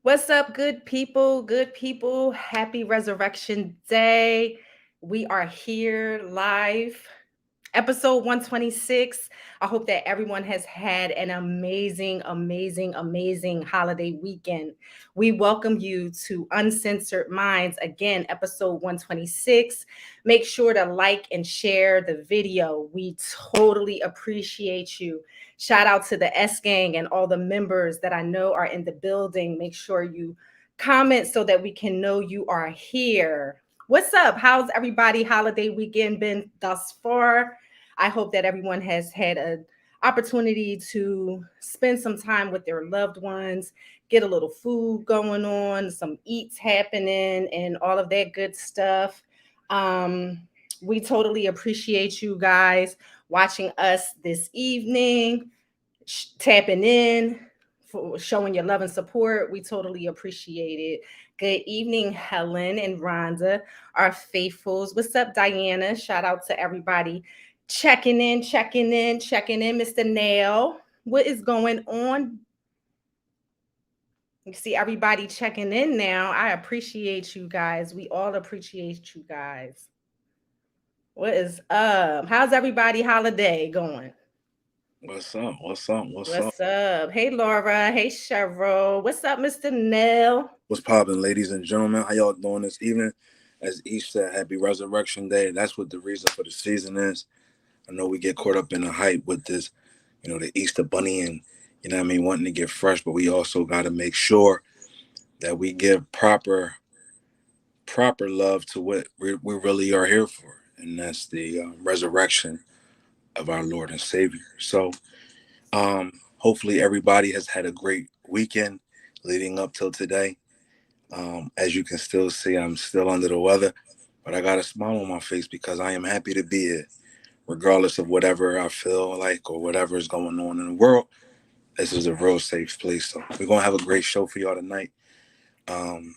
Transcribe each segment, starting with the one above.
What's up, good people? Good people. Happy Resurrection Day. We are here live, episode 126. I hope that everyone has had an amazing holiday weekend. We welcome you to Uncensored Minds, again, episode 126. Make sure to like and share the video. We totally appreciate you. Shout out to the S Gang and all the members that I know are in the building. Make sure you comment so that we can know you are here. What's up? How's everybody holiday weekend been thus far? I hope that everyone has had an opportunity to spend some time with their loved ones, get a little food going on, some eats happening, and all of that good stuff. Um, we totally appreciate you guys watching us this evening, tapping in, for showing your love and support. We totally appreciate it. Good evening, Helen and Rhonda, our faithfuls. What's up, Diana? Shout out to everybody checking in. Mr. Nell, what is going on? You see everybody checking in now. I appreciate you guys. We all appreciate you guys. What is up? How's everybody holiday going? What's up? What's up? What's up? What's up? Hey, Laura. Hey, Cheryl. What's up, Mr. Nell? What's poppin', ladies and gentlemen? How y'all doing this evening? As Each said, happy Resurrection Day. That's what the reason for the season is. I know we get caught up in the hype with this, the Easter bunny and, wanting to get fresh, but we also got to make sure that we give proper love to what we really are here for, and that's the resurrection of our Lord and Savior. So, hopefully everybody has had a great weekend leading up till today. As you can still see, I'm still under the weather, but I got a smile on my face because I am happy to be here, regardless of whatever I feel like or whatever is going on in the world. This is a real safe place. So we're going to have a great show for y'all tonight. Um,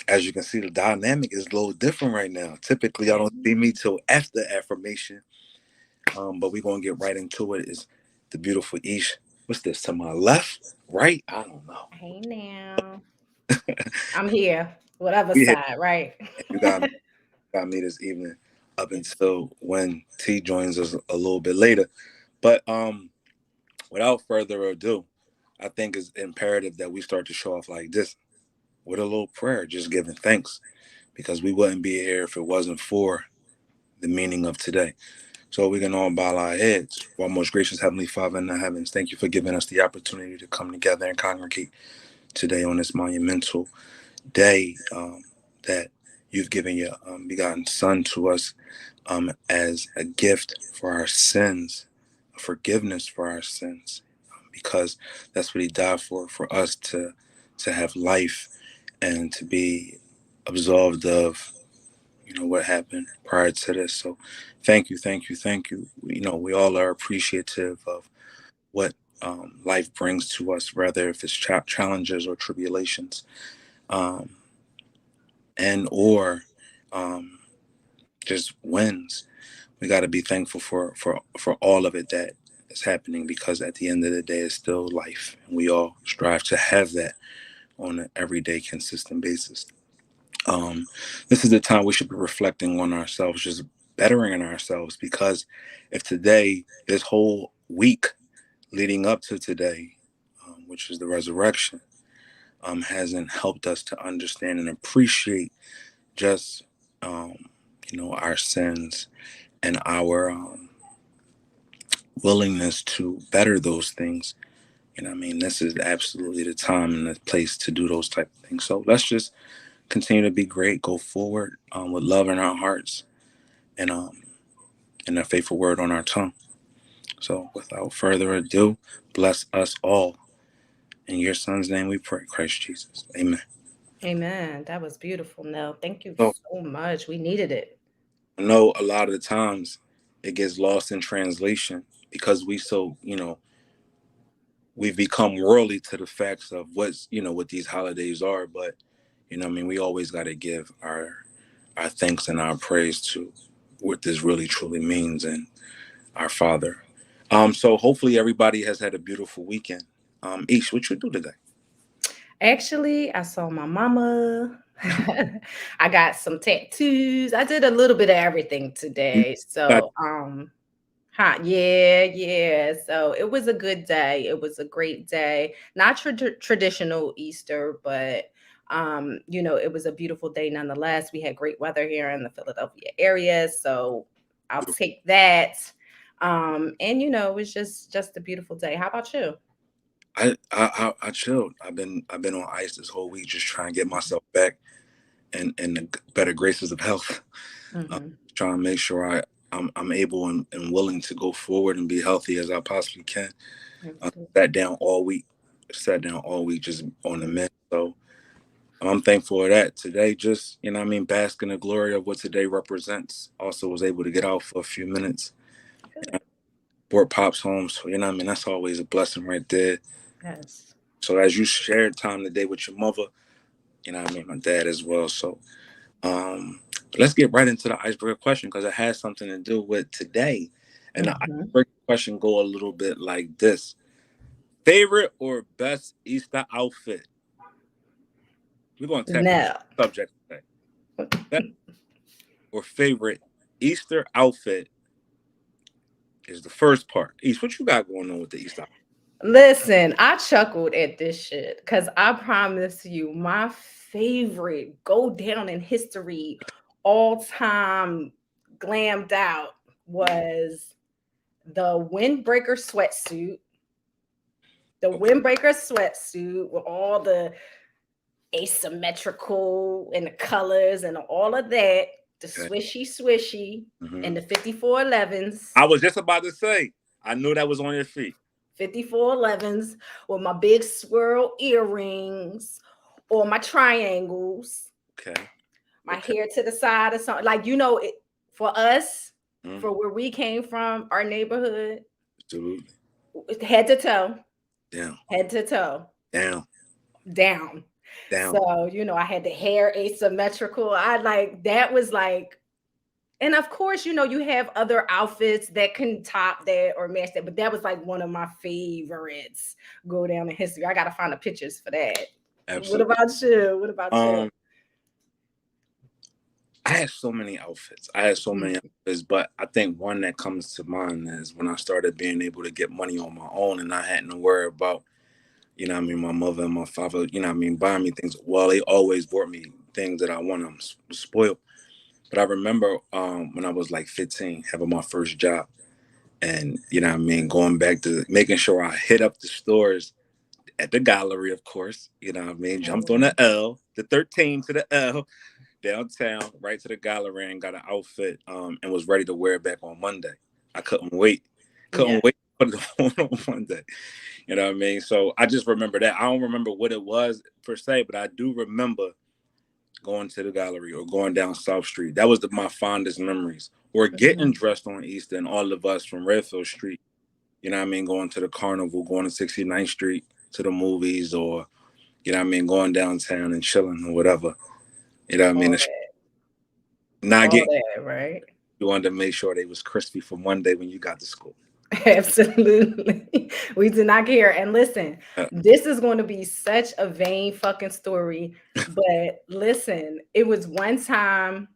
as you can see, the dynamic is a little different right now. Typically, I don't see me till after affirmation, but we're going to get right into it. Is the beautiful Ish. What's this, to my left? Right? I don't know. Hey, now. I'm here, whatever We here. side, right? You got me this evening up until when T joins us a little bit later. But without further ado, I think it's imperative that we start to show off like this with a little prayer, just giving thanks, because we wouldn't be here if it wasn't for the meaning of today. So we can all bow our heads. Our most gracious Heavenly Father in the heavens, thank you for giving us the opportunity to come together and congregate today on this monumental day that you've given your begotten Son to us as a gift for our sins, forgiveness for our sins, because that's what He died for us to have life and to be absolved of what happened prior to this. So thank you. We all are appreciative of what life brings to us, whether if it's challenges or tribulations, um, and or um, just wins. We got to be thankful for all of it that is happening, because at the end of the day, it's still life, and we all strive to have that on an everyday, consistent basis. Um, this is the time we should be reflecting on ourselves, just bettering ourselves, because if today, this whole week leading up to today, which is the resurrection, hasn't helped us to understand and appreciate just our sins and our willingness to better those things. This is absolutely the time and the place to do those type of things. So let's just continue to be great, go forward with love in our hearts, and a faithful word on our tongue. So without further ado, bless us all. In your Son's name we pray, Christ Jesus. Amen. Amen. That was beautiful, Nell. Thank you So so much. We needed it. I know a lot of the times it gets lost in translation because we've become worldly to the facts of what these holidays are. But we always got to give our thanks and our praise to what this really truly means, and our Father. So hopefully everybody has had a beautiful weekend. Ish, what you do today? Actually, I saw my mama. I got some tattoos. I did a little bit of everything You today. got So, yeah, yeah. So it was a good day. It was a great day. Not traditional Easter, but it was a beautiful day nonetheless. We had great weather here in the Philadelphia area, so I'll beautiful. take that. And it was just a beautiful day. How about you? I chilled. I've been on ice this whole week, just trying to get myself back and the better graces of health. Uh, Mm-hmm. trying to make sure I'm able and willing to go forward and be healthy as I possibly can. Absolutely. Sat down all week. Sat down all week just on the mend. So I'm thankful for that. Today, just bask in the glory of what today represents. Also was able to get out for a few minutes. Good. Brought pops home, so that's always a blessing right there. Yes. So as you shared time today with your mother, my dad as well. So um, let's get right into the icebreaker question because it has something to do with today. And the Mm-hmm. icebreaker question go a little bit like this: favorite or best Easter outfit? We're going to tackle No. the subject today. Best or favorite Easter outfit is the first part. East, what you got going on with the Easter? Listen, I chuckled at this shit because I promise you, my favorite go down in history, all time glammed out was the Okay, windbreaker sweatsuit with all the asymmetrical and the colors and all of that, the okay. swishy Hmm. and the 5411s. I was just about to say, I knew that was on your feet. 5411s with my big swirl earrings or my triangles, Okay, my okay. hair to the side or something. Like, for us, Mm, for where we came from, our neighborhood, absolutely. head to toe, Down, head to toe, down, down. down. So, I had the hair asymmetrical. I like that was like, and of course, you have other outfits that can top that or match that, but that was like one of my favorites. Go down in history. I gotta find the pictures for that. What Absolutely. about you? What about you? Um, I had so many outfits. I had so many Mhm. outfits, but I think one that comes to mind is when I started being able to get money on my own and not having to worry about, my mother and my father, buying me things. Well, they always bought me things that I want. I'm spoiled. But I remember when I was like 15, having my first job and, going back to making sure I hit up the stores at the gallery, of course, jumped on Mhm. the L, the 13 to the L downtown, right to the gallery and got an outfit and was ready to wear it back on Monday. I couldn't wait. Yeah. Couldn't wait to put it on Monday. You know what I mean? So I just remember that. I don't remember what it was per se, but I do remember going to the gallery or going down South Street. That was my fondest memories. Or getting Mhm. dressed on Easter and all of us from Redfield Street, going to the carnival, going to 69th Street to the movies or, going downtown and chilling or whatever. You know what I mean? All It's that. not All getting that, right? you wanted to make sure they was crispy for Monday when you got to school. Absolutely. We did not care. And listen, Uh, this is going to be such a vain fucking story. But listen, it was one time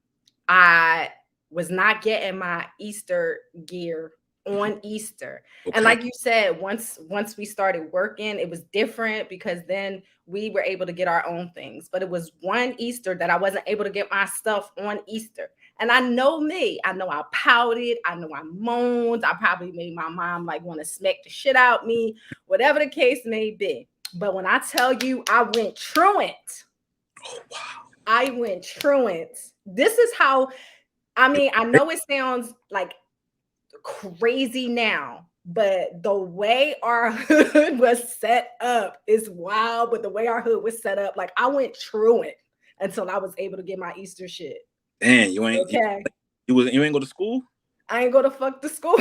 I was not getting my Easter gear on Easter. And okay. like you said, once we started working, it was different because then we were able to get our own things. But it was one Easter that I wasn't able to get my stuff on Easter. And I know me. I know I pouted. I know I moaned. I probably made my mom like want to smack the shit out me, whatever the case may be. But when I tell you I went truant, Oh wow. I went truant. This is how, I You mean, I know it sounds like crazy now, but the way our hood was set up is wild. But the way our hood was set up, like I went truant until I was able to get my Easter shit. damn, you ain't Okay. you ain't go to school? I ain't go to fuck the school.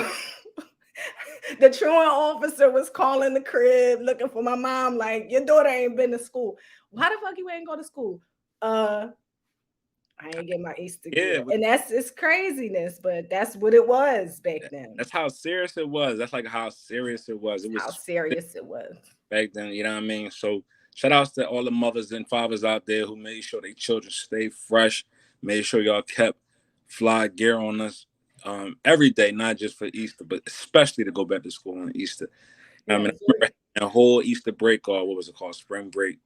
The truant officer was calling the crib looking for my mom, like, your daughter ain't been to school. Why the fuck you ain't go to school? Uh, I ain't get my Easter Yeah, gear. And that's it's craziness, but that's what it was back then. that's how serious it was. That's like how serious it was. It How was serious it was. back then, you know what I mean? So shout outs to all the mothers and fathers out there who made sure their children stay fresh, made sure y'all kept fly gear on us every day, not just for Easter, but especially to go back to school on Easter. I mean, I Yes. remember a whole Easter break, or what was it called, spring break,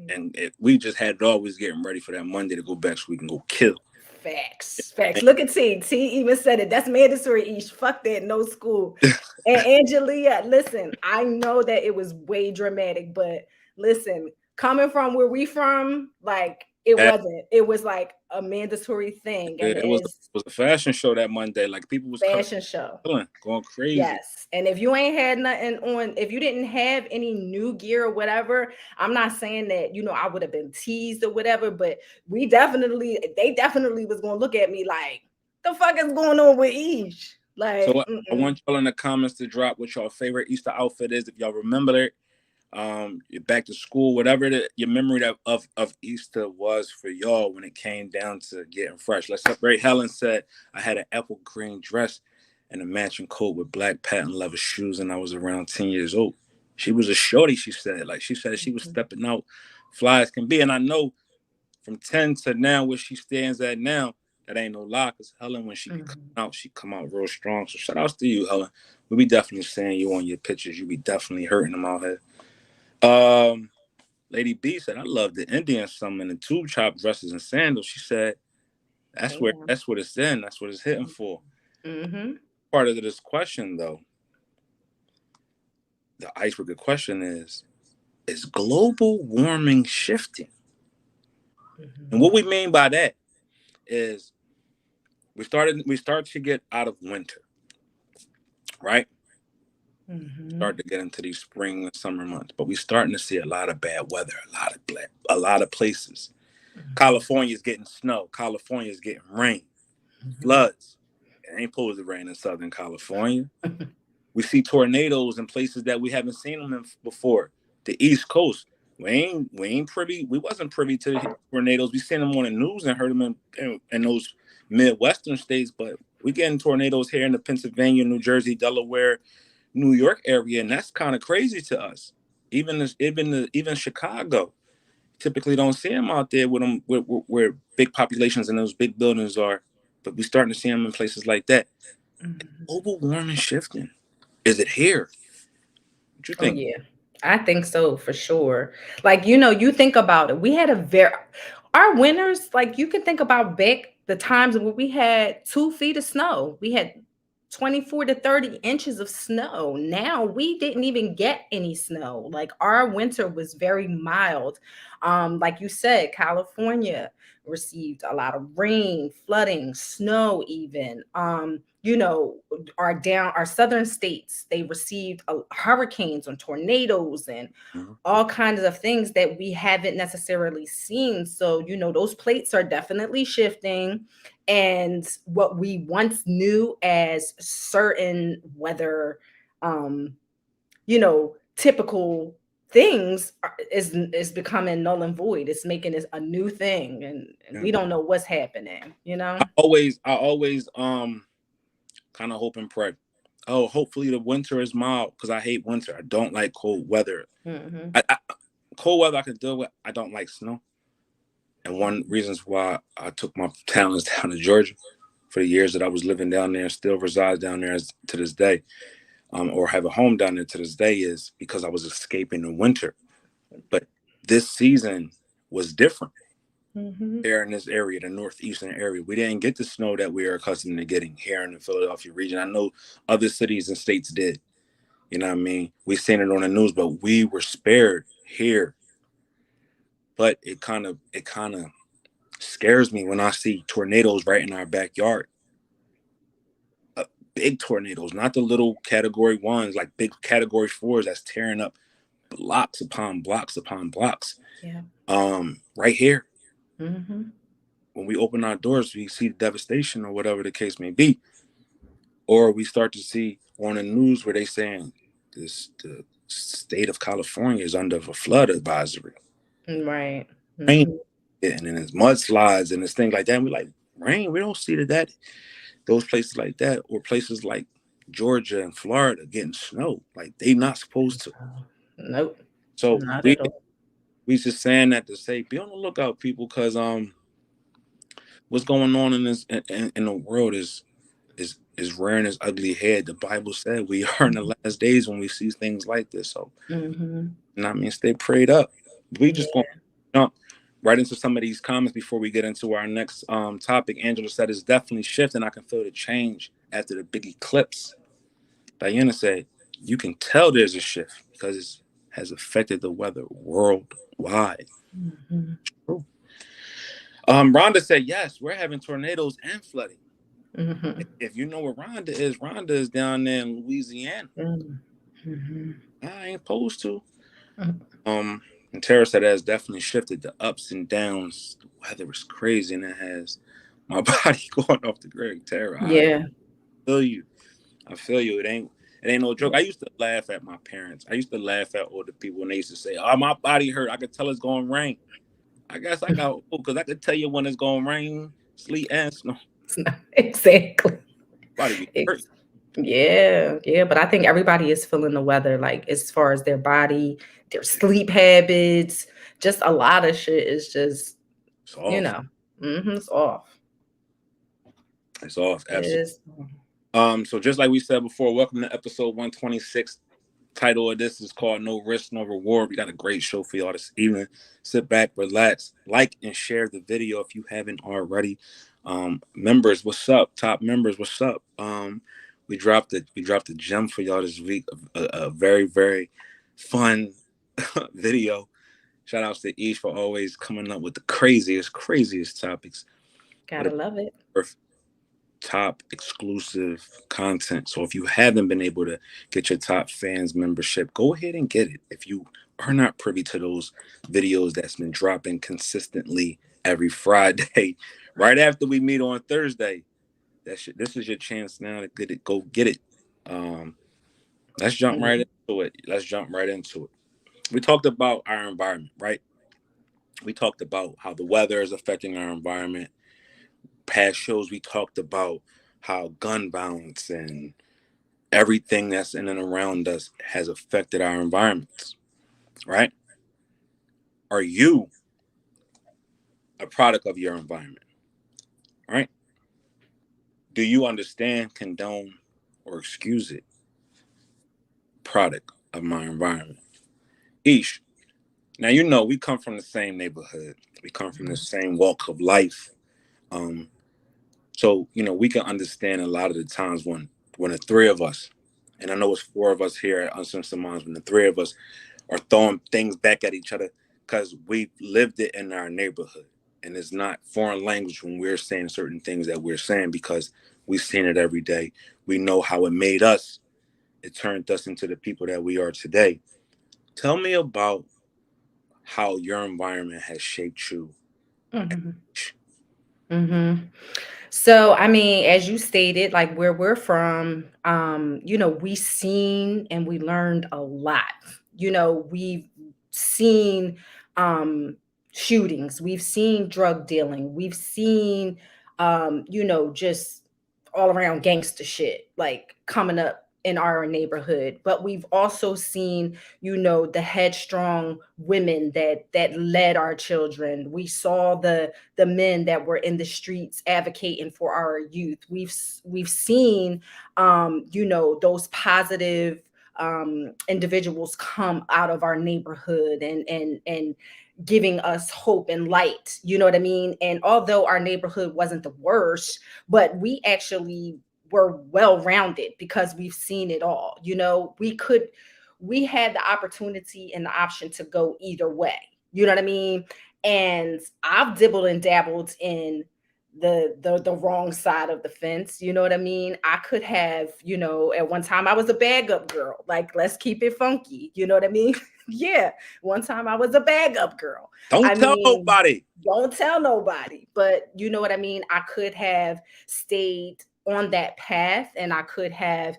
and we just had it always getting ready for that Monday to go back so we can go kill. Facts, facts. Look at T. T even said it. That's mandatory. Ish. Fuck that. No school. And Angelia, listen. I know that it was way dramatic, but listen, coming from where we from, like it That, wasn't. It was like a mandatory thing, and it was it's a fashion show that Monday. Like people was coming, fashion show. going crazy. Yes. And if you ain't had nothing on, if you didn't have any new gear or whatever, I'm not saying that, I would have been teased or whatever, but they definitely was going to look at me like, the fuck is going on with Ish? Like, So I want y'all in the comments to drop what your favorite Easter outfit is. If y'all remember it, you're back to school, whatever your memory of Easter was for y'all when it came down to getting fresh. Let's separate. Helen said, I had an apple green dress and a matching coat with black patent leather shoes, and I was around 10 years old. She was a shorty, she said. Like she said, she was stepping out fly as can be. And I know from 10 to now where she stands at now, that ain't no lie, because Helen, when she come out real strong. So shout outs to you, Helen. We be definitely seeing you on your pictures. You be definitely hurting them out here. Lady B said, I love the Indian summer and the tube chop dresses and sandals. She said, that's what it's in. That's what it's hitting for. Mm-hmm. Part of this question, though, the icebreaker question is global warming shifting? Mm-hmm. And what we mean by that is we start to get out of winter, right? Mm-hmm. Start to get into these spring and summer months, but we're starting to see a lot of bad weather, a lot of places. Mm-hmm. California's getting snow. California's getting rain, floods. It ain't supposed to rain in Southern California. We see tornadoes in places that we haven't seen them in before. The East Coast, we wasn't privy to the tornadoes. We seen them on the news and heard them in those Midwestern states, but we getting tornadoes here in the Pennsylvania, New Jersey, Delaware, New York area, and that's kind of crazy to us. Even Chicago, typically don't see them out there with them where big populations and those big buildings are, but we starting to see them in places like that. Mm-hmm. Global warming shifting. Is it here? What you think? Oh, yeah. I think so, for sure. Like, you think about it. We had our winters, like you can think about back the times when we had 2 feet of snow. We had 24 to 30 inches of snow. Now we didn't even get any snow. Like our winter was very mild. Like you said, California received a lot of rain, flooding, snow, even. Our southern states, they received hurricanes and tornadoes and all kinds of things that we haven't necessarily seen. So, those plates are definitely shifting. And what we once knew as certain weather, typical things is becoming null and void. It's making this a new thing, and we don't know what's happening. I always kind of hope and pray. Oh, hopefully the winter is mild, because I hate winter. I don't like cold weather. Mm-hmm. Cold weather I can deal with. I don't like snow. And one reasons why I took my talents down to Georgia for the years that I was living down there and still reside down there to this day, or have a home down there to this day, is because I was escaping the winter. But this season was different. Mm-hmm. Here in this area, the northeastern area, we didn't get the snow that we are accustomed to getting here in the Philadelphia region. I know other cities and states did. You know what I mean? We seen it on the news, but we were spared here. But it kind of scares me when I see tornadoes right in our backyard. Big tornadoes, not the little category 1s, like big category 4s that's tearing up blocks upon blocks upon blocks. Yeah. Right here. Mm-hmm. When we open our doors, we see the devastation or whatever the case may be. Or we start to see on the news where they saying the state of California is under a flood advisory. Right. Mm-hmm. And then it's mudslides and it's things like that. And we're like, rain, we don't see that those places like that, or places like Georgia and Florida getting snow. Like they not supposed to. Nope. So Not we at all. we just saying that to say be on the lookout, people, because what's going on in this in the world is rearing its ugly head. The Bible said we are in the last days when we see things like this. So, Mm-hmm. and I mean, stay prayed up. We just gonna Yeah. jump right into some of these comments before we get into our next topic. Angela said it's definitely shifting. I can feel the change after the big eclipse. Diana said you can tell there's a shift because it has affected the weather worldwide. Mm-hmm. True. Rhonda said yes, we're having tornadoes and flooding. Mm-hmm. If you know where Rhonda is down there in Louisiana. Mm-hmm. I ain't supposed to. Um, and Tara said that has definitely shifted the ups and downs. The weather is crazy, and it has my body going off the grid. Tara, I Yeah. feel you. I feel you. It ain't no joke. I used to laugh at my parents. I used to laugh at older people, and they used to say, "Oh, my body hurt. I could tell it's gonna rain." I guess I got old because I could tell you when it's gonna rain, sleet, and snow. Exactly. Body be hurt. Yeah, yeah, but I think everybody is feeling the weather, like as far as their body, their sleep habits, just a lot of shit is just, It's you off. know, it's off. It's off. It Absolutely. is. So just like we said before, welcome to episode 126. Title of this is called No Risk, No Reward. We got a great show for y'all this evening. Sit back, relax, like and share the video if you haven't already. Members, what's up? Top members, what's up? We dropped a gem for y'all this week. A very, very fun video. Shout outs to Ish for always coming up with the craziest topics. What Gotta a love it. top exclusive content. So if you haven't been able to get your top fans membership, go ahead and get it. If you are not privy to those videos that's been dropping consistently every Friday, right after we meet on Thursday, this is your chance now to get it. Go get it. Um, let's jump right into it. We talked about our environment, right? We talked about how the weather is affecting our environment. Past shows we talked about how gun violence and everything that's in and around us has affected our environments, right? Are you a product of your environment, right? Do you understand, condone, or excuse it? Product of my environment. Ish, now you know we come from the same neighborhood. We come from the same walk of life. Um, so we can understand a lot of the times when the three of us, and I know it's four of us here at Uncensored Minds, when the three of us are throwing things back at each other because we've lived it in our neighborhood. And it's not foreign language when we're saying certain things that we're saying because we've seen it every day. We know how it made us. It turned us into the people that we are today. Tell me about how your environment has shaped you. Mm-hmm. Mm-hmm. So, I mean, as you stated, like where we're from, we seen and we learned a lot. We've seen shootings, we've seen drug dealing, we've seen, just all around gangster shit like coming up in our neighborhood. But we've also seen, the headstrong women that led our children. We saw the men that were in the streets advocating for our youth. We've seen those positive individuals come out of our neighborhood and giving us hope and light. You know what I mean? And although our neighborhood wasn't the worst, but we actually were well rounded because we've seen it all. We had the opportunity and the option to go either way. You know what I mean? And I've dibbled and dabbled in the wrong side of the fence. You know what I mean? I could have, at one time I was a bag up girl. Like, let's keep it funky. You know what I mean? Yeah. One time I was a bag up girl. Don't I tell mean, nobody. don't tell nobody. But you know what I mean? I could have stayed on that path and I could have,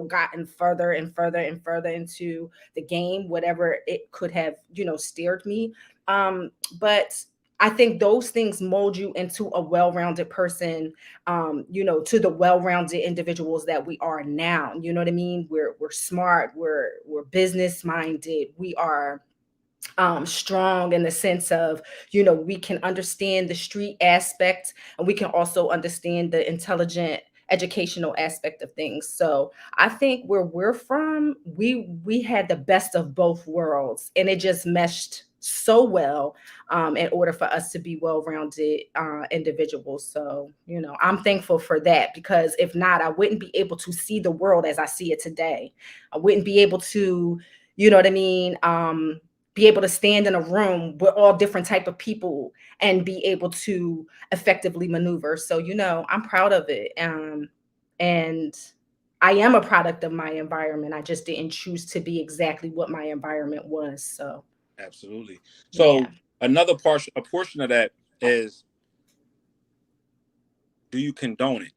gotten further and further and further into the game, whatever it could have, steered me. But I think those things mold you into a well-rounded person, to the well-rounded individuals that we are now. You know what I mean? We're smart, we're business minded, we are strong in the sense of, we can understand the street aspect, and we can also understand the intelligent educational aspect of things. So I think where we're from, we had the best of both worlds, and it just meshed so well, in order for us to be well-rounded individuals. So I'm thankful for that, because if not, I wouldn't be able to see the world as I see it today. I wouldn't be able to, you know what I mean, be able to stand in a room with all different type of people and be able to effectively maneuver. So I'm proud of it, and I am a product of my environment. I just didn't choose to be exactly what my environment was. So Absolutely. yeah. So another a portion of that is, do you condone it?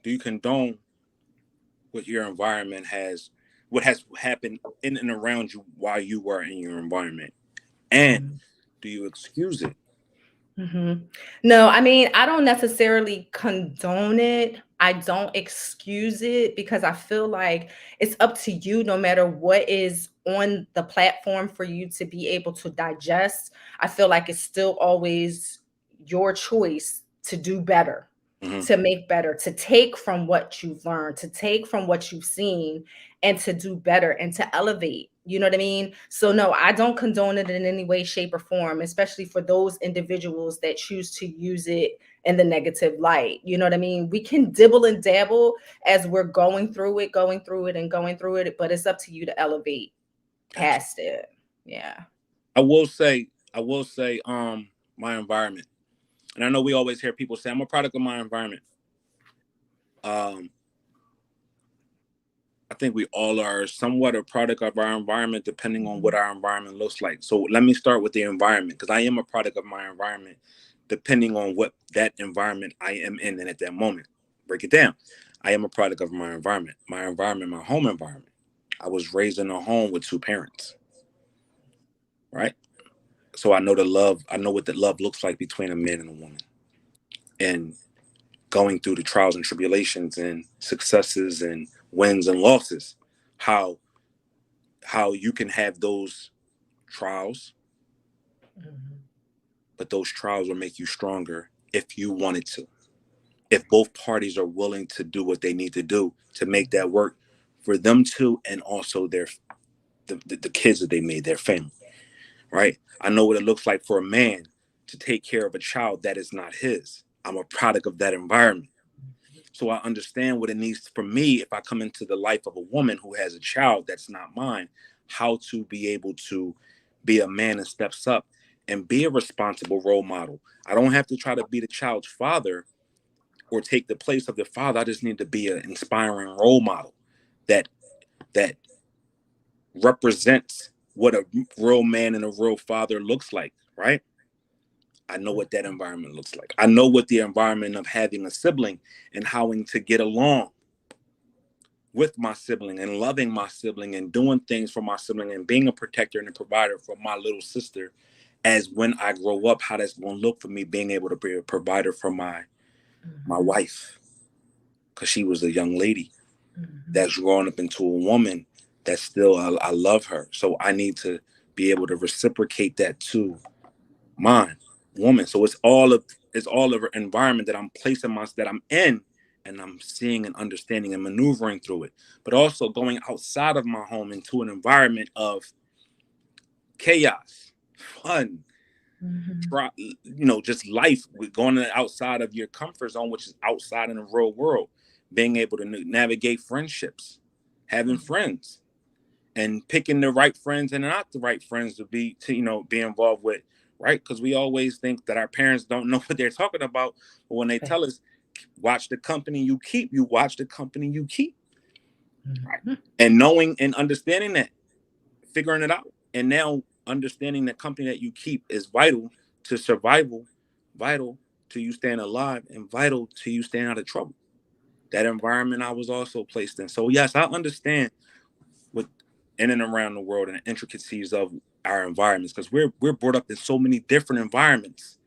Do you condone what your environment has, what has happened in and around you while you were in your environment? And do you excuse it? hmm No, I mean, I don't necessarily condone it. I don't excuse it, because I feel like it's up to you, no matter what is on the platform for you to be able to digest. I feel like it's still always your choice to do better, Mm-hmm. to make better, to take from what you've learned, to take from what you've seen, and to do better and to elevate. You know what I mean? So no, I don't condone it in any way, shape, or form, especially for those individuals that choose to use it in the negative light. You know what I mean? We can dibble and dabble as we're going through it, but it's up to you to elevate Absolutely. past it. Yeah. I will say, my environment. And I know we always hear people say, I'm a product of my environment. Um, I think we all are somewhat a product of our environment, depending on what our environment looks like. So let me start with the environment, because I am a product of my environment, depending on what that environment I am in and at that moment. Break it down. I am a product of my environment. My environment, my home environment. I was raised in a home with two parents, right? So I know the love. I know what the love looks like between a man and a woman, and going through the trials and tribulations and successes and wins and losses. How how you can have those trials, but those trials will make you stronger if you wanted to. If both parties are willing to do what they need to do to make that work for them too, and also the kids that they made, their family, right? I know what it looks like for a man to take care of a child that is not his. I'm a product of that environment. So I understand what it needs for me if I come into the life of a woman who has a child that's not mine, how to be able to be a man and steps up and be a responsible role model. I don't have to try to be the child's father or take the place of the father. I just need to be an inspiring role model that that represents what a real man and a real father looks like, right? I know what that environment looks like. I know what the environment of having a sibling and how to get along with my sibling and loving my sibling and doing things for my sibling and being a protector and a provider for my little sister, as when I grow up, how that's going to look for me being able to be a provider for my wife, because she was a young lady that's growing up into a woman that still I love her. So I need to be able to reciprocate that to mine woman. So it's all of an environment that I'm placing that I'm in, and I'm seeing and understanding and maneuvering through it. But also going outside of my home into an environment of chaos, fun, just life, with going outside of your comfort zone, which is outside in the real world, being able to navigate friendships, having friends, and picking the right friends and not the right friends to be involved with, right? Because we always think that our parents don't know what they're talking about, but when they tell us, watch the company you keep, you watch the company you keep, right? And knowing and understanding that, figuring it out, and now understanding the company that you keep is vital to survival, vital to you staying alive, and vital to you staying out of trouble. That environment I was also placed in. So yes, I understand with in and around the world and the intricacies of our environments, because we're brought up in so many different environments,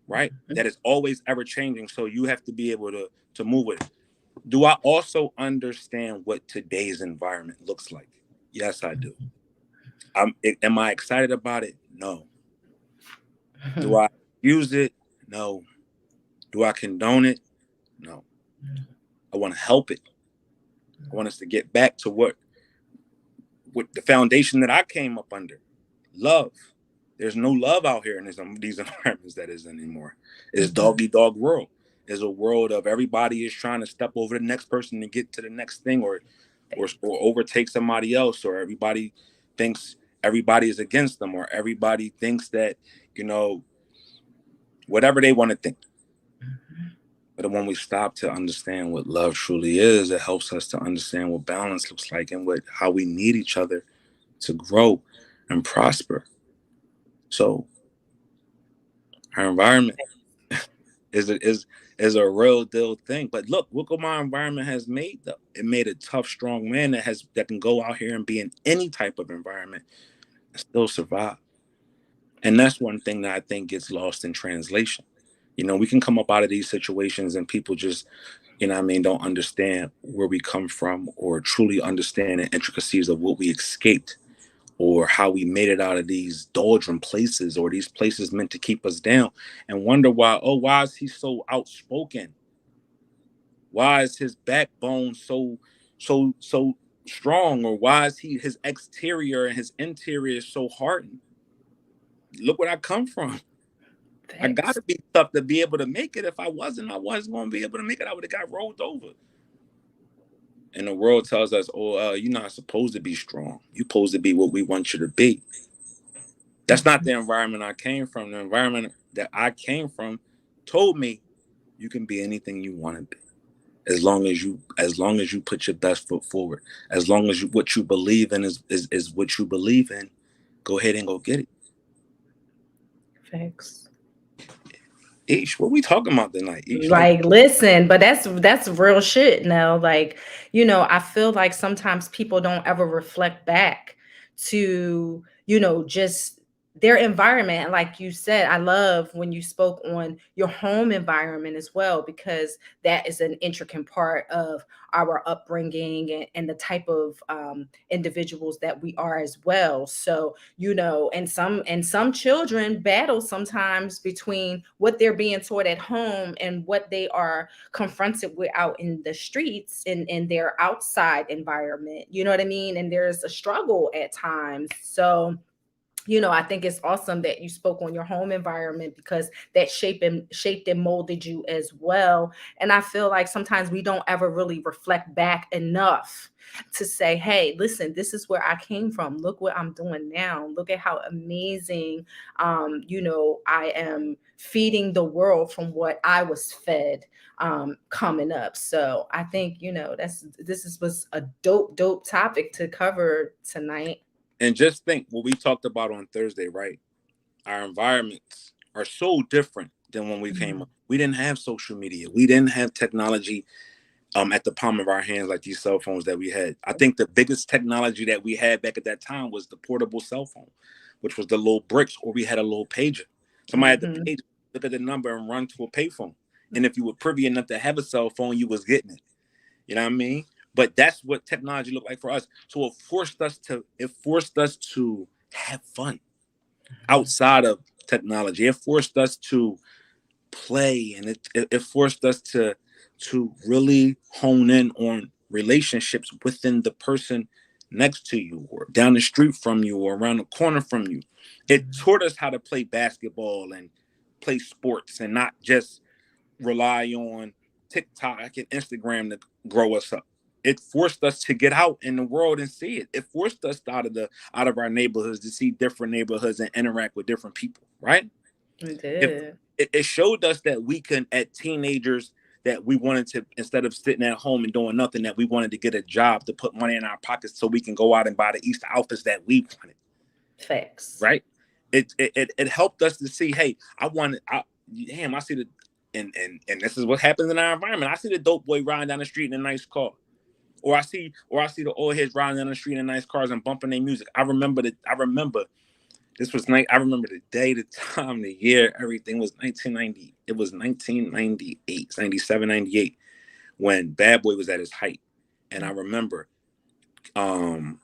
right? That is always ever changing. So you have to be able to move with it. Do I also understand what today's environment looks like? Yes, I do. Am I excited about it? No. Do Mhm. I use it? No. Do I condone it? No. I want to help it. I want us to get back to what with the foundation that I came up under. Love. There's no love out here in these environments that is anymore. It's dog eat dog world. It's a world of everybody is trying to step over the next person to get to the next thing, or overtake somebody else, or everybody thinks everybody is against them, or everybody thinks that, you know, whatever they want to think. But when we stop to understand what love truly is, it helps us to understand what balance looks like and what how we need each other to grow and prosper. So our environment is a real deal thing. But look what my environment has made though. It made a tough, strong man that can go out here and be in any type of environment and still survive. And that's one thing that I think gets lost in translation. You know, we can come up out of these situations and people just, you know what I mean, don't understand where we come from or truly understand the intricacies of what we escaped or how we made it out of these doldrum places or these places meant to keep us down, and wonder why, oh, why is he so outspoken? Why is his backbone so strong? Or why is his exterior and his interior so hardened? Look where I come from. I Thanks. gotta be tough to be able to make it. If I wasn't gonna be able to make it. I would have got rolled over. And the world tells us, oh, you're not supposed to be strong. You're supposed to be what we want you to be. That's not the environment I came from. The environment that I came from told me you can be anything you want to be. As long as you put your best foot forward. As long as what you believe in is what you believe in, go ahead and go get it. Thanks. Ish, what we talking about tonight? Ish, like, Like, listen, but that's real shit now. Like, I feel like sometimes people don't ever reflect back to, just their environment. Like you said, I love when you spoke on your home environment as well, because that is an intricate part of our upbringing and the type of individuals that we are as well. So, and some children battle sometimes between what they're being taught at home and what they are confronted with out in the streets in their outside environment. You know what I mean? And there's a struggle at times. So, I think it's awesome that you spoke on your home environment, because that shaped and molded you as well. And I feel like sometimes we don't ever really reflect back enough to say, hey, listen, this is where I came from. Look what I'm doing now. Look at how amazing, I am feeding the world from what I was fed coming up. So I think, was a dope topic to cover tonight. and just think what we talked about on Thursday, right? Our environments are so different than when we came Mhm. up. We didn't have social media. We didn't have technology at the palm of our hands like these cell phones that we had. I think the biggest technology that we had back at that time was the portable cell phone, which was the little bricks, or we had a little pager. Somebody had the Mhm. page, look at the number and run to a payphone. And if you were privy enough to have a cell phone, you was getting it. You know what I mean? But that's what technology looked like for us. So it forced us to have fun outside of technology. It forced us to play, and it forced us to really hone in on relationships within the person next to you or down the street from you or around the corner from you. It taught us how to play basketball and play sports and not just rely on TikTok and Instagram to grow us up. It forced us to get out in the world and see it. It forced us out of our neighborhoods to see different neighborhoods and interact with different people, right? We If did. it showed us that we can, at teenagers, that we wanted to, instead of sitting at home and doing nothing, that we wanted to get a job to put money in our pockets so we can go out and buy the Easter outfits that we wanted, Facts. right? It helped us to see, hey, damn, I see the, and this is what happens in our environment. I see the dope boy riding down the street in a nice car. Or I see the old heads riding down the street in nice cars and bumping their music. I remember this was night. I remember the day, the time, the year, everything was 1990. It was 1998, 97, 98 when Bad Boy was at his height. And I remember, um,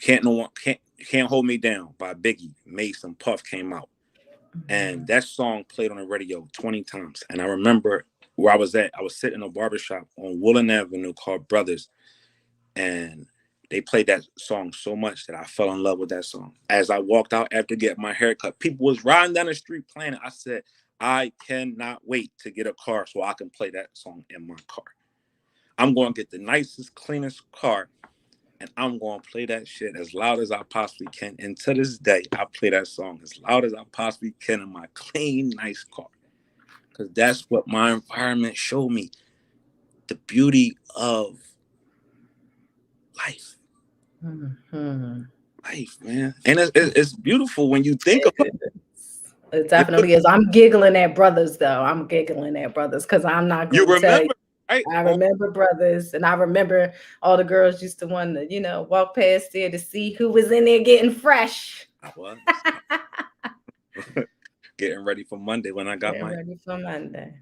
can't no one can't You Can't Hold Me Down by Biggie, Mace and Puff came out. And that song played on the radio 20 times. And I remember where I was at. I was sitting in a barbershop on Woodland Avenue called Brothers. And they played that song so much that I fell in love with that song. As I walked out after getting my haircut, people was riding down the street playing it. I said, I cannot wait to get a car so I can play that song in my car. I'm going to get the nicest, cleanest car, and I'm going to play that shit as loud as I possibly can. And to this day, I play that song as loud as I possibly can in my clean, nice car. Because that's what my environment showed me. The beauty of life. Mm-hmm. Life, man. And it's beautiful when you think about it. It definitely is. I'm giggling at Brothers, though. I'm giggling at Brothers because I'm not You going to tell you. remember, right? I remember Brothers, and I remember all the girls used to want to, walk past there to see who was in there getting fresh. I was getting ready for Monday when I got Getting ready for Monday.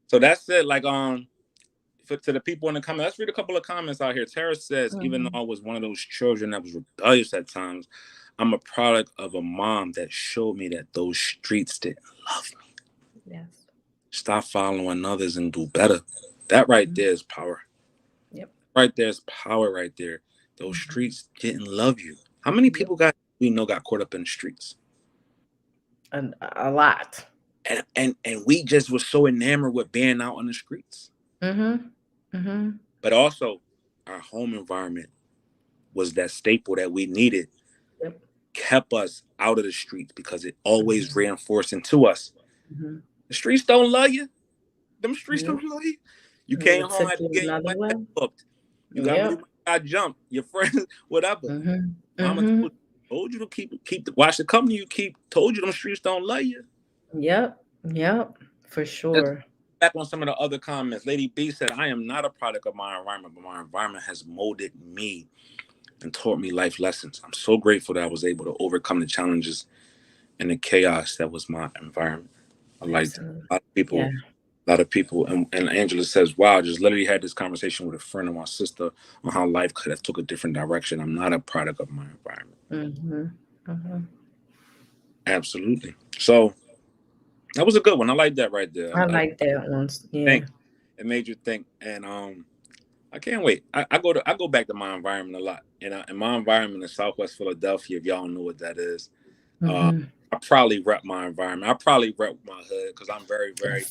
So that's it. Like, to the people in the comments, let's read a couple of comments out here. Tara says, even though I was one of those children that was rebellious at times, I'm a product of a mom that showed me that those streets didn't love me. Yes. Stop following others and do better. That right there is power. Yep. Right there's power right there. Those streets didn't love you. How many people got caught up in the streets? And a lot. And we just were so enamored with being out on the streets. But also, our home environment was that staple that we needed. Yep. Kept us out of the streets because it always reinforced into us. The streets don't love you. Them streets don't love you. You came home at the game, you hooked. You got jumped. Your friends, whatever. Mama told you to keep watch the company you keep. Told you them streets don't love you. Yep, for sure. Back on some of the other comments, Lady B said, I am not a product of my environment, but my environment has molded me and taught me life lessons. I'm so grateful that I was able to overcome the challenges and the chaos that was my environment. I like a lot of people. And Angela says, wow, I just literally had this conversation with a friend of my sister on how life could have took a different direction. I'm not a product of my environment. Absolutely. So that was a good one. I like that right there. I like that one. Yeah. It made you think. And I can't wait. I go back to my environment a lot. And my environment in Southwest Philadelphia, if y'all know what that is, I probably rep my environment. I probably rep my hood because I'm very, very.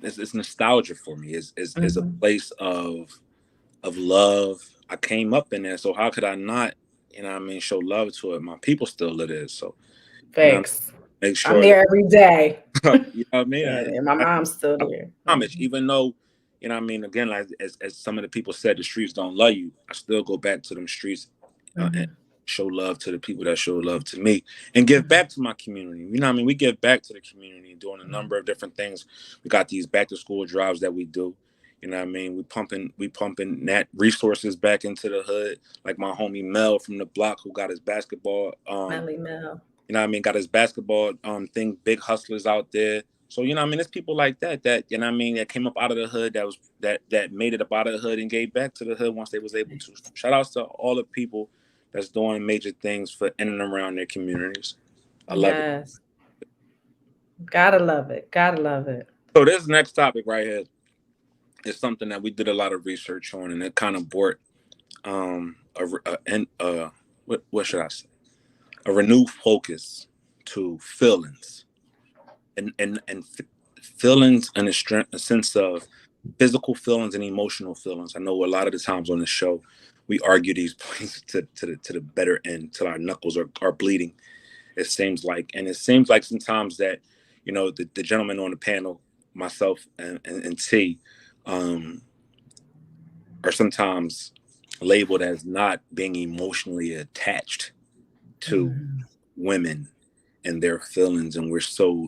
It's nostalgia for me. It's a place of love. I came up in there, so how could I not? Show love to it. My people still live there, so thanks. Make sure I'm there every day. You know what I mean? And my mom's still there. Even though, again, like as some of the people said, the streets don't love you. I still go back to them streets and show love to the people that show love to me and give back to my community. We give back to the community doing a number of different things. We got these back to school drives that we do. We pumping that resources back into the hood. Like my homie Mel from the block who got his basketball. Mel. Got his basketball thing, big hustlers out there. So, it's people like that, that came up out of the hood, that made it up out of the hood and gave back to the hood once they was able to. Shout outs to all the people that's doing major things for in and around their communities. I love it. Gotta love it. Gotta love it. So this next topic right here is something that we did a lot of research on, and it kind of brought what should I say? A renewed focus to feelings and feelings in a sense of physical feelings and emotional feelings. I know a lot of the times on the show we argue these points to the better end till our knuckles are bleeding. It seems like sometimes that the gentleman on the panel, myself and T, are sometimes labeled as not being emotionally attached to women and their feelings, and we're so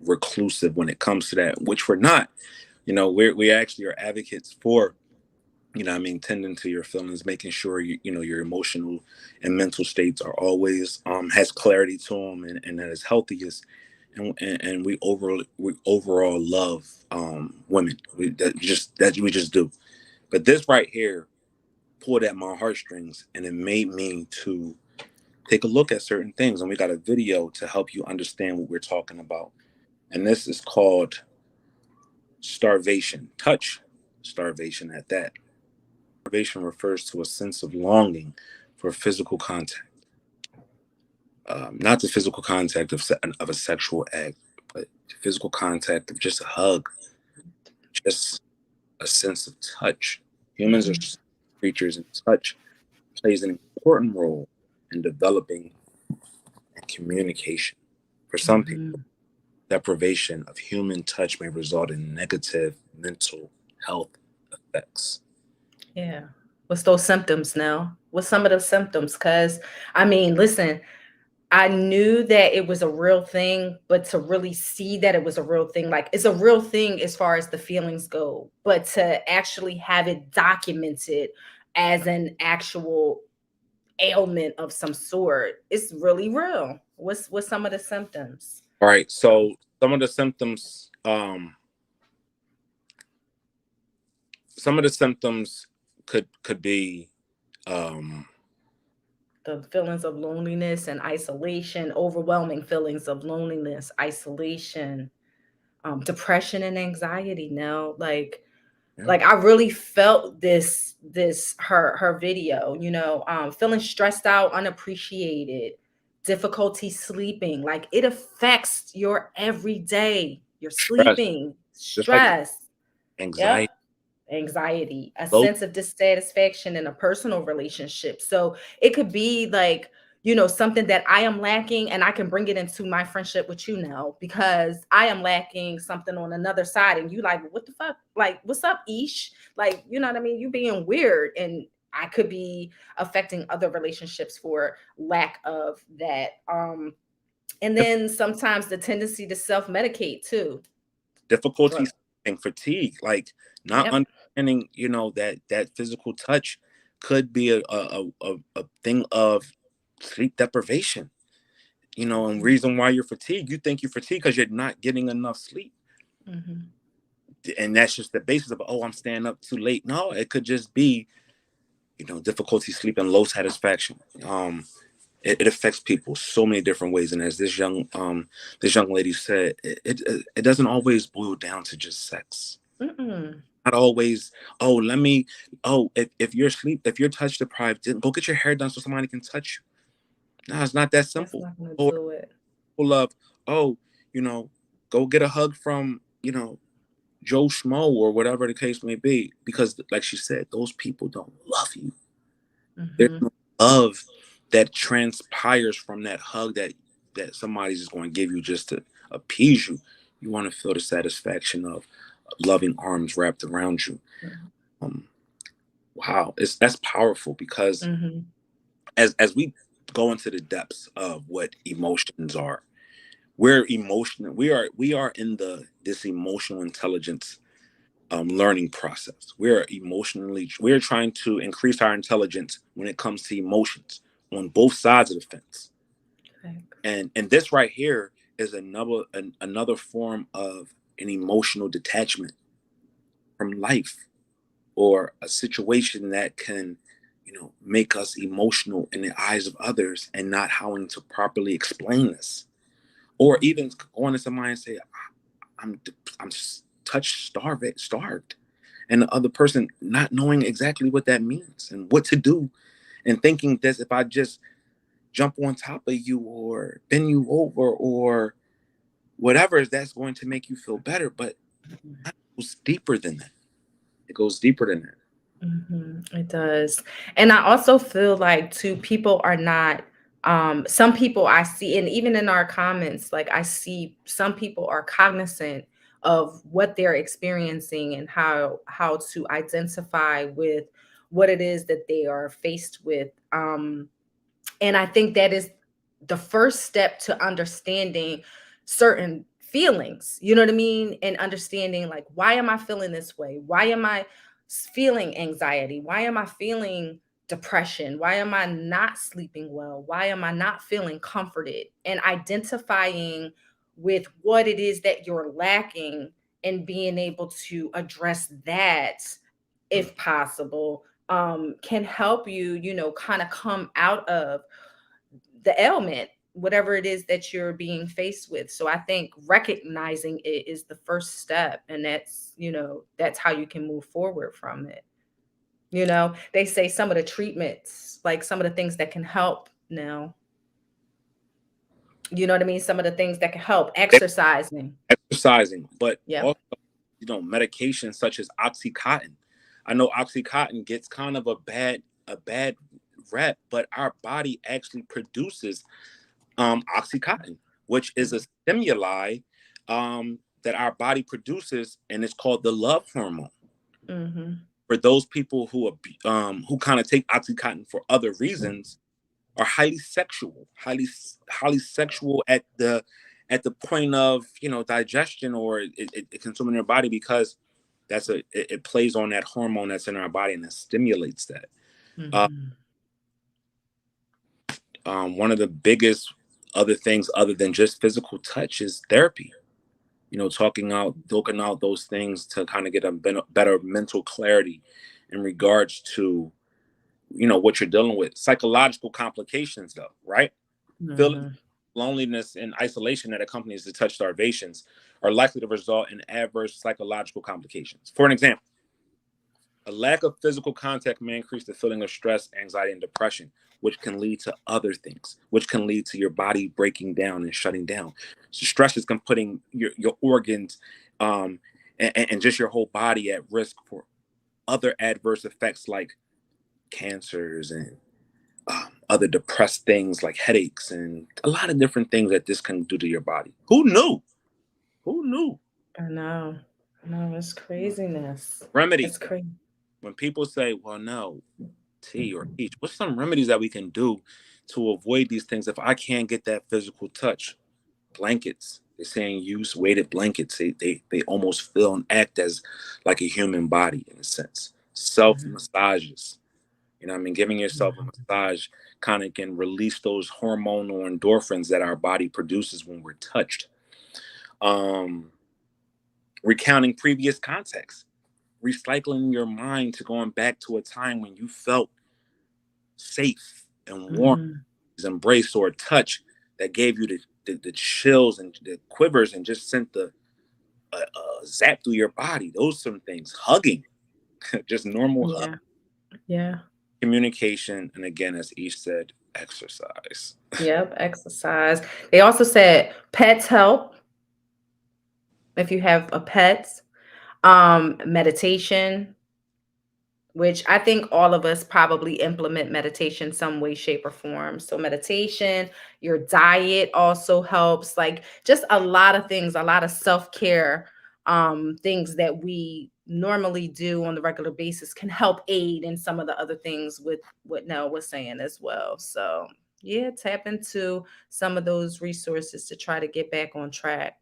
reclusive when it comes to that, which we're not. We actually are advocates for tending to your feelings, making sure your emotional and mental states are always has clarity to them and that is healthiest, and we overall love women. We just do. But this right here pulled at my heartstrings, and it made me to take a look at certain things. And we got a video to help you understand what we're talking about. And this is called starvation, touch starvation at that. Starvation refers to a sense of longing for physical contact, not the physical contact of a sexual act, but the physical contact of just a hug, just a sense of touch. Humans are creatures, and touch plays an important role in developing and communication. For some people, deprivation of human touch may result in negative mental health effects. Yeah. What's those symptoms now? What's some of the symptoms? Because, I mean, listen, I knew that it was a real thing, but to really see that it was a real thing, like it's a real thing as far as the feelings go, but to actually have it documented as an actual ailment of some sort, it's really real. What's some of the symptoms? All right, so some of the symptoms, could be, um, The feelings of loneliness and isolation, overwhelming feelings of loneliness, isolation, depression and anxiety. Now, yeah, like I really felt this her video, you know, feeling stressed out, unappreciated, difficulty sleeping. Like it affects your everyday, your stress, sleeping, just like stress. anxiety, Yep. Anxiety, a low sense of dissatisfaction in a personal relationship. So it could be like, you know, something that I am lacking, and I can bring it into my friendship with you now because I am lacking something on another side. And you like, what the fuck? Like, what's up, Ish? Like, you know what I mean? You being weird. And I could be affecting other relationships for lack of that. And then sometimes the tendency to self-medicate too. difficulty Drug. and fatigue, like not Yep. understanding, that physical touch could be a thing of sleep deprivation. And reason why you're fatigued, you think you're fatigued because you're not getting enough sleep. Mm-hmm. And that's just the basis of, oh, I'm staying up too late. No, it could just be, difficulty sleeping, low satisfaction. It affects people so many different ways. And as this young lady said, it doesn't always boil down to just sex. Mm-mm. Not always. Oh, let me. Oh, if you're touch deprived, then go get your hair done so somebody can touch you. No, it's not that That's simple. not gonna Or do it. full of, oh, go get a hug from, Joe Schmo or whatever the case may be, because like she said, those people don't love you. There's Mm-hmm. no love that transpires from that hug that somebody's just going to give you just to appease you. You want to feel the satisfaction of loving arms wrapped around you. Um, wow, that's powerful, because Mm-hmm. as we go into the depths of what emotions are, we are in this emotional intelligence, learning process. We're trying to increase our intelligence when it comes to emotions on both sides of the fence. Thanks. And this right here is another form of an emotional detachment from life, or a situation that can, make us emotional in the eyes of others, and not having to properly explain this, or even going to somebody and say, I'm I'm touch starved, and the other person not knowing exactly what that means and what to do, and thinking that if I just jump on top of you or bend you over or whatever, that's going to make you feel better. But it goes deeper than that. It goes deeper than that. It does. And I also feel like too, people are not some people I see, and even in our comments, like I see some people are cognizant of what they're experiencing and how to identify with what it is that they are faced with. And I think that is the first step to understanding certain feelings, you know what I mean? And understanding, like, why am I feeling this way? Why am I feeling anxiety? Why am I feeling depression? Why am I not sleeping well? Why am I not feeling comforted? And identifying with what it is that you're lacking, and being able to address that if possible, can help you, kind of come out of the ailment, whatever it is that you're being faced with. So I think recognizing it is the first step, and that's how you can move forward from it. They say some of the treatments, like some of the things that can help now, you know what I mean? Some of the things that can help, exercising. Exercising, but Yep. also, medications such as Oxycontin. I know Oxycontin gets kind of a bad rep, but our body actually produces Oxycontin, which is a stimuli that our body produces, and it's called the love hormone. Mm-hmm. For those people who kind of take Oxycontin for other reasons, are highly sexual, highly sexual at the point of digestion, or it consuming their body, because it plays on that hormone that's in our body, and it stimulates that. Uh, Mm-hmm. one of the biggest other things, other than just physical touch, is therapy. Talking out those things to kind of get a better mental clarity in regards to what you're dealing with. Psychological complications, though, right? Feeling Mm-hmm. loneliness and isolation that accompanies the touch starvations are likely to result in adverse psychological complications. For an example, a lack of physical contact may increase the feeling of stress, anxiety, and depression, which can lead to other things, which can lead to your body breaking down and shutting down. So stress is putting your organs and just your whole body at risk for other adverse effects like cancers and other depressed things like headaches and a lot of different things that this can do to your body. Who knew? Who knew? I know. No, it's craziness. Remedy. It's crazy. When people say, well, no, T or H, what's some remedies that we can do to avoid these things if I can't get that physical touch? Blankets. They're saying use weighted blankets. They almost feel and act as like a human body in a sense. Self Mm-hmm. massages. Giving yourself a massage kind of can release those hormonal endorphins that our body produces when we're touched. Um, recounting previous contexts, recycling your mind to going back to a time when you felt safe and warm, Mm-hmm. embrace, or a touch that gave you the chills and the quivers and just sent the zap through your body. Those some things. Hugging, just normal hug. Yeah. Yeah. Communication, and again, as Ish said, exercise. Yep. Exercise. They also said pets help if you have a pet. Meditation, which I think all of us probably implement meditation some way, shape, or form. So meditation, your diet also helps. Like just a lot of things, a lot of self-care things that we normally do on the regular basis can help aid in some of the other things with what Nell was saying as well. So yeah, tap into some of those resources to try to get back on track.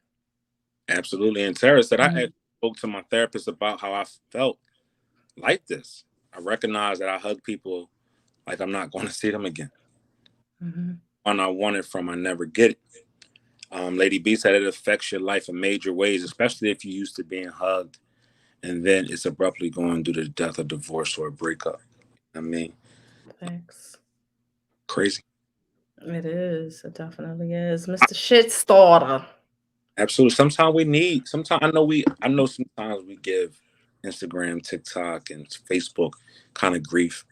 Absolutely. And Tara said, I Mhm. actually spoke to my therapist about how I felt like this. I recognize that I hug people like I'm not going to see them again. Mhm. When I want it from, I never get it. Lady B said it affects your life in major ways, especially if you're used to being hugged and then it's abruptly going due to death or divorce or a breakup. I mean, Thanks. crazy. It is. It definitely is. Mr. Shitstarter. Absolutely. Sometimes I know sometimes we give Instagram, TikTok, and Facebook kind of grief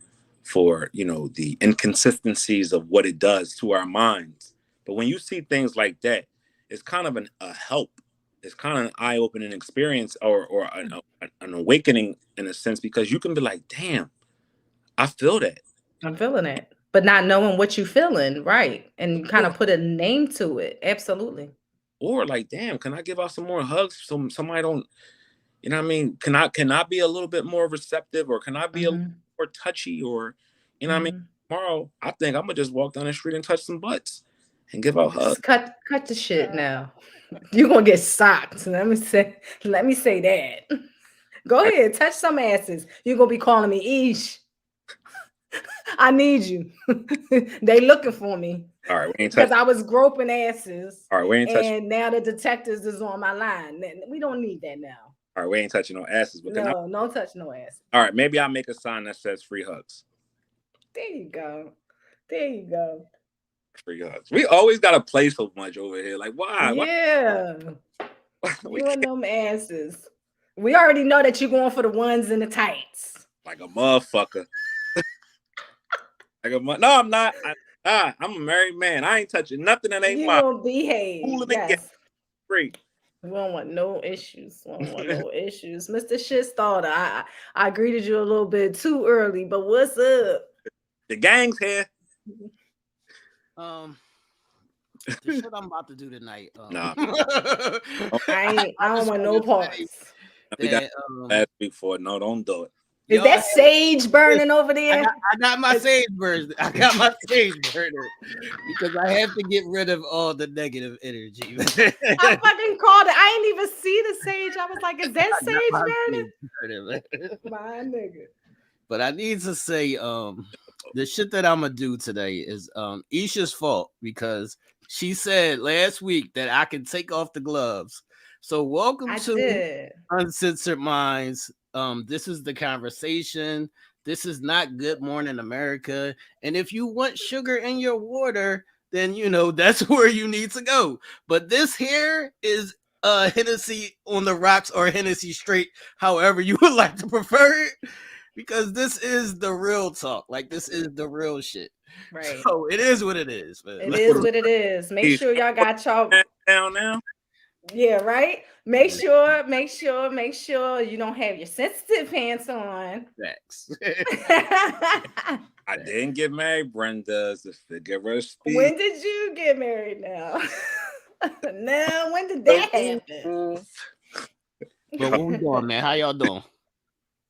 for, the inconsistencies of what it does to our minds. But when you see things like that, it's kind of a help. It's kind of an eye-opening experience, or an awakening in a sense, because you can be like, damn, I feel that. I'm feeling it. But not knowing what you feeling, right? And kind Or of put a name to it. Absolutely. or like, damn, can I give out some more hugs so somebody don't. Can I be a little bit more receptive, or can I be a little Hmm. more touchy, or Hmm. tomorrow I think I'm gonna just walk down the street and touch some butts and give out hugs. Just cut the shit now. You're gonna get socked. Let me say that. Go I, ahead, touch some asses. You're gonna be calling me Ish. I need you. They looking for me all right, we ain't because touch. I was groping asses, All right, we ain't touch. and now the detectives is on my line. We don't need that now. All right, we ain't touching no asses. But No, don't touch no ass. all right, maybe I'll make a sign that says free hugs. There you go. There you go. Free hugs. We always got to play so much over here. Like, why? Yeah. We You and them asses. We already know that you're going for the ones and the tights. like a motherfucker. No, I'm not. I'm a married man. I ain't touching nothing that ain't You mine. gonna behave. Yes. Free. We don't want no issues. We don't want no issues. Mr. Shit Starter, I greeted you a little bit too early, but what's up? The gang's here. The shit I'm about to do tonight. Nah. I don't want no parts. We got last week for it. No, don't do it. Is that sage burning over there? I got my sage burner. I got my sage burner because I have to get rid of all the negative energy. I fucking called it. I didn't even see the sage. I was like, is that sage burning? My nigga. But I need to say, the shit that I'm gonna do today is Aisha's fault because she said last week that I can take off the gloves. So welcome to Uncensored Minds. This is the conversation. This is not Good Morning America. And if you want sugar in your water, then that's where you need to go. But this here is Hennessy on the rocks or Hennessy straight, however you would like to prefer it. Because this is the real talk. Like, this is the real shit. Right. So it is what it is, man. It is what it is. Make sure y'all got y'all down now. Yeah, right. Make sure you don't have your sensitive pants on. Facts. I didn't get married, Brenda's the figure of speech. When did you get married now? Now, when did that happen? But what we doing, man? How y'all doing?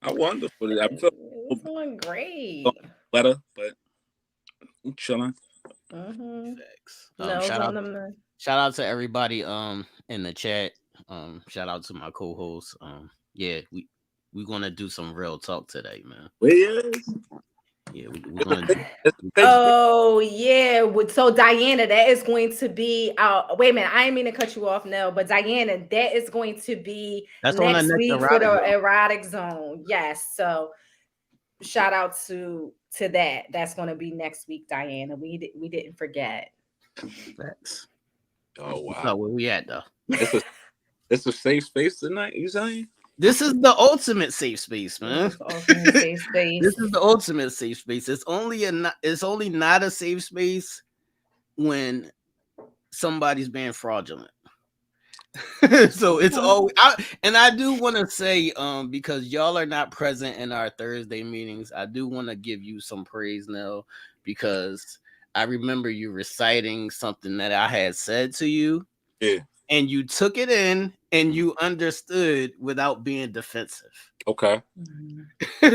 I'm wonderful. I'm doing great. Better, but I'm chilling. Shout out to everybody in the chat. Shout out to my co-host. Yeah, we're gonna do some real talk today, man. Yeah, we're gonna Oh yeah. So Diana, that is going to be wait a minute, I didn't mean to cut you off, Nell, but Diana, that is going to be next week for the erotic zone. Yes. So shout out to that. That's going to be next week, Diana. We didn't forget. Facts. Oh wow. So where we at though? It's a safe space tonight, you saying? This is the ultimate safe space, man. Safe space. This is the ultimate safe space. It's only not a safe space when somebody's being fraudulent. So it's always and I do want to say, because y'all are not present in our Thursday meetings, I do want to give you some praise now, because I remember you reciting something that I had said to you. Yeah. And you took it in and you understood without being defensive. Okay.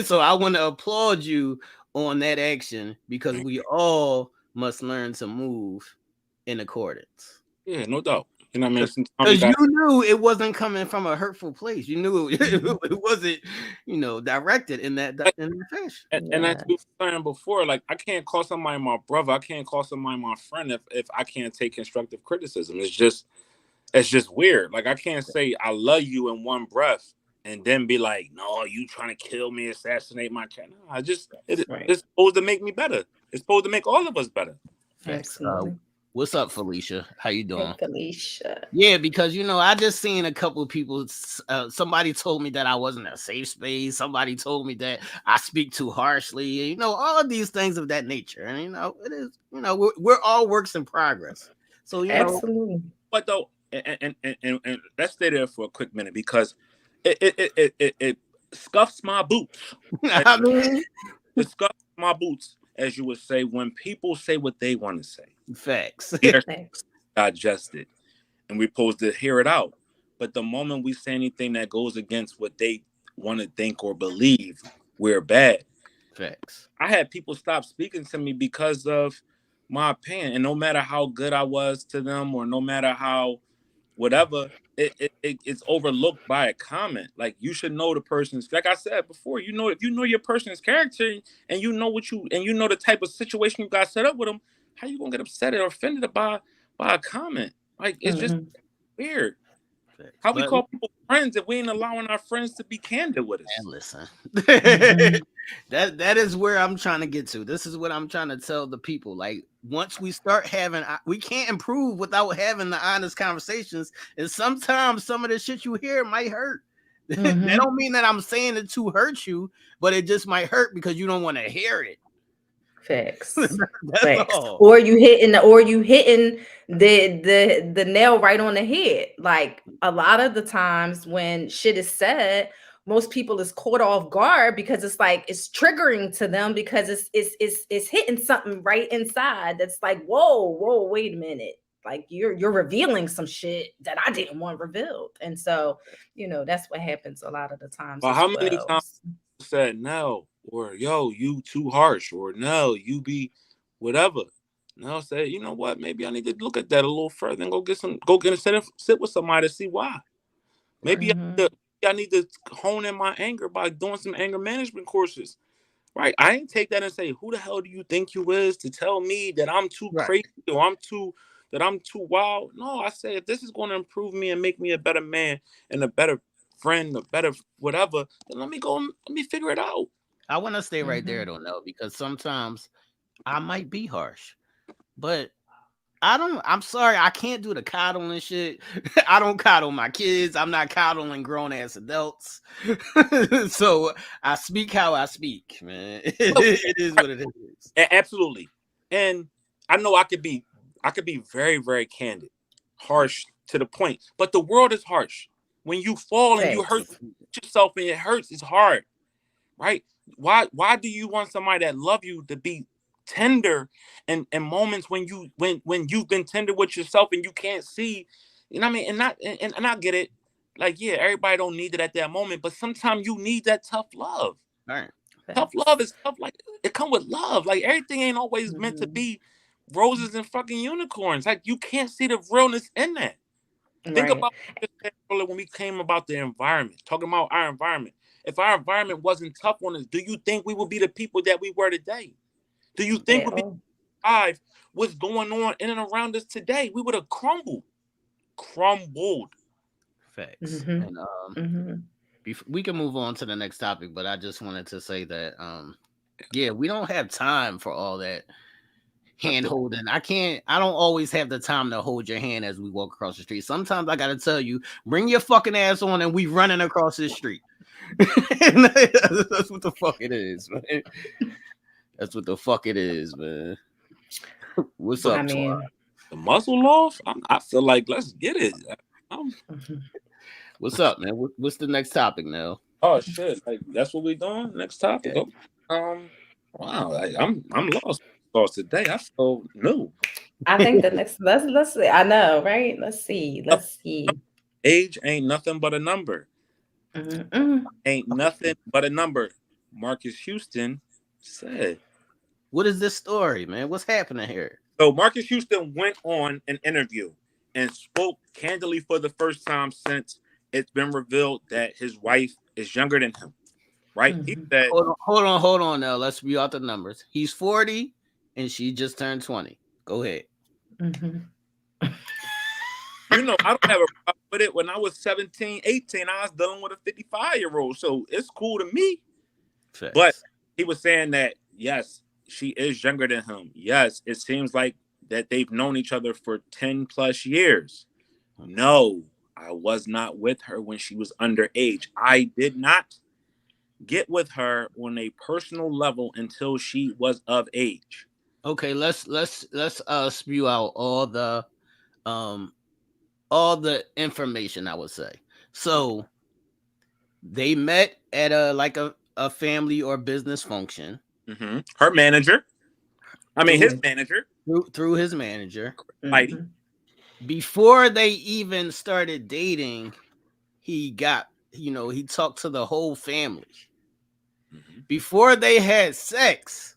So I want to applaud you on that action, because we all must learn to move in accordance. Yeah, no doubt. You know what I mean? Because you knew it wasn't coming from a hurtful place. You knew it wasn't, directed in that fashion. And as we were saying before, like, I can't call somebody my brother. I can't call somebody my friend if I can't take constructive criticism. It's just weird. Like, I can't say I love you in one breath and then be like, no, you trying to kill me, assassinate my cat. No, it's supposed to make me better. It's supposed to make all of us better. What's up, Felicia? How you doing? Hey, Felicia. Yeah, because I just seen a couple of people. Somebody told me that I wasn't a safe space. Somebody told me that I speak too harshly. All of these things of that nature. And it is. We're all works in progress. So absolutely. But though, and let's stay there for a quick minute, because it scuffs my boots. I mean, it scuffs my boots, as you would say, when people say what they want to say. Facts. Digest it, and we're supposed to hear it out. But the moment we say anything that goes against what they want to think or believe, we're bad. Facts. I had people stop speaking to me because of my opinion, and no matter how good I was to them, or no matter how whatever, it's overlooked by a comment. Like, you should know the person's, like I said before, if you know your person's character, and you know the type of situation you got set up with them, how you gonna get upset or offended by a comment? Like, it's just weird. How we call people friends if we ain't allowing our friends to be candid with us? And listen, that is where I'm trying to get to. This is what I'm trying to tell the people. Like, once we start having, we can't improve without having the honest conversations. And sometimes some of the shit you hear might hurt. That don't mean that I'm saying it to hurt you, but it just might hurt because you don't want to hear it. Facts. That's Facts. all. Or you hitting the nail right on the head. Like, a lot of the times when shit is said, most people is caught off guard because it's like it's triggering to them because it's hitting something right inside that's like, whoa, wait a minute. Like, you're revealing some shit that I didn't want revealed. And so, that's what happens a lot of the times. Well, how many times said no, or yo, you too harsh, or no, you be whatever. Nell said, you know what? Maybe I need to look at that a little further and sit with somebody to see why. Maybe I need to hone in my anger by doing some anger management courses. Right? I ain't take that and say, who the hell do you think you is to tell me that I'm too crazy or I'm too wild? No, I say if this is going to improve me and make me a better man and a better friend, a better whatever, then let me figure it out. I want to stay right there, don't know, because sometimes I might be harsh, but I'm sorry, I can't do the coddling shit. I don't coddle my kids. I'm not coddling grown ass adults. So I speak how I speak, man. It is what it is. Absolutely. And I know I could be very, very candid, harsh to the point, but the world is harsh. When you fall and you hurt yourself and it hurts, it's hard, right? Why do you want somebody that love you to be tender and moments when you've been tender with yourself and you can't see, you know what I mean? And I get it. Like, yeah, everybody don't need it at that moment, but sometimes you need that tough love. All right. Tough love is tough. Like, it come with love. Like, everything ain't always meant to be roses and fucking unicorns. Like, you can't see the realness in that. Think about when we came about the environment, talking about our environment. If our environment wasn't tough on us, do you think we would be the people that we were today? Do you think we'd be alive? What's going on in and around us today? We would have crumbled. Facts. And we can move on to the next topic, but I just wanted to say that yeah, we don't have time for all that hand holding. I don't always have the time to hold your hand as we walk across the street. Sometimes I gotta tell you, bring your fucking ass on and we running across this street. That's what the fuck it is, man. That's what the fuck it is, man. What's up, the muzzle off? I feel like let's get it. What's up, man? What's the next topic now? Oh shit! Like, that's what we doing. Next topic. Yeah. Wow, I'm lost today. I feel new. I think the next let's see. I know, right? Let's see. Age ain't nothing but a number. Ain't nothing but a number. Marques Houston said. What is this story, man? What's happening here? So Marques Houston went on an interview and spoke candidly for the first time since it's been revealed that his wife is younger than him. Right? He said, hold on now. Let's view out the numbers. He's 40 and she just turned 20. Go ahead. You know, I don't have a problem with it. When I was 17, 18, I was dealing with a 55-year-old. So it's cool to me. Facts. But he was saying that, yes, she is younger than him. Yes, it seems like that they've known each other for 10 plus years. No, I was not with her when she was underage. I did not get with her on a personal level until she was of age. Okay, let's spew out all the information, I would say. So they met at a family or business function. Her manager. His manager. Through his manager. Before they even started dating, he talked to the whole family. Before they had sex,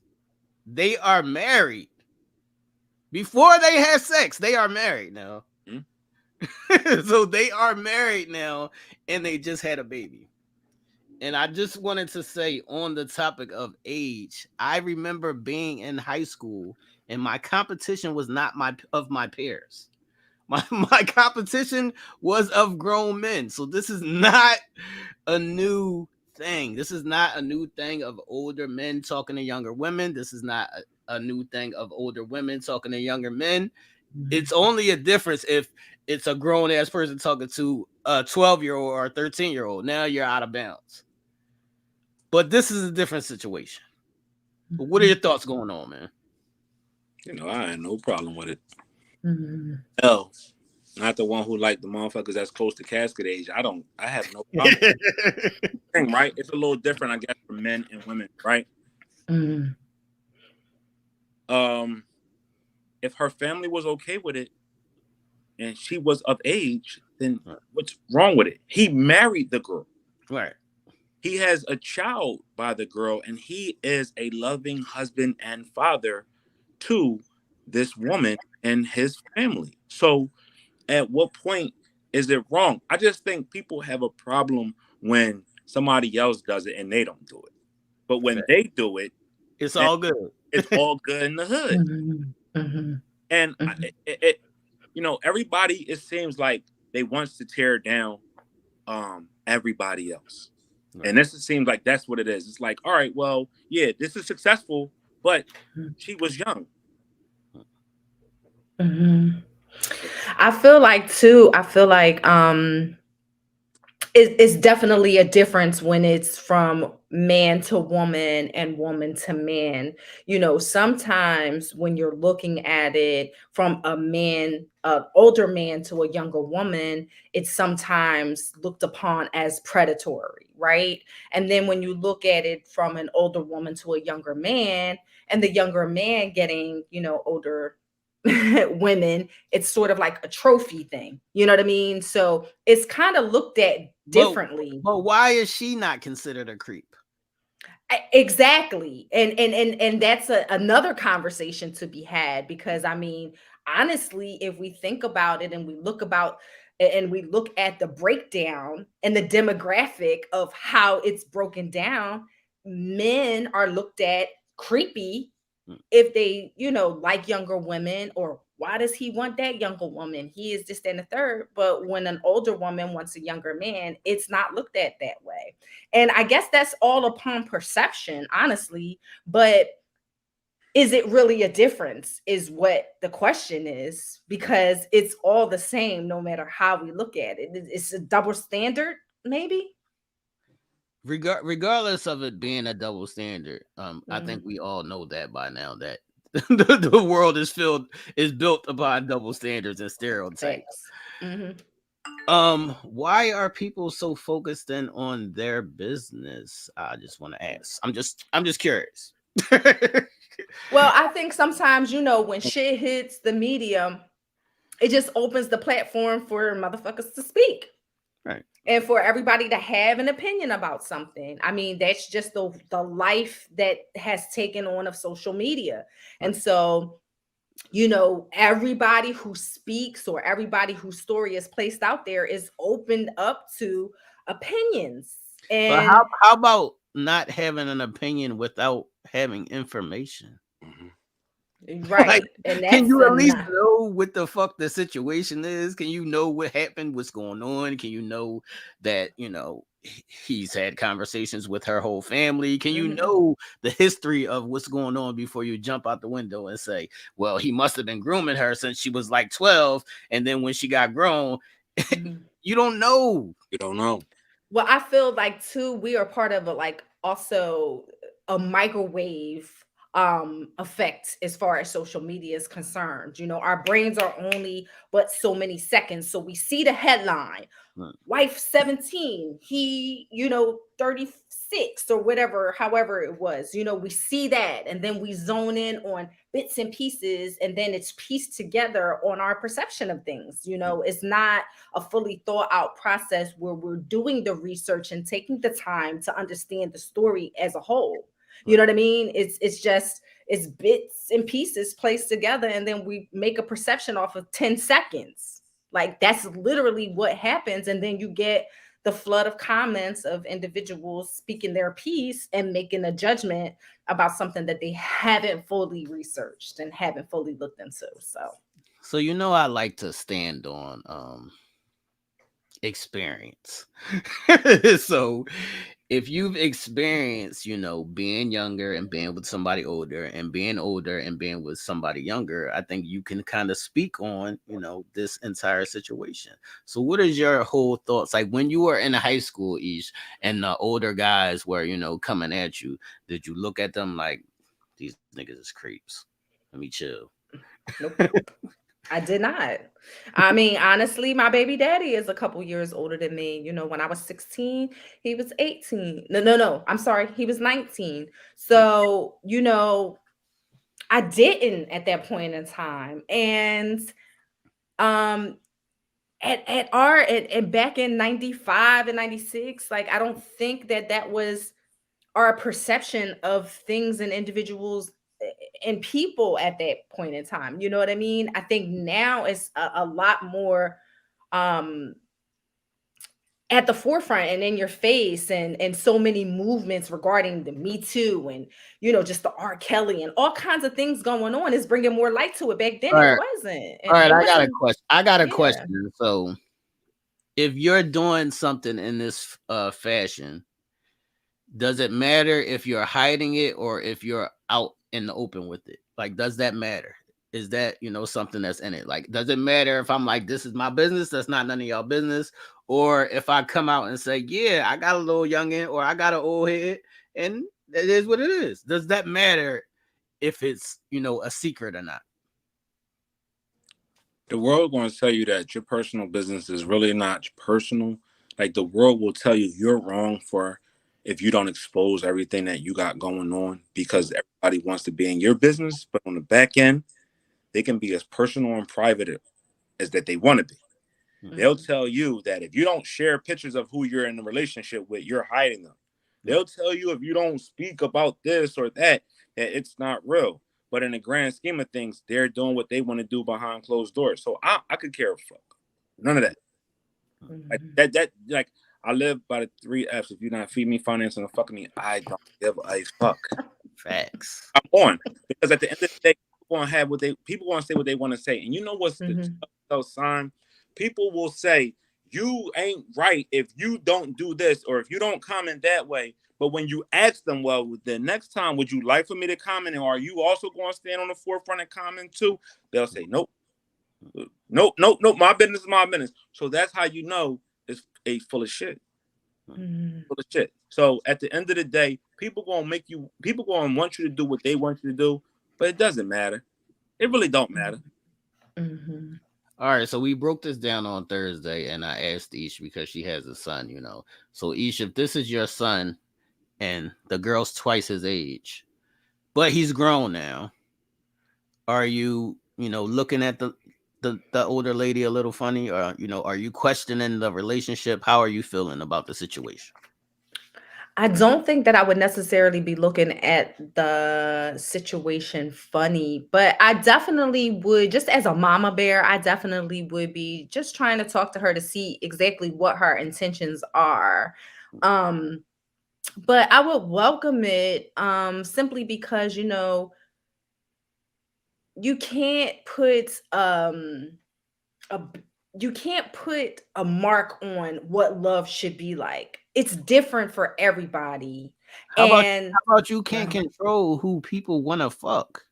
they are married. Before they had sex, they are married now. So they are married now, and they just had a baby. And I just wanted to say, on the topic of age, I remember being in high school, and my competition was not my peers. My competition was of grown men. So this is not a new thing. This is not a new thing of older men talking to younger women. This is not a new thing of older women talking to younger men. It's only a difference if it's a grown ass person talking to a 12-year-old or a 13-year-old. Now you're out of bounds. But this is a different situation. But what are your thoughts going on, man? I had no problem with it. Mm-hmm. Nell, not the one who liked the motherfuckers that's close to casket age. I have no problem. Right? It's a little different, I guess, for men and women, right? Mm-hmm. If her family was okay with it and she was of age, then what's wrong with it? He married the girl. Right. He has a child by the girl, and he is a loving husband and father to this woman and his family. So at what point is it wrong? I just think people have a problem when somebody else does it and they don't do it. But when they do it, it's all good. It's all good in the hood. Mm-hmm. Mm-hmm. And everybody, it seems like they wants to tear down everybody else. Right. And this seems like that's what it is. It's like, all right, well, yeah, this is successful, but she was young. Mm-hmm. I feel like it's definitely a difference when it's from man to woman and woman to man. Sometimes when you're looking at it from an older man to a younger woman, it's sometimes looked upon as predatory, right? And then when you look at it from an older woman to a younger man, and the younger man getting, older women, it's sort of like a trophy thing. You know what I mean? So it's kind of looked at differently. But why is she not considered a creep? Exactly. And that's another conversation to be had, because I mean, honestly, if we think about it and we look at the breakdown and the demographic of how it's broken down, men are looked at creepy if they, like younger women, or why does he want that younger woman? He is this and the third. But when an older woman wants a younger man, it's not looked at that way. And I guess that's all upon perception, honestly. But is it really a difference is what the question is, because it's all the same no matter how we look at it. It's a double standard, maybe. Regardless of it being a double standard, I think we all know that by now that the world is built upon double standards and stereotypes. Why are people so focused in on their business? I just want to ask. I'm just curious. Well, I think sometimes, when shit hits the medium, it just opens the platform for motherfuckers to speak. Right. And for everybody to have an opinion about something. I mean, that's just the life that has taken on of social media. Right. And so, everybody who speaks or everybody whose story is placed out there is opened up to opinions. And but how about not having an opinion without having information? Right. Like, and that's can you at least know what the fuck the situation is? Can you know what happened, what's going on? Can you know that, he's had conversations with her whole family? Can you know the history of what's going on before you jump out the window and say, well, he must have been grooming her since she was like 12, and then when she got grown, you don't know. You don't know. Well, I feel like too, we are part of also a microwave effect as far as social media is concerned. Our brains are only but so many seconds. So we see the headline, wife 17, he 36 or whatever, however it was. We see that, and then we zone in on bits and pieces, and then it's pieced together on our perception of things. It's not a fully thought out process where we're doing the research and taking the time to understand the story as a whole. You know what I mean? It's bits and pieces placed together, and then we make a perception off of 10 seconds. Like, that's literally what happens. And then you get the flood of comments of individuals speaking their piece and making a judgment about something that they haven't fully researched and haven't fully looked into. So I like to stand on experience. So if you've experienced, being younger and being with somebody older and being older and being with somebody younger, I think you can kind of speak on, this entire situation. So what is your whole thoughts? Like when you were in high school, Ish, and the older guys were, coming at you, did you look at them like these niggas is creeps? Let me chill. Nope. I did not. I mean, honestly, my baby daddy is a couple years older than me. When I was 16, he was 18. No, no, no. I'm sorry. He was 19. So, I didn't at that point in time. And um at back in 95 and 96, like I don't think that was our perception of things and individuals and people at that point in time. You know what I mean? I think now it's a lot more um at the forefront and in your face, and so many movements regarding the Me Too, and just the R. Kelly and all kinds of things going on is bringing more light to it. Back then All it right. wasn't. All right. It I got a wasn't. question. I got a Yeah. question. So if you're doing something in this fashion, does it matter if you're hiding it or if you're out in the open with it? Like, does that matter? Is that, something that's in it? Like, does it matter if I'm like, this is my business, that's not none of y'all business? Or if I come out and say, yeah, I got a little youngin' or I got an old head and it is what it is. Does that matter if it's, a secret or not? The world going to tell you that your personal business is really not personal. Like the world will tell you you're wrong for if you don't expose everything that you got going on because everybody wants to be in your business, but on the back end, they can be as personal and private as that they want to be. They'll tell you that if you don't share pictures of who you're in a relationship with, you're hiding them. They'll tell you if you don't speak about this or that it's not real. But in the grand scheme of things, they're doing what they want to do behind closed doors. So I could care a fuck. None of that. Like like I live by the 3 F's. If you're not feeding me, financing, or fucking me, I don't give a fuck. Facts. I'm on. Because at the end of the day, people want to say what they want to say. And you know what's the sign? People will say, you ain't right if you don't do this or if you don't comment that way. But when you ask them, well, the next time, would you like for me to comment? Or are you also going to stand on the forefront and comment too? They'll say, nope. Nope, nope, nope. My business is my business. So that's how you know it's a full of shit. Full of shit. So at the end of the day, people gonna want you to do what they want you to do, but it doesn't matter. It really don't matter. All right, so we broke this down on Thursday, and I asked Ish because she has a son, So Ish, if this is your son, and the girl's twice his age, but he's grown now, are you, looking at the older lady a little funny, or are you questioning the relationship? How are you feeling about the situation? I don't think that I would necessarily be looking at the situation funny, but I definitely would, just as a mama bear, I definitely would be just trying to talk to her to see exactly what her intentions are. But I would welcome it simply because, you can't put a you can't put a mark on what love should be like. It's different for everybody. How about And how about you can't control who people want to fuck?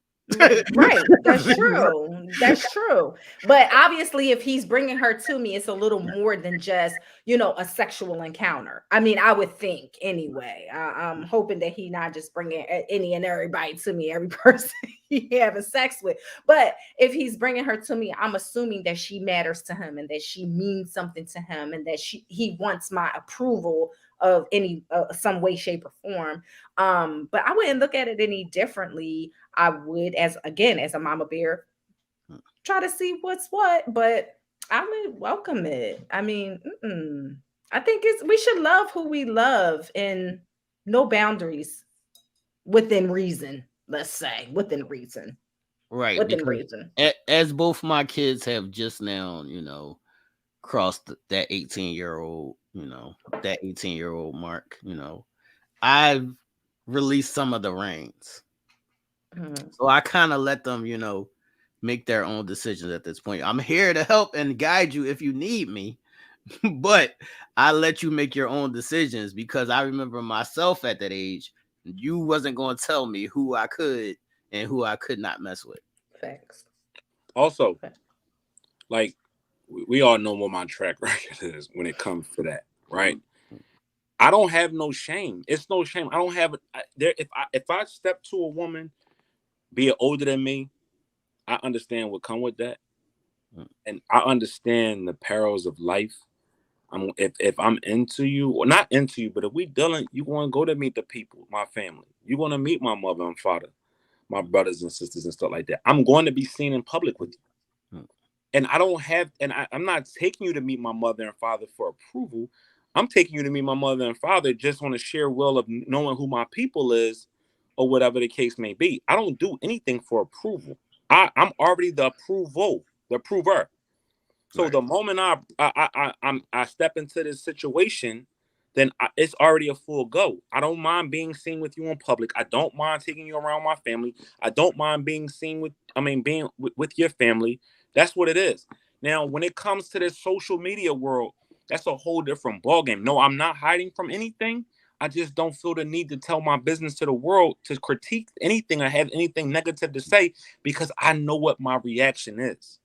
right, that's true. That's true. But obviously, if he's bringing her to me, it's a little more than just, a sexual encounter. I mean, I would think anyway. I'm hoping that he not just bringing any and everybody to me, every person he having sex with. But if he's bringing her to me, I'm assuming that she matters to him and that she means something to him and that he wants my approval of any some way, shape, or form. But I wouldn't look at it any differently. I would, as a mama bear, try to see what's what, but I would welcome it. I mean, I think we should love who we love and no boundaries within reason. Let's say within reason. Right, Within because reason. as both my kids have just now, crossed that 18-year-old, that 18-year-old mark, I've released some of the reins. So I kind of let them, make their own decisions at this point. I'm here to help and guide you if you need me, but I let you make your own decisions because I remember myself at that age. You wasn't going to tell me who I could and who I could not mess with. Facts. Also, like we all know what my track record is when it comes to that, right? I don't have no shame. It's no shame. I don't have there. If I step to a woman, be it older than me, I understand what come with that, and I understand the perils of life. If I'm into you or not into you, but if we dealing, you want to go to meet the people, my family. You want to meet my mother and father, my brothers and sisters and stuff like that. I'm going to be seen in public with you. And I don't have, and I'm not taking you to meet my mother and father for approval. I'm taking you to meet my mother and father just on a sheer will of knowing who my people is or whatever the case may be. I don't do anything for approval. I'm already the the approver. So Right. the moment I step into this situation, then it's already a full go. I don't mind being seen with you in public. I don't mind taking you around my family. I don't mind being seen being with your family. That's what it is. Now, when it comes to this social media world, that's a whole different ballgame. No, I'm not hiding from anything. I just don't feel the need to tell my business to the world to critique anything or have anything negative to say because I know what my reaction is.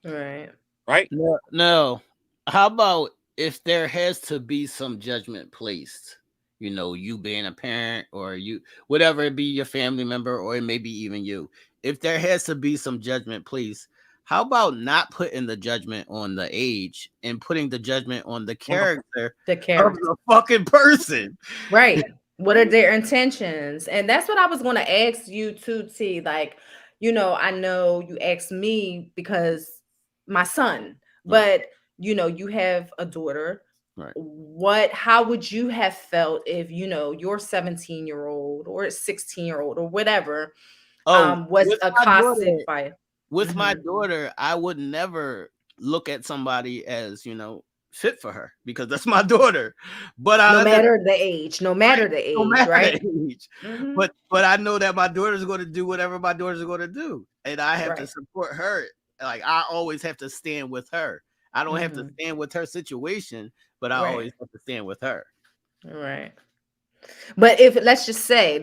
Right. Right? No, no. How about if there has to be some judgment placed? You know, you being a parent or you, whatever it be, your family member, or it may be even you. If there has to be some judgment placed, how about not putting the judgment on the age and putting the judgment on the character The of character. the fucking person? Right. What are their intentions? And that's what I was going to ask you too, T. Like, I know you asked me because my son, Right. but you have a daughter. Right. How would you have felt if, your 17-year-old or 16-year-old or whatever Oh, was accosted by with my Mhm. daughter, I would never look at somebody as, fit for her because that's my daughter. But No I understand, matter the age, no right, matter the no age, matter right? the age. Hmm. But I know that my daughter's going to do whatever my daughter's going to do, and I have to Right. support her. Like I always have to stand with her. I don't have to Hmm. stand with her situation, but I Right. always have to stand with her. Right. But if let's just say,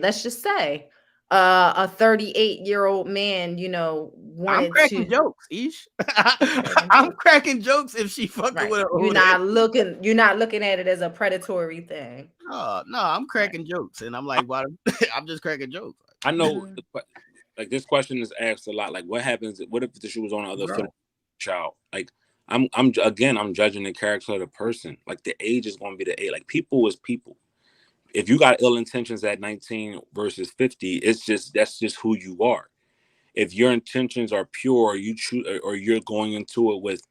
a 38-year-old man, I'm wanted cracking to jokes, Ish. cracking I'm jokes. cracking jokes if she fucking Right. with an You're older. not looking at it as a predatory thing. No, no, I'm Right. cracking jokes, and I'm like, why? I'm just cracking jokes, I know, Hmm. like this question is asked a lot. Like, what happens? What if the shoe was on the other foot of bro. the child? Like, I'm judging the character of the person. Like, the age is going to be the age. Like, people is people. If you got ill intentions at 19 versus 50, that's just who you are. If your intentions are pure, or you choose, or you're going into it with,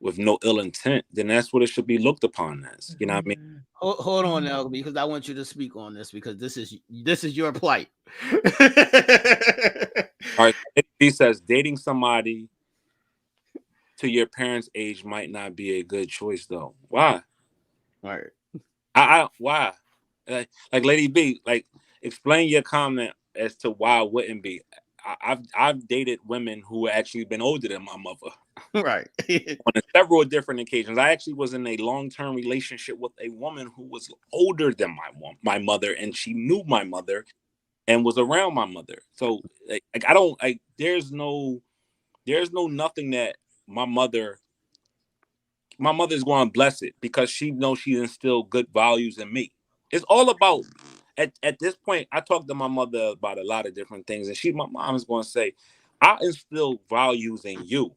with no ill intent, then that's what it should be looked upon as. You know what I mean? Hmm. Hold on now, because I want you to speak on this because this is your plight. All right. He says dating somebody to your parents' age might not be a good choice, though. Why? Right. Why? Like Lady B, like explain your comment as to why it wouldn't be. I've dated women who actually been older than my mother Right. on several different occasions. I actually was in a long-term relationship with a woman who was older than my mother, and she knew my mother and was around my mother. So like I don't like. There's no nothing that my mother my mother's going to bless it because she knows she instilled good values in me. It's all about at this point. I talked to my mother about a lot of different things, and my mom is going to say, "I instill values in you.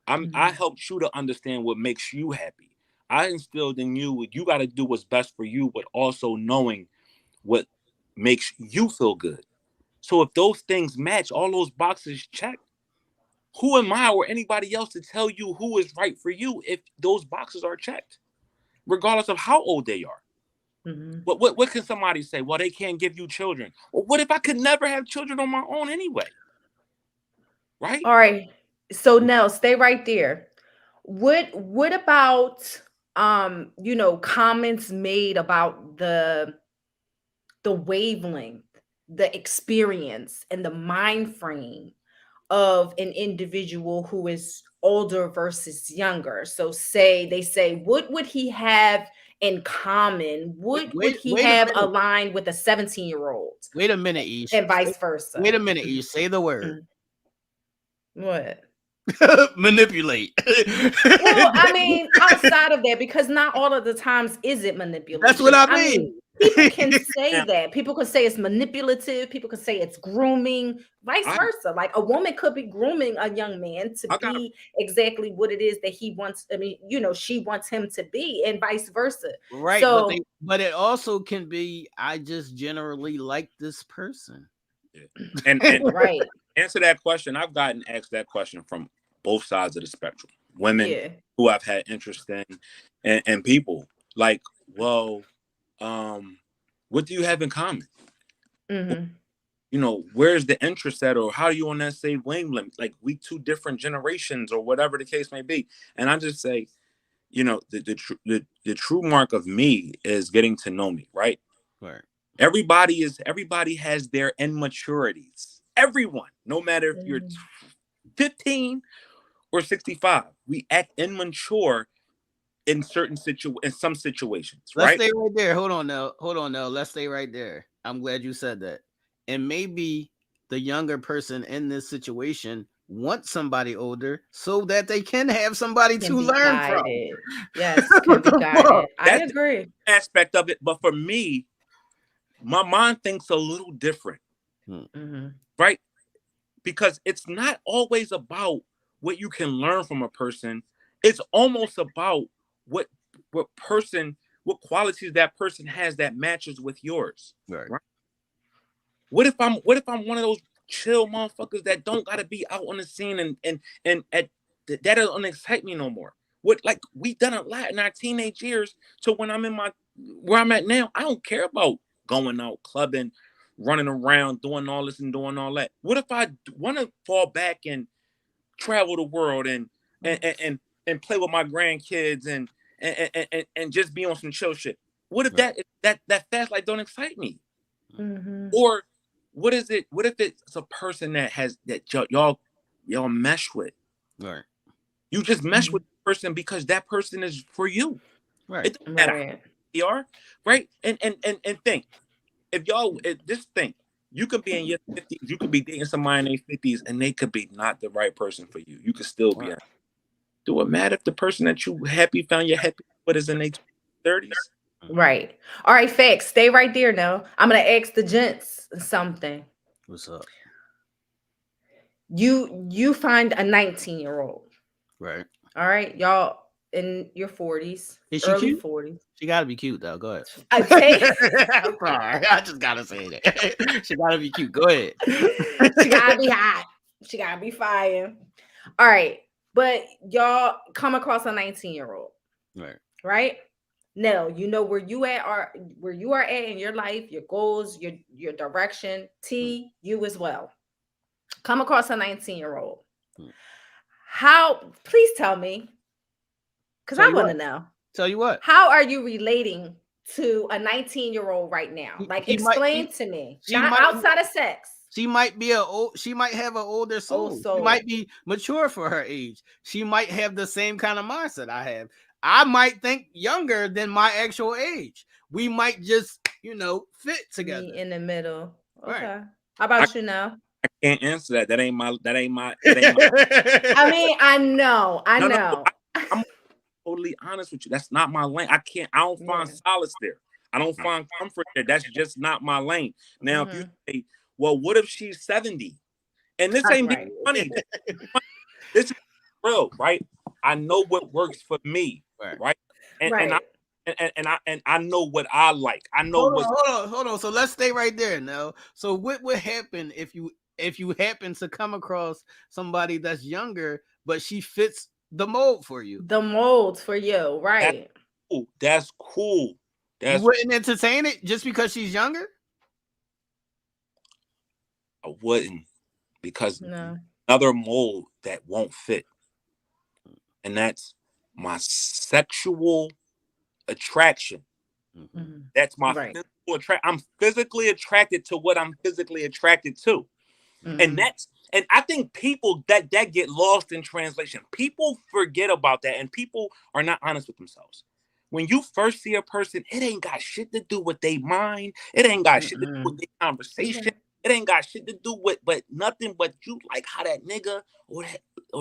I Hmm. helped you to understand what makes you happy. I instilled in you you got to do what's best for you, but also knowing what makes you feel good. So if those things match, all those boxes check, who am I or anybody else to tell you who is right for you if those boxes are checked, regardless of how old they are? Hmm. What can somebody say? Well, they can't give you children. Well, what if I could never have children on my own anyway? Right? All right. So now stay right there. What about comments made about the wavelength, the experience, and the mind frame of an individual who is older versus younger. So they say, what would he have in common? What would he Wait a have minute. aligned with a 17-year-old? Wait a minute, Ish. And vice versa. Wait a minute, Ish. Say the word. What? Manipulate. Well, I mean, outside of that, because not all of the times is it manipulation. That's what I mean. People can say that. People can say it's manipulative. People can say it's grooming, vice versa. Like a woman could be grooming a young man to be exactly what it is that he wants. I mean, she wants him to be, and vice versa. Right. So, but it also can be, I just generally like this person. And right. Answer that question. I've gotten asked that question from both sides of the spectrum. Women who I've had interest in, and people like, well, what do you have in common? Mm-hmm. Where's the interest at, or how are you on that same wavelength? Like, we two different generations, or whatever the case may be. And I just say, the true mark of me is getting to know me, right? Right. Everybody has their immaturities. Everyone, no matter if you're 15 or 65, we act immature in some situations. Let's stay right there. Hold on now. Let's stay right there. I'm glad you said that. And maybe the younger person in this situation wants somebody older so that they can have somebody to learn from. Yes, can be guided. I agree. Aspect of it, but for me, my mind thinks a little different, right? Because it's not always about what you can learn from a person. It's almost about what qualities that person has that matches with yours. Right. What if I'm one of those chill motherfuckers that don't gotta be out on the scene and that doesn't excite me no more? We've done a lot in our teenage years. So when I'm in where I'm at now, I don't care about going out clubbing, running around, doing all this and doing all that. What if I want to fall back and travel the world and play with my grandkids and just be on some chill shit? What if that fast life don't excite me? Or what is it? What if it's a person that y'all mesh with? Right. You just mesh with the person because that person is for you. Right. It doesn't matter how you are, right? And think, just think, you could be in your 50s, you could be dating somebody in their 50s, and they could be not the right person for you. You could still be. Do it matter if the person that you found your happy with is in their 30s? Right. All right, facts. Stay right there now. I'm gonna ask the gents something. What's up? You find a 19-year-old. Right. All right, y'all in your 40s, early cute? 40s. She gotta be cute though. Go ahead. I'm sorry. I just gotta say that. She gotta be cute. Go ahead. She gotta be hot. She gotta be fire. All right. But y'all come across a 19-year-old. Right. Right? Nell, you know where you are at in your life, your goals, your direction. T, you as well. Come across a 19-year-old. Please tell me, because I want to know. Tell you what. How are you relating to a 19-year-old right now? Like, explain to me. Not outside of sex. She might have an older soul. She might be mature for her age. She might have the same kind of mindset I have. I might think younger than my actual age. We might just, fit together. In the middle. Okay. Right. How about you now? I can't answer that. That ain't my. I mean, I know. No, I'm totally honest with you. That's not my lane. I don't find solace there. I don't find comfort there. That's just not my lane. Now, if you say, well, what if she's 70? And this ain't being funny. This is real, right? I know what works for me, right? And I know what I like. I know hold on. So let's stay right there now. So what would happen if you happen to come across somebody that's younger, but she fits the mold for you? The mold for you, right? That's cool. You wouldn't entertain it just because she's younger? I wouldn't, because another mold that won't fit, and that's my sexual attraction. That's my physical attraction. I'm physically attracted to what I'm physically attracted to, and And I think people that get lost in translation. People forget about that, and people are not honest with themselves. When you first see a person, it ain't got shit to do with their mind. It ain't got shit to do with their conversation. It ain't got shit to do with but nothing but you like how that nigga or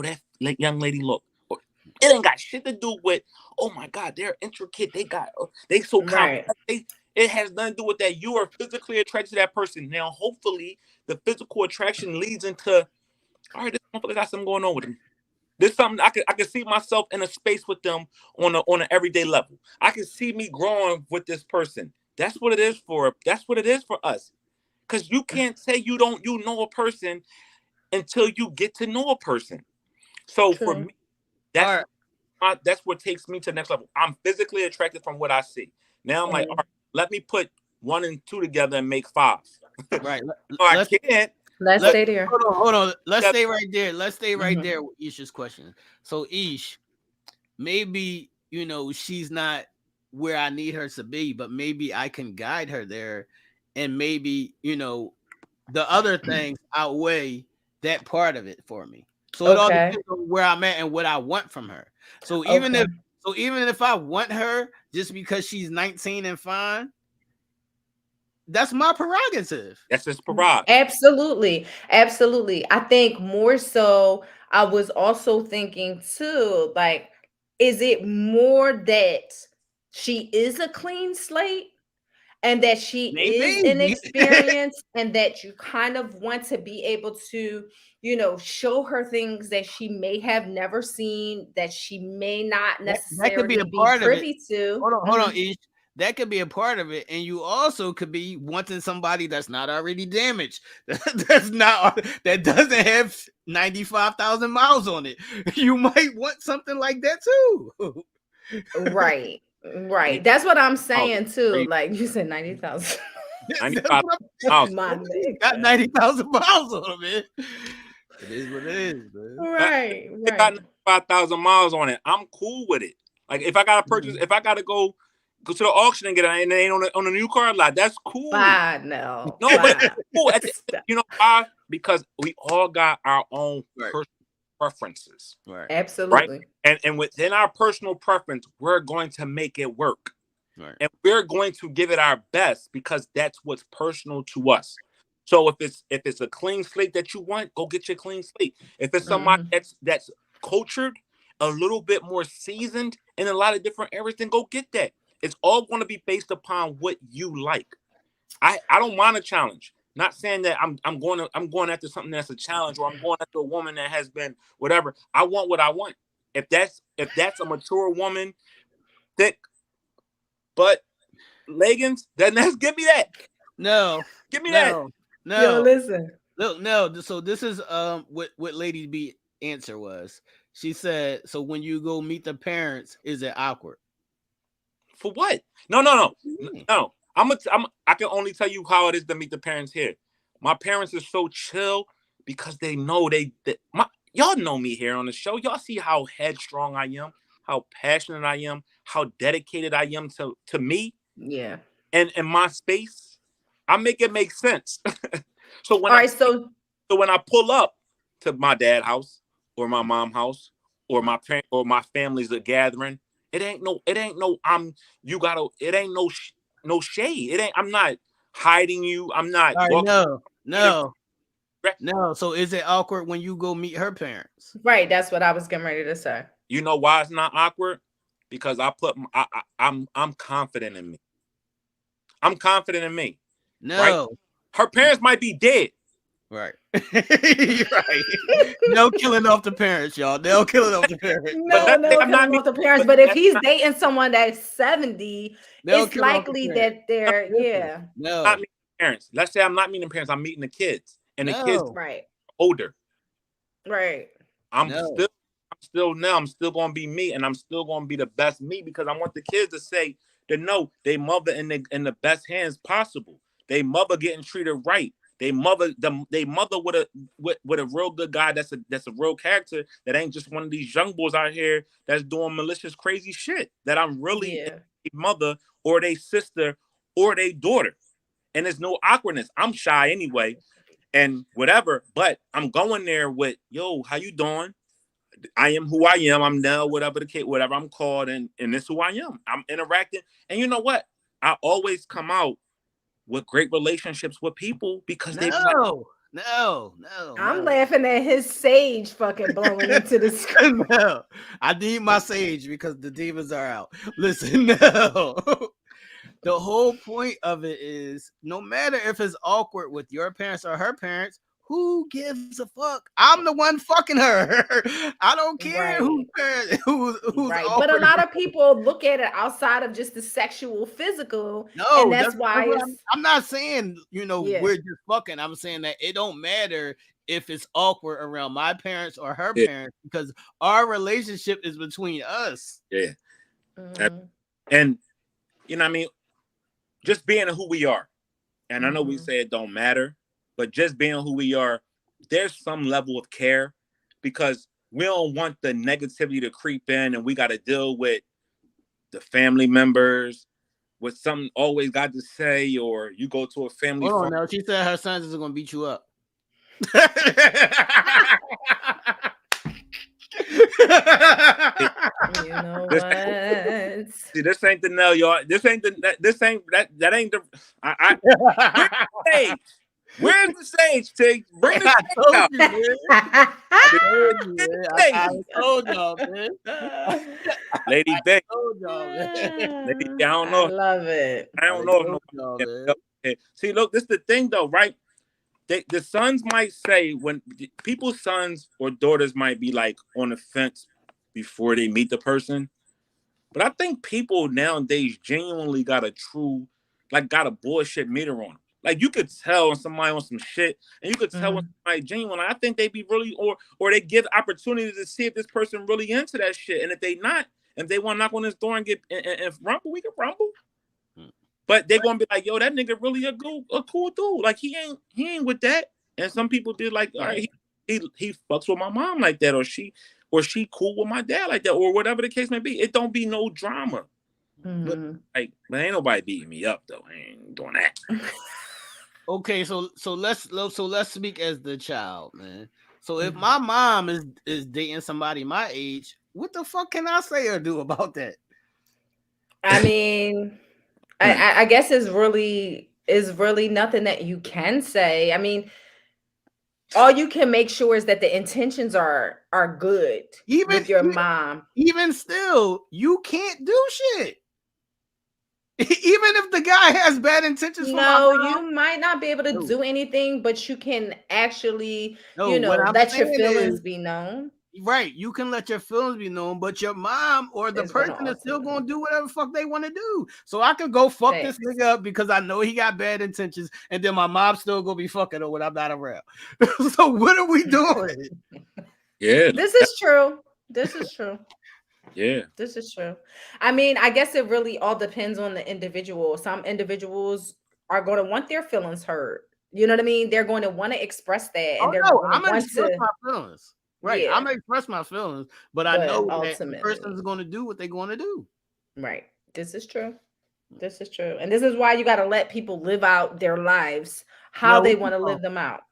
that like young lady look. It ain't got shit to do with, oh my God, they're intricate. They so complex. It has nothing to do with that. You are physically attracted to that person. Now, hopefully, the physical attraction leads into, all right, this motherfucker got something going on with him. There's something I could see myself in a space with them on an everyday level. I can see me growing with this person. That's what it is for. That's what it is for us. Because you can't say you know a person until you get to know a person. So for me, that's what takes me to the next level. I'm physically attracted from what I see. Now I'm like, all right, let me put 1 and 2 together and make 5. Right. I can't. Let's stay there. Hold on. Let's stay right there. Let's stay right there with Isha's question. So Ish, maybe, she's not where I need her to be, but maybe I can guide her there. And maybe, the other things outweigh that part of it for me. So it all depends on where I'm at and what I want from her. So even if I want her just because she's 19 and fine, that's my prerogative. That's his prerogative. Absolutely. I think more so, I was also thinking too, like, is it more that she is a clean slate and that she is inexperienced and that you kind of want to be able to, show her things that she may have never seen, that she may not necessarily be privy to. Hold on, Ish. That could be a part of it, and you also could be wanting somebody that's not already damaged, that doesn't have 95,000 miles on it. You might want something like that too. Right. That's what I'm saying too. Like you said, 90,000. 95,000. Got 90,000 miles on it, man. It is what it is, man. Right. It got 95,000 miles on it. I'm cool with it. Like if I gotta purchase, if I gotta go to the auction and get it, and it ain't on a new car lot, that's cool. No, but it's cool. You know why? Because we all got our own personal preferences. Right. Absolutely. Right? And within our personal preference, we're going to make it work. Right. And we're going to give it our best because that's what's personal to us. So if it's a clean slate that you want, go get your clean slate. If it's somebody that's cultured, a little bit more seasoned in a lot of different areas, then go get that. It's all going to be based upon what you like. I don't mind a challenge. Not saying that I'm going after something that's a challenge, or I'm going after a woman that has been whatever. I want what I want. If that's a mature woman, thick butt, leggings, then give me that. No, give me that. No. Yo, listen. Look, no. So this is what Lady B answer was. She said, "So when you go meet the parents, is it awkward?" For what? No. I can only tell you how it is to meet the parents here. My parents are so chill because they know y'all know me here on the show. Y'all see how headstrong I am, how passionate I am, how dedicated I am to me. Yeah. And in my space, I make it make sense. So when when I pull up to my dad's house or my mom's house or my parent or my family's a gathering, it ain't no shade. I'm not hiding you. I'm not. No. So is it awkward when you go meet her parents? Right. That's what I was getting ready to say. You know why it's not awkward? Because I'm confident in me. I'm confident in me. No. Right? Her parents might be dead. Right. Right. No killing off the parents, y'all. No killing off the parents. No killing off the parents. But if he's dating someone that's 70, it's likely that they're not meeting parents. Let's say I'm not meeting parents. I'm meeting the kids, and the kids older. Right. I'm still going to be me, and I'm still going to be the best me because I want the kids to say they know they mother in the best hands possible. They mother getting treated right. They mother with a real good guy that's a real character that ain't just one of these young boys out here that's doing malicious crazy shit. That I'm really a mother or a sister or a daughter, and there's no awkwardness. I'm shy anyway. and whatever. But I'm going there with, yo, how you doing? I am who I am. I'm Nell, whatever the kid, whatever I'm called, and this is who I am. I'm interacting, and you know what? I always come out with great relationships with people because they be like, No. I'm laughing at his sage fucking blowing into the screen. No, I need my sage because the demons are out. Listen, no. The whole point of it is no matter if it's awkward with your parents or her parents, who gives a fuck? I'm the one fucking her. I don't care who's right. awkward. But a lot of people look at it outside of just the sexual, physical. No, and that's why I'm not saying, Yeah. we're just fucking. I'm saying that it don't matter if it's awkward around my parents or her parents because our relationship is between us. Yeah. And you know what I mean? Just being who we are. And I know we say it don't matter, but just being who we are, there's some level of care because we don't want the negativity to creep in and we got to deal with the family members, with something always got to say, or you go to a family. Hold on now. She said her sons is going to beat you up. You know what? See, this ain't the Nell, y'all. This ain't that ain't the. Where's the sage? Take bring the sage out. I told y'all, man. Lady B. Lady, I don't know. I love it. I don't know if no. See, look, this is the thing though, right? The sons might say when people's sons or daughters might be like on the fence before they meet the person. But I think people nowadays genuinely got a bullshit meter on them. Like you could tell when somebody on some shit, and you could tell when somebody genuine. I think they be really, or they give opportunity to see if this person really into that shit. And if they not, and they want to knock on this door and get and rumble, we can rumble. But they gonna be like, yo, that nigga really a cool dude. Like he ain't with that. And some people be like, all right, he fucks with my mom like that, or she cool with my dad like that, or whatever the case may be. It don't be no drama. But ain't nobody beating me up though. I ain't doing that. Okay, so let's speak as the child, man. So if my mom is dating somebody my age, what the fuck can I say or do about that? I mean, I guess is really nothing that you can say. I mean, all you can make sure is that the intentions are good with your mom. Even still, you can't do shit. Even if the guy has bad intentions for my mom, you might not be able to do anything, but you can actually, let your feelings be known. Right, you can let your feelings be known, but your mom or the person is still gonna do whatever the fuck they want to do. So I could go fuck this nigga up because I know he got bad intentions, and then my mom's still gonna be fucking her when I'm not around. So what are we doing? Yeah, this is true. Yeah, this is true. I mean, I guess it really all depends on the individual. Some individuals are going to want their feelings heard. You know what I mean? They're going to want to express that, and I'm gonna express my feelings. Right, I'm gonna express my feelings, but I know that the person is going to do what they're going to do. Right. This is true. And this is why you got to let people live out their lives how they want to live them out.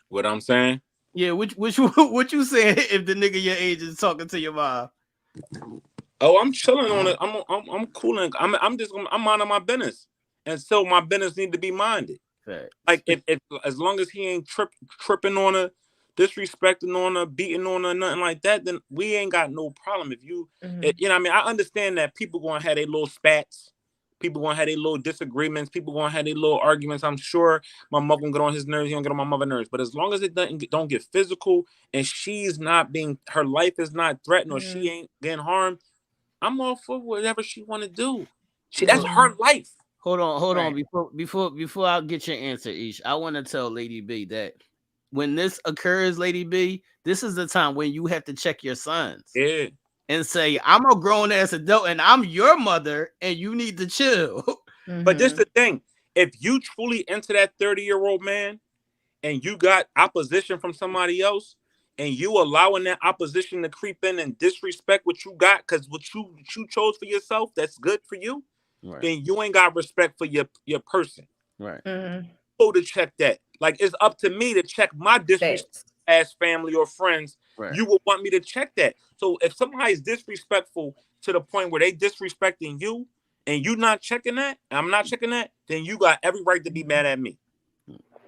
What I'm saying? Yeah, what you saying if the nigga your age is talking to your mom? Oh, I'm chilling on it. I'm cooling. I'm minding my business, and so my business need to be minded. Right. Like if as long as he ain't tripping on her, disrespecting on her, beating on her, nothing like that, then we ain't got no problem. If you, you know, what I mean, I understand that people gonna have their little spats, people gonna have their little disagreements, people gonna have their little arguments. I'm sure my mother gonna get on his nerves, he gonna get on my mother's nerves. But as long as it don't get physical, and she's not her life is not threatened, or she ain't getting harmed, I'm all for whatever she want to do. That's her life. Hold on. Before I get your answer, Ish, I want to tell Lady B that when this occurs, Lady B, this is the time when you have to check your sons. Yeah. And say, I'm a grown ass adult and I'm your mother and you need to chill. But this the thing. If you truly into that 30-year-old man and you got opposition from somebody else and you allowing that opposition to creep in and disrespect what you got because what you chose for yourself, that's good for you, then you ain't got respect for your person. Right. go to check that. Like, it's up to me to check my disrespect as family or friends. Right. You would want me to check that. So if somebody is disrespectful to the point where they disrespecting you and you not checking that, and I'm not checking that, then you got every right to be mad at me,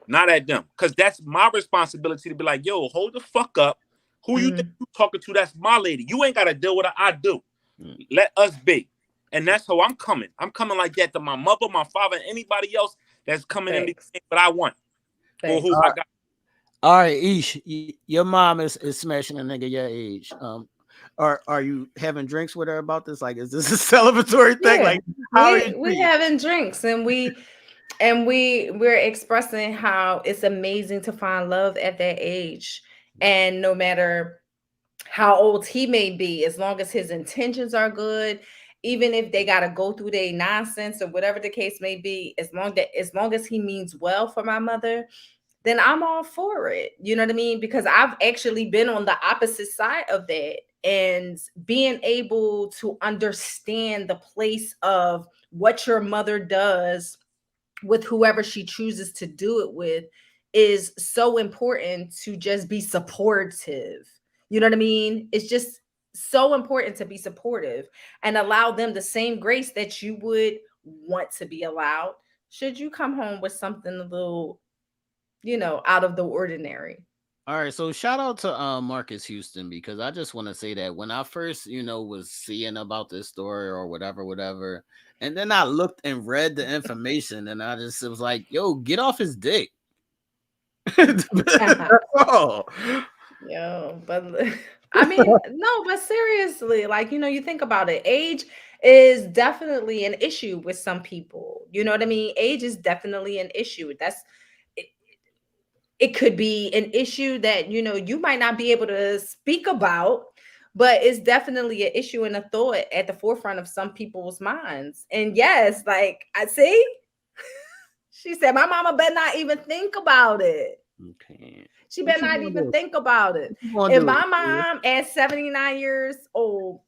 not at them. Because that's my responsibility to be like, yo, hold the fuck up. Who you think you talking to? That's my lady. You ain't got to deal with her. I do. Let us be. And that's how I'm coming. I'm coming like that to my mother, my father, and anybody else that's coming in between what I want. Or who I got. All right, Ish, your mom is smashing a nigga your age. Are you having drinks with her about this? Like, is this a celebratory thing? Like, how we having drinks and we're expressing how it's amazing to find love at that age. And no matter how old he may be, as long as his intentions are good, even if they got to go through their nonsense or whatever the case may be, as long as he means well for my mother, then I'm all for it. You know what I mean? Because I've actually been on the opposite side of that, and being able to understand the place of what your mother does with whoever she chooses to do it with is so important, to just be supportive. You know what I mean? It's just so important to be supportive and allow them the same grace that you would want to be allowed should you come home with something a little, out of the ordinary. All right, so shout out to Marques Houston, because I just want to say that when I first, was seeing about this story or whatever, and then I looked and read the information, and I just was like, "Yo, get off his dick." That's all. Yo, but I mean, no, but seriously, like, you think about it, age is definitely an issue with some people. You know what I mean? Age is definitely an issue. It could be an issue that you might not be able to speak about, but it's definitely an issue and a thought at the forefront of some people's minds. And yes, like, I see, she said my mama better not even think about it. Okay. She better not even think about it. If my mom at 79 years old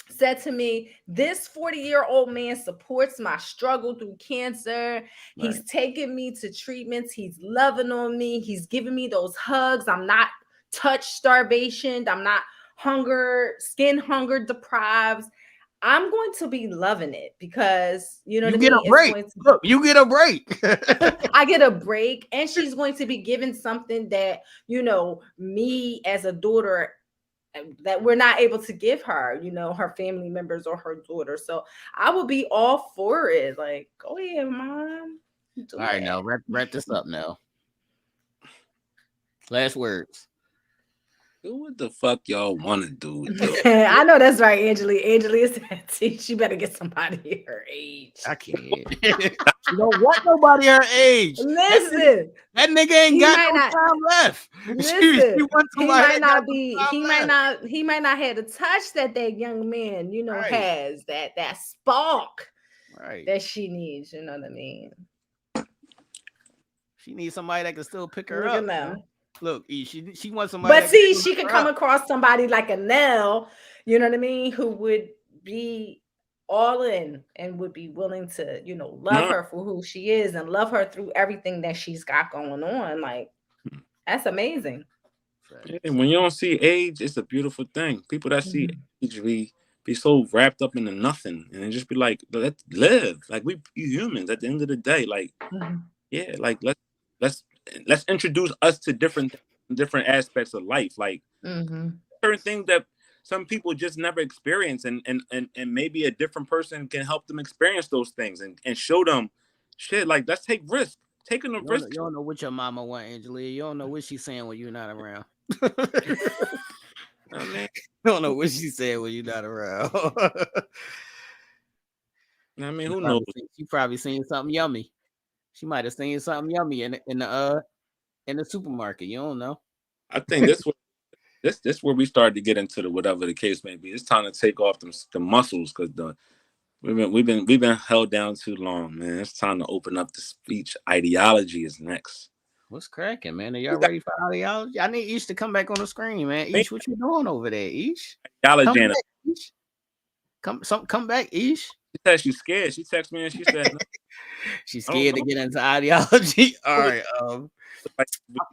said to me, this 40-year-old man supports my struggle through cancer. Right. He's taking me to treatments. He's loving on me. He's giving me those hugs. I'm not starvation. I'm not skin hunger deprived. I'm going to be loving it, because you get a break. Look, you get a break. I get a break, and she's going to be given something that, me as a daughter, that we're not able to give her, her family members or her daughter. So I will be all for it. Like, go ahead, mom. All right, now wrap this up now. Last words. Do what the fuck y'all want to do. I know that's right, Angela. Angela is she better get somebody her age. I can't. She don't want nobody her age. Listen, that nigga ain't got no time left. Listen, he might not be. He might not have the touch that young man, right, has that spark, right, that she needs. You know what I mean? She needs somebody that can still pick her up. Now. Look, she wants somebody. But see, she could come across somebody like a Nell, you know what I mean, who would be all in and would be willing to, love her for who she is and love her through everything that she's got going on. Like, that's amazing. And when you don't see age, it's a beautiful thing. People that see age be so wrapped up into nothing, and just be like, let's live. Like, we humans at the end of the day. Like, yeah, like let's introduce us to different aspects of life, like certain things that some people just never experience, and maybe a different person can help them experience those things and show them shit. Like, let's take risk. Taking a risk. You don't know what your mama want, Angelia. You don't know what she's saying when you're not around. I mean, you don't know what she's saying when you're not around. I mean, who knows? She probably seen something yummy. She might have seen something yummy in the supermarket. You don't know. I think this where we started to get into the whatever the case may be. It's time to take off the muscles, because we've been held down too long, man. It's time to open up the speech. Ideology is next. What's cracking, man? Are y'all ready for ideology? I need Ish to come back on the screen, man. Ish, what you doing over there, Ish? Ideology. Come back, Ish. Come back, Ish. She said she's scared. She texted me and she said, no, She's I don't scared to know. get into ideology. All right. Like,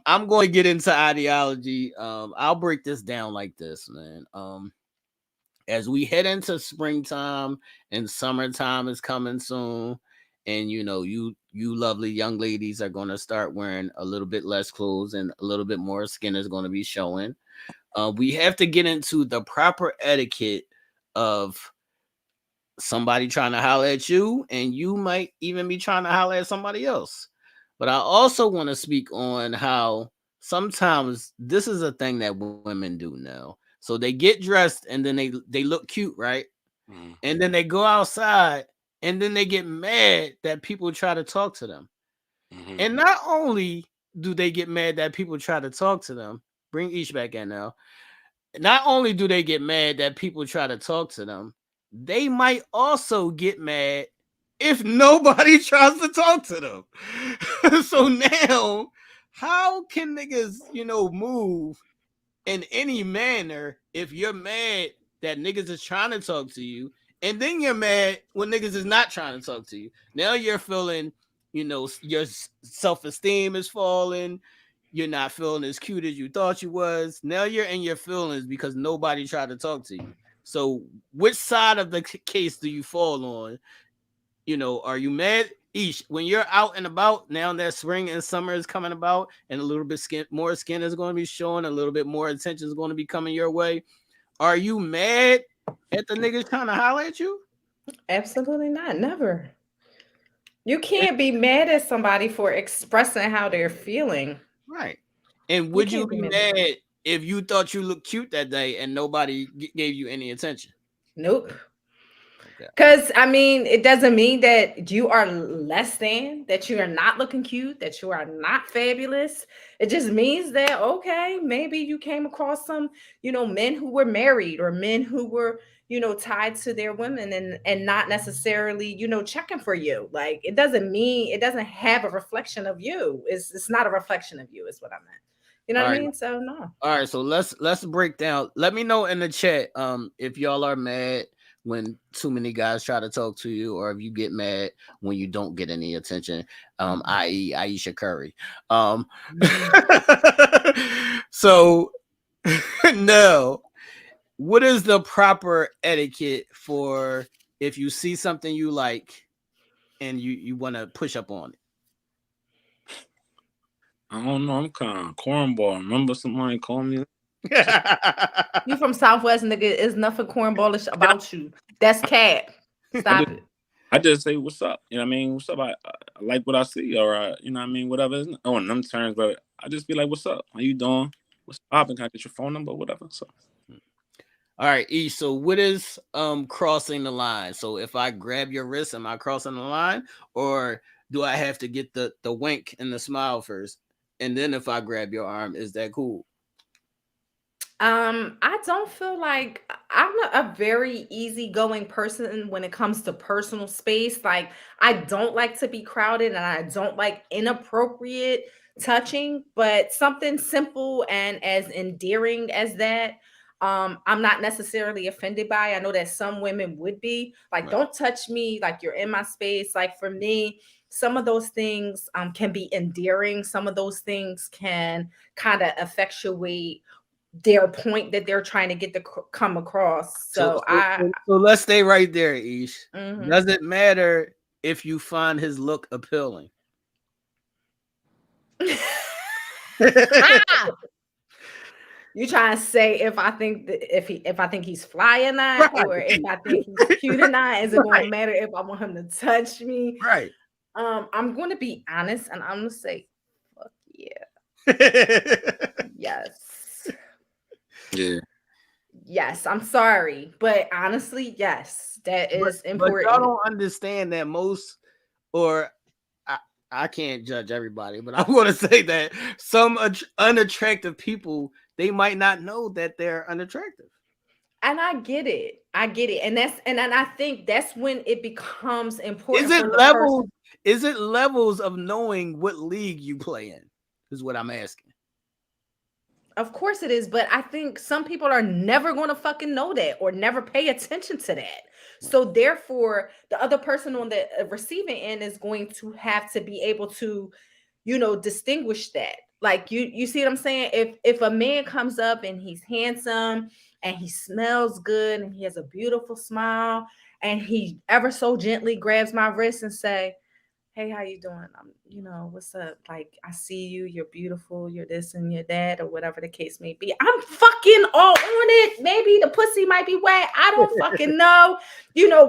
I'm going to get into ideology. I'll break this down like this, man. As we head into springtime and summertime is coming soon, and you lovely young ladies are going to start wearing a little bit less clothes and a little bit more skin is going to be showing. We have to get into the proper etiquette of somebody trying to holler at you, and you might even be trying to holler at somebody else. But I also want to speak on how sometimes this is a thing that women do now. So they get dressed and then they look cute, right? mm, And then they go outside and then they get mad that people try to talk to them. mm-hmm. And not only do they get mad that people try to talk to them, bring Ish back in now. Not only do they get mad that people try to talk to them, they might also get mad if nobody tries to talk to them. So now, how can niggas, move in any manner if you're mad that niggas is trying to talk to you, and then you're mad when niggas is not trying to talk to you? Now you're feeling, your self-esteem is falling. You're not feeling as cute as you thought you was. Now you're in your feelings because nobody tried to talk to you. So which side of the case do you fall on? Are you mad? Each when you're out and about now that spring and summer is coming about, and a little bit more skin is going to be showing, a little bit more attention is going to be coming your way. Are you mad at the niggas trying to holler at you? Absolutely not. Never. You And, can't be mad at somebody for expressing how they're feeling. right. And You would you can't be be mad. mad if you thought you looked cute that day and nobody gave you any attention? Nope. Okay. Because I mean, it doesn't mean that you are less than, that you are not looking cute, that you are not fabulous. It just means that, okay, maybe you came across some, men who were married or men who were, tied to their women and not necessarily, checking for you. Like it doesn't mean, it doesn't have a reflection of you. It's not a reflection of you, is what I meant. You know All what I right. mean? So no. All right, so let's break down. Let me know in the chat if y'all are mad when too many guys try to talk to you, or if you get mad when you don't get any attention, i.e. Aisha Curry. So no, what is the proper etiquette for if you see something you like and you want to push up on I don't know. I'm kind of cornball. Remember somebody called me? it? You from Southwest, nigga. Is nothing cornballish about you. That's cat. I Stop just, it. I just say what's up. You know what I mean? What's up? I like what I see, or you know what I mean? Whatever. Oh, in them terms, but I just be like, what's up? How you doing? What's popping? Can I get your phone number? Whatever. So. All right, E. So what is crossing the line? So if I grab your wrist, am I crossing the line, or do I have to get the wink and the smile first, and then if I grab your arm, is that cool? I don't feel like I'm a very easygoing person when it comes to personal space. Like, I don't like to be crowded and I don't like inappropriate touching, but something simple and as endearing as that, I'm not necessarily offended by. I know that some women would be like, Right. don't touch me, like you're in my space. Like for me, some of those things can be endearing. Some of those things can kind of effectuate their point that they're trying to get to come across. So So so, I so, so let's stay right there, Ish. mhm. Does it matter if you find his look appealing? You trying to say if I think that if I think he's fly or not, Right. or if I think he's cute or not, is it gonna Right. matter if I want him to touch me? Right. I'm gonna be honest and I'm gonna say, fuck yeah. Yes. Yeah. Yes, I'm sorry. But honestly, yes, that but is but y'all important. don't understand that most, or I, I can't judge everybody, but I'm going to say that some unattractive people, they might not know that they're unattractive. And I get it. I get it. And and I think that's when it becomes Is important it for the person. levels? Is it levels of knowing what league you play in? Is what I'm asking. Of course it is, but I think some people are never going to fucking know that or never pay attention to that. So therefore, the other person on the receiving end is going to have to be able to, distinguish that. Like you see what I'm saying? If a man comes up and he's handsome and he smells good and he has a beautiful smile and he ever so gently grabs my wrist and say, hey, how you doing? What's up? Like, I see you, you're beautiful, you're this and you're that, or whatever the case may be. I'm fucking all on it. Maybe the pussy might be wet. I don't fucking know.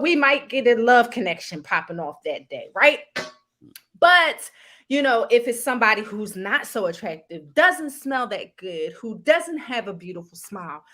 We might get a love connection popping off that day, right? But if it's somebody who's not so attractive, doesn't smell that good, who doesn't have a beautiful smile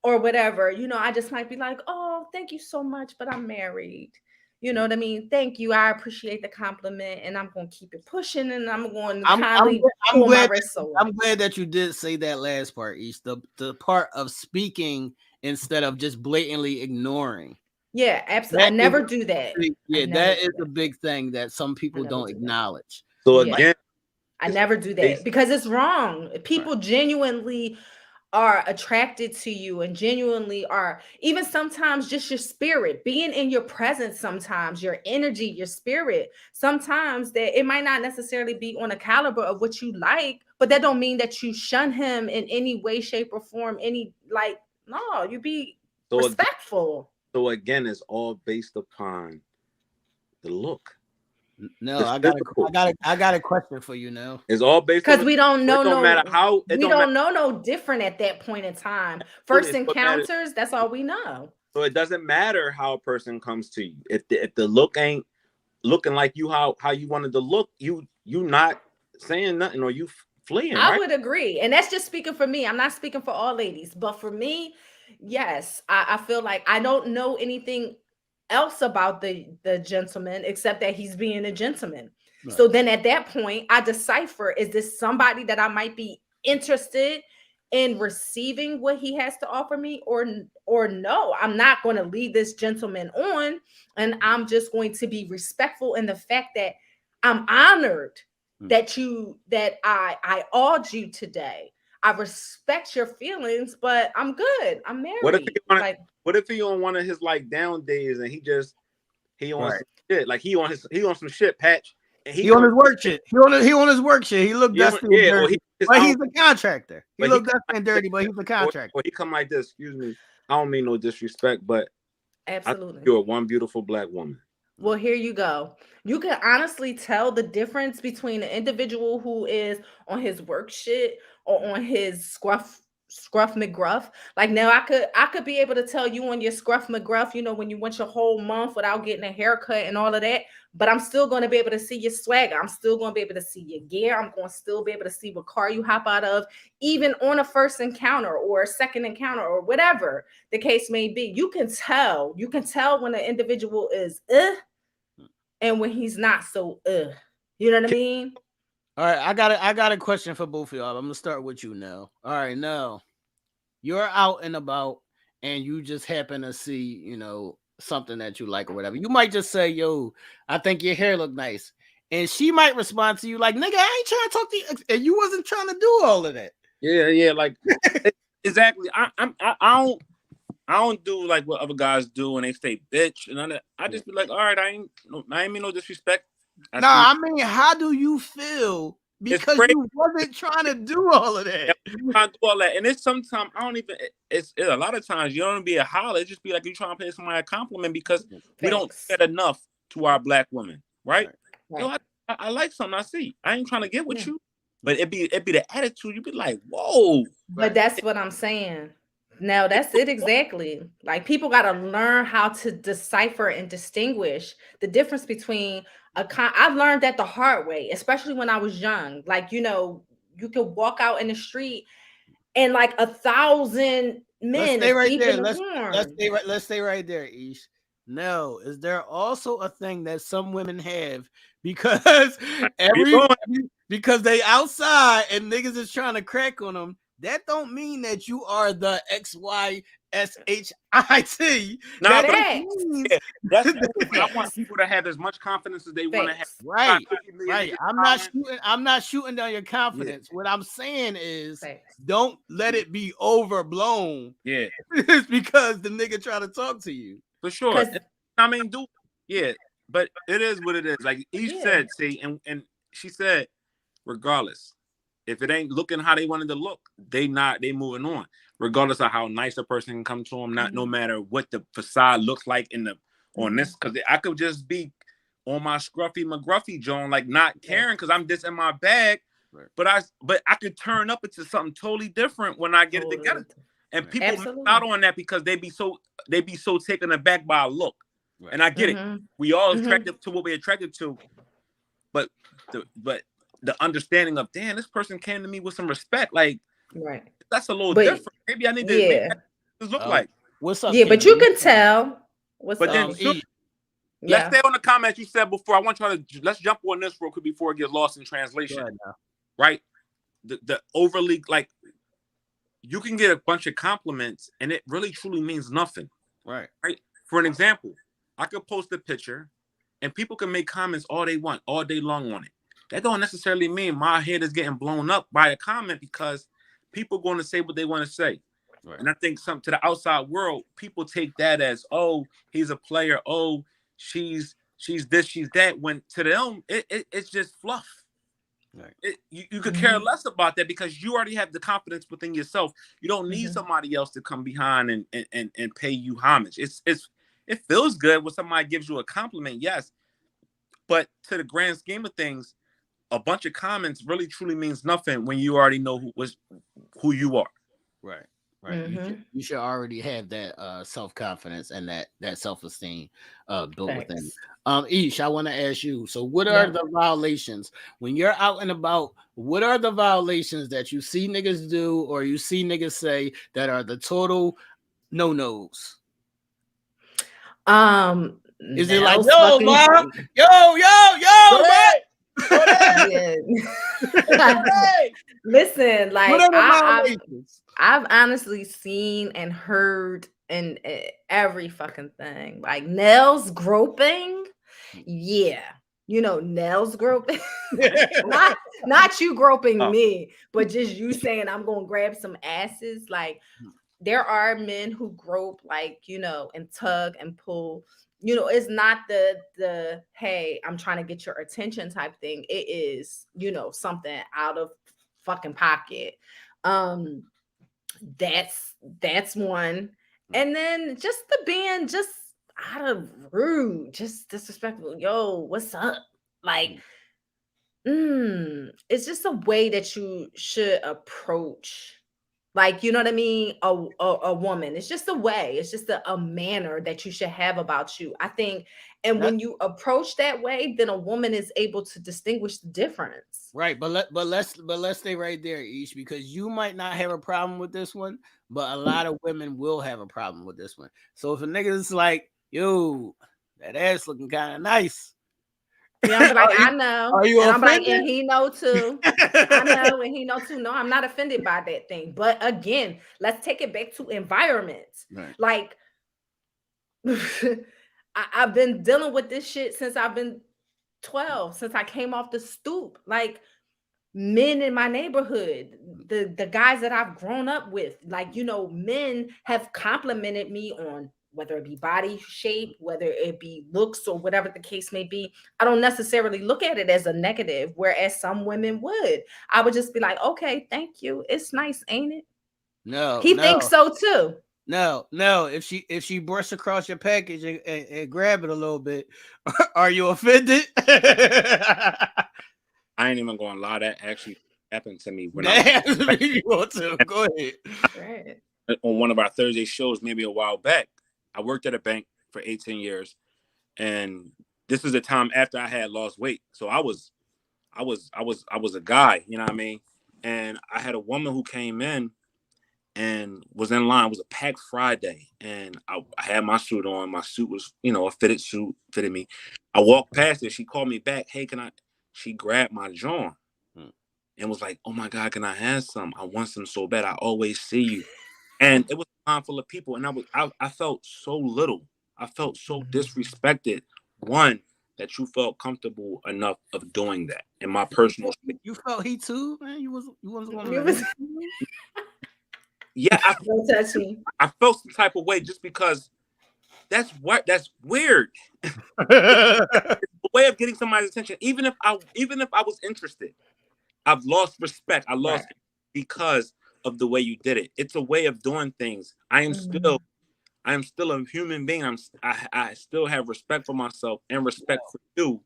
or whatever, I just might be like, oh, thank you so much, but I'm married. You know what I mean? Thank you. I appreciate the compliment, and I'm going to keep it pushing, and I'm going to kindly pull my wrist over. I'm glad that you did say that last part, Ish. The part of speaking instead of just blatantly ignoring. Yeah, absolutely. I never do that. Yeah, that is a big thing that some people don't acknowledge. So again, I never do that because it's wrong. People genuinely are attracted to you and genuinely are, even sometimes just your spirit being in your presence, sometimes your energy, your spirit, sometimes that it might not necessarily be on a caliber of what you like, but that don't mean that you shun him in any way, shape, or form. No, you be respectful. So again, it's all based upon the look. No, I got a question for you now. It's all based because we don't know. It don't matter how. We don't know no different at that point in time. First encounters, that's all we know. So it doesn't matter how a person comes to you. If the look ain't looking like you how you wanted to look, you not saying nothing or you fleeing. I would agree, and that's just speaking for me. I'm not speaking for all ladies, but for me, yes, I feel like I don't know anything else about the gentleman except that he's being a gentleman. Right. So then at that point, I decipher, is this somebody that I might be interested in receiving what he has to offer me, or no, I'm not going to lead this gentleman on, and I'm just going to be respectful in the fact that I'm honored that I awed you today. I respect your feelings, but I'm good. I'm married. What if he on one of his like down days and he on some shit, like he on some shit patch, and he on his work shit. He on his work shit. He looked dusty and dirty, but he's a contractor. He looked dusty and dirty, but he's a contractor. Or he come like this. Excuse me, I don't mean no disrespect, but absolutely, you're one beautiful black woman. Well, here you go. You can honestly tell the difference between an individual who is on his work shit or on his scruff McGruff. Like now I could be able to tell you on your scruff McGruff, when you went your whole month without getting a haircut and all of that, but I'm still going to be able to see your swagger. I'm still going to be able to see your gear. I'm going to still be able to see what car you hop out of, even on a first encounter or a second encounter or whatever the case may be. You can tell when an individual is and when he's not so you know what I mean? All right, I got a question for both of y'all. I'm gonna start with you now. All right, now you're out and about and you just happen to see, something that you like or whatever. You might just say, yo, I think your hair look nice. And she might respond to you like, nigga, I ain't trying to talk to you. And you wasn't trying to do all of that. Yeah, like exactly. I don't do like what other guys do when they say bitch and I just be like, all right, I ain't mean no disrespect. I mean, how do you feel? Because you wasn't trying to do all of that. Trying to do all that, and it's sometimes I don't even. It's a lot of times you don't be a holler. It just be like you trying to pay somebody a compliment because we don't get enough to our black women, right? Yo, I like something I see. I ain't trying to get with you, but it be the attitude. You be like, whoa. But that's what I'm saying. Now that's it exactly. Like people got to learn how to decipher and distinguish the difference between I've learned that the hard way, especially when I was young. Like, you could walk out in the street and like 1,000 men. Let's stay right there, Ish. No, is there also a thing that some women have because because they outside and niggas is trying to crack on them? That don't mean that you are the XY S-H-I-T. Nah, That but Facts. means yeah, that's cool. But I want Facts. people to have as much confidence as they want to have. Facts. right. 50 million Right. niggas I'm not shooting down your Yeah, confidence. What I'm saying is Facts. don't let it be overblown. yeah, It's because the nigga try to talk to you. for sure. Cause I mean, yeah, but it is what it is. Like Eve yeah. said, see, and she said, regardless, if it ain't looking how they wanted to look, they moving on. Regardless of how nice a person can come to them, no matter what the facade looks like on this, because I could just be on my scruffy McGruffy Joan, like not caring because I'm just in my bag. Right. But I could turn up into something totally different when I get it together. And people miss out on that because they be so taken aback by a look. Right. And I get it. We all attracted to what we're attracted to, but the understanding of, damn, this person came to me with some respect. Like, right. That's a little different. Maybe I need to make that look like. What's up? Yeah, but you can tell. What's but up? Then let's stay on the comments you said before. I want y'all to let's jump on this real quick before it gets lost in translation. Right? The overly, like, you can get a bunch of compliments and it really truly means nothing. Right. For an example, I could post a picture and people can make comments all they want, all day long on it. That don't necessarily mean my head is getting blown up by a comment because people going to say what they want to say. Right. And I think to the outside world, people take that as, oh, he's a player. Oh, she's this, she's that. When to them, it's just fluff. Right. You could care less about that because you already have the confidence within yourself. You don't need somebody else to come behind and pay you homage. It feels good when somebody gives you a compliment, yes. But to the grand scheme of things, a bunch of comments really truly means nothing when you already know who you are. Right. Right. You should already have that self-confidence and that self-esteem built within. Ish, I want to ask you, so what are the violations when you're out and about? What are the violations that you see niggas do or you see niggas say that are the total no-nos? Is it like, yo, mom? Yo, Listen, like I've honestly seen and heard and every fucking thing. Like Nell's groping, Nell's groping. not you groping me, but just you saying I'm gonna grab some asses. Like there are men who grope, like and tug and pull. It's not the hey, I'm trying to get your attention type thing. It is, something out of fucking pocket. That's one. And then just the being just out of rude, just disrespectful. Yo, what's up? Like, it's just a way that you should approach. Like, you know what I mean? A woman. It's just a way. It's just a manner that you should have about you, I think. And when you approach that way, then a woman is able to distinguish the difference. Right. But let's stay right there, Ish, because you might not have a problem with this one, but a lot of women will have a problem with this one. So if a nigga is like, yo, that ass looking kind of nice. Yeah, I'm like, I know. Are you and offended? I'm like, and he know too. I know, and he know too. No, I'm not offended by that thing. But again, let's take it back to environments. Right. Like, I've been dealing with this shit since I've been 12, since I came off the stoop. Like, men in my neighborhood, the guys that I've grown up with, like, men have complimented me on whether it be body shape, whether it be looks or whatever the case may be. I don't necessarily look at it as a negative, whereas some women would. I would just be like, okay, thank you. It's nice, ain't it? No, he thinks so too. No. If she brush across your package and grab it a little bit, are you offended? I ain't even gonna lie. That actually happened to me when you want to go ahead. Right. On one of our Thursday shows, maybe a while back. I worked at a bank for 18 years, and this is the time after I had lost weight. So I was a guy, you know what I mean? And I had a woman who came in and was in line. It was a packed Friday, and I had my suit on. My suit was, a fitted suit, fitted me. I walked past her. She called me back. Hey, she grabbed my jaw and was like, oh my God, can I have some? I want some so bad. I always see you. and it was a line full of people, and I felt so little. I felt so disrespected. One, that you felt comfortable enough of doing that in my personal space. You felt he too, man. You wasn't gonna You let was- him. Yeah, Don't touch me. I felt some type of way just because that's weird. A way of getting somebody's attention, even if I was interested. I've lost respect. I lost because of the way you did it. It's a way of doing things. I am still a human being. I still have respect for myself and respect for you.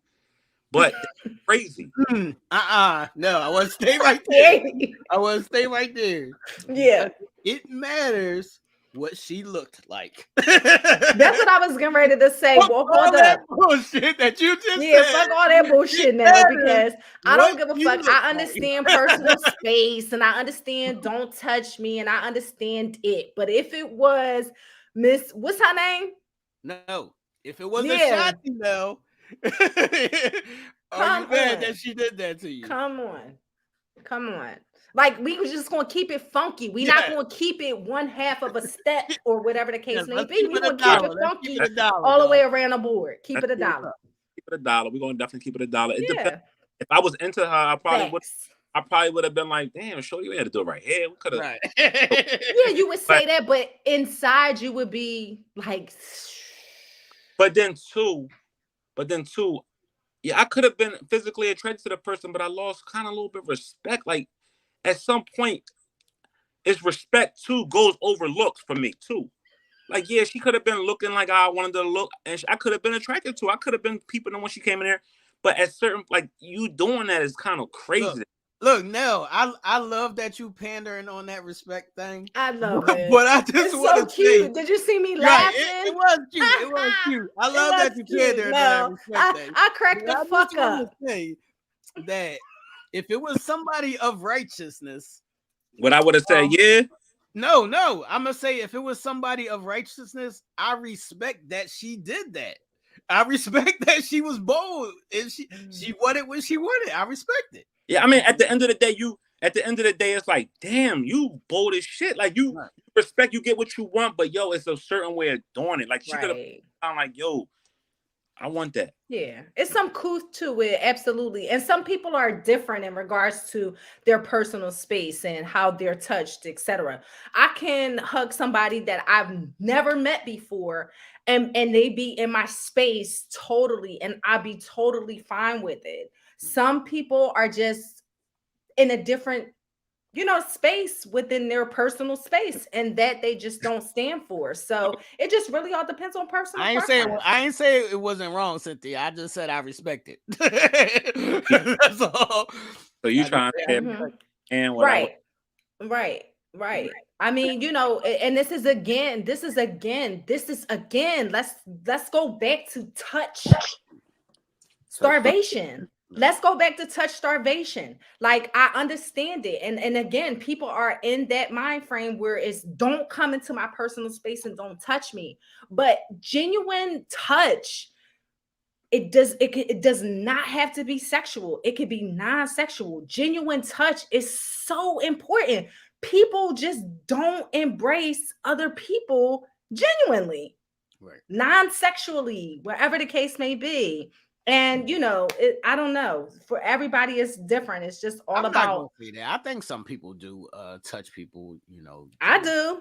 But that's crazy. No, I want to stay right there. I want to stay right there. Yeah. It matters what she looked like. That's what I was getting ready to say. Well, hold up. Bullshit that you just Yeah, said. fuck all that bullshit now, because I don't give a fuck. Like. I understand personal space, and I understand don't touch me, and I understand it. But if it was Miss, what's her name? No, if it was a shot, no. Are you mad that she did that to you? Come on. Like, we was just gonna keep it funky. We're not gonna keep it one half of a step or whatever the case may be. We're gonna keep it funky all the way around the board. Keep it $1. Keep it $1. We're gonna definitely keep it $1. It depends. If I was into her, I probably would have been like, damn, show you had to do it right here. We could have. Right. Yeah, you would say that, but inside you would be like. But then too, yeah, I could have been physically attracted to the person, but I lost kind of a little bit of respect. Like, at some point, it's respect too goes over looks for me too. Like, yeah, she could have been looking like I wanted to look, and I could have been attracted to. I could have been peeping when she came in there, but at certain, like, you doing that is kind of crazy. Look, Nell, I love that you pandering on that respect thing. I love it. But I just want to say, did you see me laughing? It was cute. It was cute. I love that you pandered on that respect thing. I cracked the fuck up. Say that if it was somebody of righteousness, what I would have said, yeah. No, I'm gonna say if it was somebody of righteousness, I respect that she did that. I respect that she was bold and she wanted what she wanted. I respect it. Yeah, I mean, at the end of the day, it's like, damn, you bold as shit. Like, you respect, you get what you want, but yo, it's a certain way of doing it. Like, she could have found like, yo, I want that. Yeah, it's some couth to it, absolutely. And some people are different in regards to their personal space and how they're touched, etc. I can hug somebody that I've never met before, and they be in my space totally, and I'd be totally fine with it. Some people are just in a different, space within their personal space, and that they just don't stand for. So it just really all depends on personal. I ain't say it wasn't wrong, Cynthia. I just said I respect it. That's all. So you trying to and right. I mean, and this is again. Let's go back to touch starvation. Let's go back to touch starvation. Like, I understand it. And again, people are in that mind frame where it's don't come into my personal space and don't touch me. But genuine touch, it does not have to be sexual. It could be non-sexual. Genuine touch is so important. People just don't embrace other people genuinely, non-sexually, wherever the case may be. And I don't know. For everybody, it's different. It's just all about. I think some people do touch people. I do,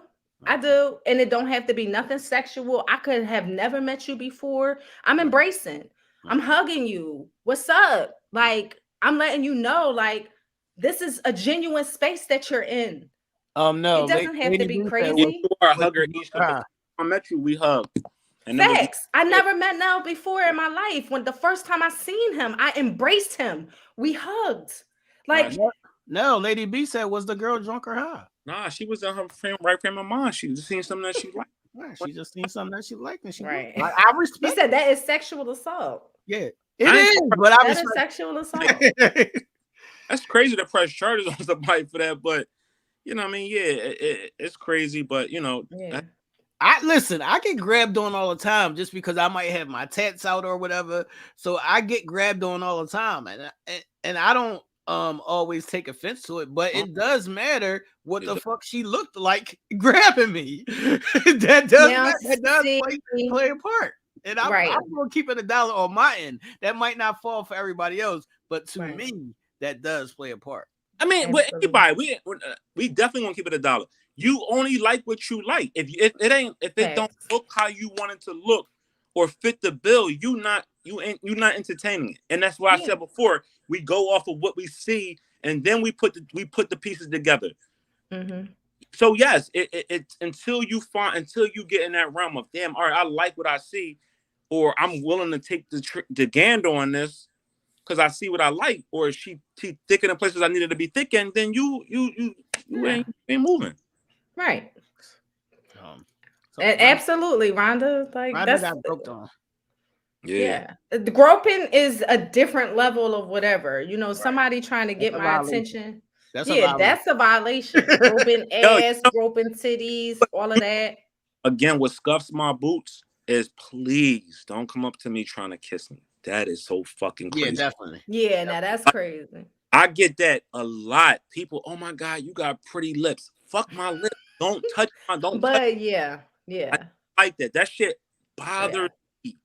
and it don't have to be nothing sexual. I could have never met you before. I'm embracing. I'm hugging you. What's up? Like, I'm letting you know, like, this is a genuine space that you're in. No, it doesn't have to be crazy. You are a hugger. I met you. We hugged. Facts. I never met Nell before in my life. When the first time I seen him, I embraced him. We hugged. Like, no, Lady B said, was the girl drunk or high? Nah, she was in her right frame of mind. She just seen something that she liked. She just seen something that she liked, and she right. Like, I respect. He said that is sexual assault. Yeah, it is. But I respect. Sexual assault. That's crazy to press charges on somebody for that, but I mean, yeah, it's crazy, but yeah. I get grabbed on all the time just because I might have my tats out or whatever. So I get grabbed on all the time, and I don't always take offense to it, but it does matter what the does. fuck she looked like grabbing me. that does Now, that does see, play a part. And I'm right. gonna keep it $1 on my end. That might not fall for everybody else, but to Right. me, that does play a part. I mean, with Absolutely. anybody, we definitely want to keep it $1. You only like what you like. If it don't Facts. look how you want it to look or fit the bill, you not entertaining it. And that's why I Yeah. said before, we go off of what we see and then we put the pieces together. Mm-hmm. So yes, it's until you get in that realm of damn, all right, I like what I see, or I'm willing to take the gander on this because I see what I like, or she thicker in places I needed to be thick in, then you ain't moving. Right. So Absolutely, Rhonda. Like Rhonda that's got broke on. yeah. The groping is a different level of whatever. You know, somebody trying to That's get a my violation. attention. That's a Yeah, violation. that's a violation. Groping Yo, ass, groping titties, all of that. Again, what scuffs my boots is please don't come up to me trying to kiss me. That is so fucking Yeah, crazy. definitely. Yeah, now that's crazy. I get that a lot. People, oh my God, you got pretty lips. Fuck my lips. Don't touch. But yeah, I like that. That shit bothers me.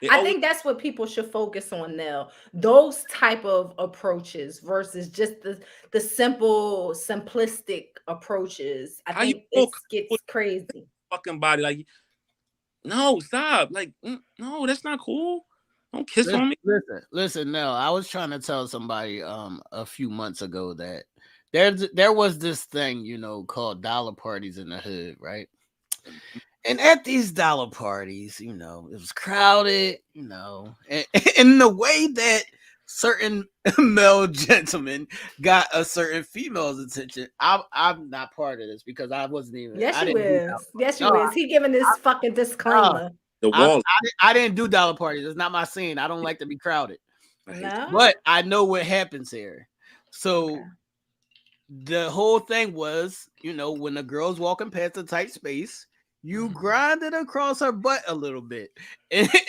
I think that's what people should focus on now. Those type of approaches versus just the simple, simplistic approaches. I how you think feel it gets crazy. fucking body like no, stop. Like no, that's not cool. Don't kiss on me. Listen. No, I was trying to tell somebody a few months ago that there was this thing, you know, called dollar parties in the hood, right? And at these dollar parties, you know, it was crowded, you know, and in the way that certain male gentlemen got a certain female's attention. I'm not part of this because I wasn't even. Yes, I you didn't do is. Yes, no, you is. He giving this fucking disclaimer. The walls. I didn't do dollar parties. It's not my scene. I don't like to be crowded. No, But I know what happens here. So okay. the whole thing was, you know, when the girl's walking past a tight space, you grinded across her butt a little bit,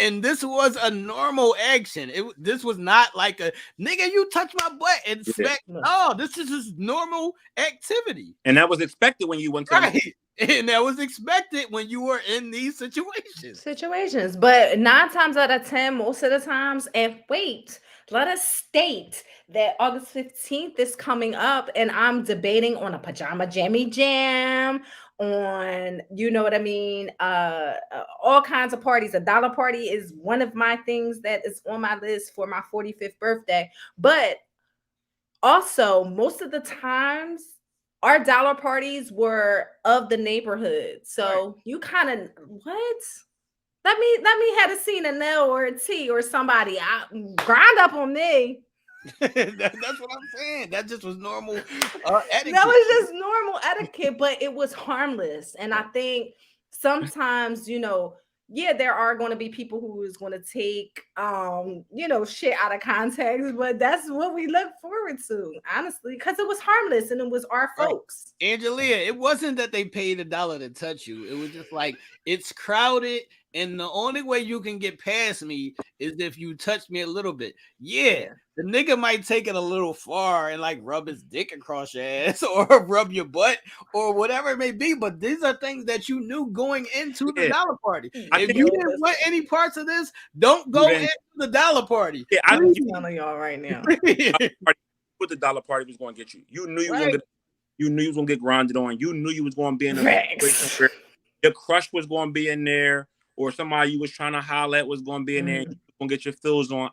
and this was a normal action. This was not like a nigga. You touch my butt and smack. Oh, this is just normal activity, and that was expected when you went to right? And that was expected when you were in these situations. But 9 times out of 10, most of the times, and wait, let us state that August 15th is coming up, and I'm debating on a pajama jammy jam, on, you know what I mean, all kinds of parties. A dollar party is one of my things that is on my list for my 45th birthday. But also, most of the times, our dollar parties were of the neighborhood. So you kind of what? Let me have a scene a Nell or a T or somebody. I grind up on me. That's what I'm saying. That just was normal etiquette. That was just normal etiquette, but it was harmless. And I think sometimes, you know, yeah, there are going to be people who is going to take you know, shit out of context, but that's what we look forward to, honestly, because it was harmless and it was our folks. Angelia, it wasn't that they paid $1 to touch you. It was just like it's crowded, and the only way you can get past me is if you touch me a little bit. Yeah. The nigga might take it a little far and like rub his dick across your ass or rub your butt or whatever it may be. But these are things that you knew going into the dollar party. If you didn't want any parts of this, don't go into the dollar party. Yeah, I'm telling y'all right now. What the dollar party was going to get you. You knew you were going to get. You knew you was going to get grinded on. You knew you was going to be in a situation where your crush was going to be in there, or somebody you was trying to holler at was going to be in there. And you were going to get your feels on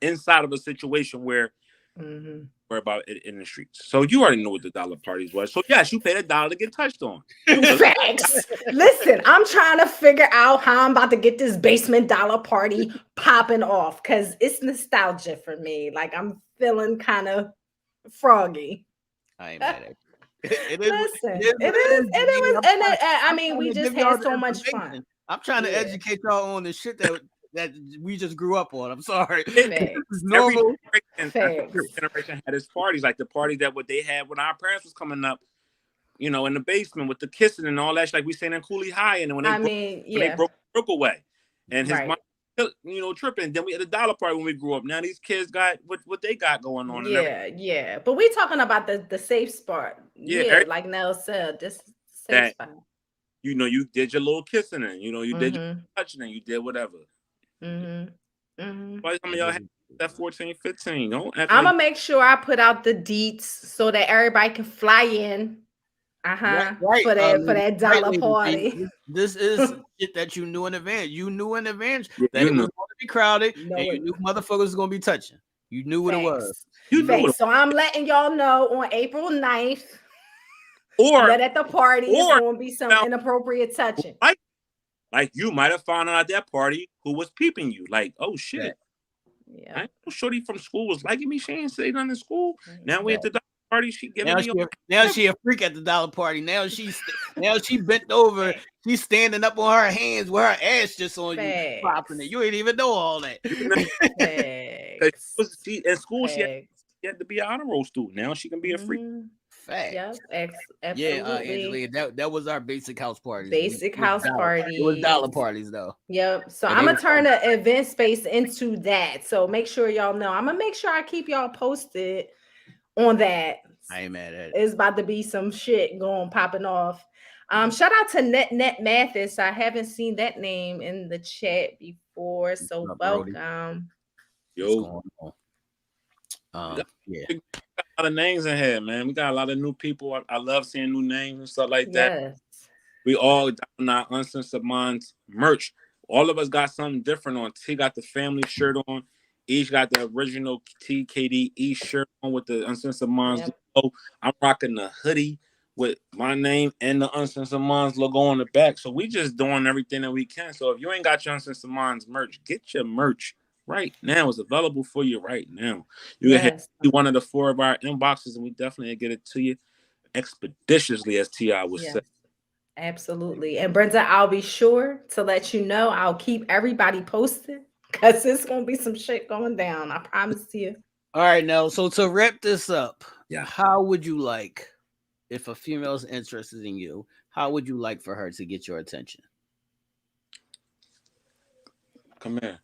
inside of a situation where we're about it in the streets. So you already know what the dollar parties was. So yes, you paid $1 to get touched on. Facts. Listen, I'm trying to figure out how I'm about to get this basement dollar party popping off because it's nostalgia for me. Like I'm feeling kind of froggy. I ain't mad at it. Listen, it was, and I mean, we just had so much fun. I'm trying to educate y'all on the shit that we just grew up on. I'm sorry. Every generation had its parties, like the party that what they had when our parents was coming up, you know, in the basement with the kissing and all that, like we saying in Cooley High, and when they broke away, and his mom tripping. Then we had a dollar party when we grew up. Now these kids got what they got going on. Yeah. But we talking about the safe spot. Yeah, like Nell said, this safe spot. You did your little kissing and you did your touching and you did whatever. Why some of y'all have that 14, 15? Don't I'm gonna make sure I put out the deets so that everybody can fly in. Right, for that dollar party. This is shit that you knew in advance. You knew in advance that it was going to be crowded, and you knew motherfuckers was going to be touching. You knew what it was. So I'm letting y'all know on April 9th that at the party is going to be some inappropriate touching. Like you might have found out at that party who was peeping you. Like, oh shit. Yeah. I know shorty from school was liking me. She ain't say nothing in school. Now we at the party. She giving me now she a freak at the dollar party. Now she bent over. She's standing up on her hands with her ass just on you, popping it. You ain't even know all that. In school, she had to be an honor roll student. Now she can be a freak. Fact. Yep, absolutely. Yeah, Angela, that was our basic house party. Basic house party. It was dollar parties though. Yep. So I'm gonna turn the event space into that. So make sure y'all know. I'm gonna make sure I keep y'all posted on that. I ain't mad at it. It's about to be some shit popping off. Shout out to Net Mathis. I haven't seen that name in the chat before. So welcome. Yo. Yeah. A lot of names in here, man. We got a lot of new people. I love seeing new names and stuff like that. Yes. We all down our Uncensored Minds merch. All of us got something different on. T got the family shirt on. Each got the original TKDE shirt on with the Uncensored Minds logo. I'm rocking the hoodie with my name and the Uncensored Minds logo on the back. So we just doing everything that we can. So if you ain't got your Uncensored Minds merch, get your merch right now. It's available for you right now. You can hit one of the 4 of our inboxes, and we definitely get it to you expeditiously, as T.I. would say. Absolutely. And Brenda, I'll be sure to let you know. I'll keep everybody posted because it's going to be some shit going down. I promise you. All right, now, so to wrap this up, how would you like, if a female is interested in you, how would you like for her to get your attention? Come here.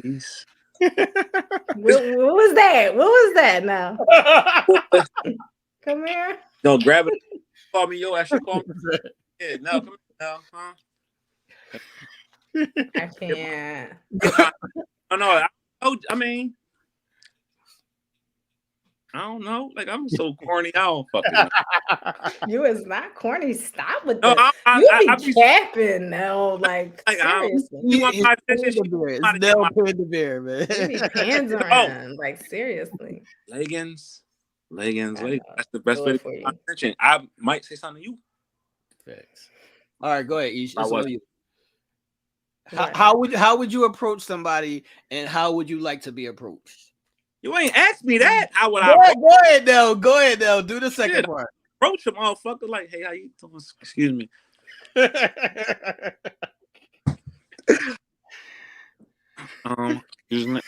Peace. What was that? What was that now? Come here. No, grab it. Call me yo. I should call me. Yeah, no, come here now. Huh? I can't. I mean, I don't know. Like, I'm so corny. I don't fucking know. You is not corny. Stop with that. You be capping now. Like seriously. You want my attention? It's Nell Pandabear, man. You be pandering. Like, seriously. Leggings. That's the best way to get my attention. I might say something to you. Thanks. All right, go ahead, Ish. You. How would you approach somebody, and how would you like to be approached? You ain't asked me that. Go ahead, Nell. Do the second part. Approach a motherfucker like, hey, how you doing? Excuse me. Excuse me.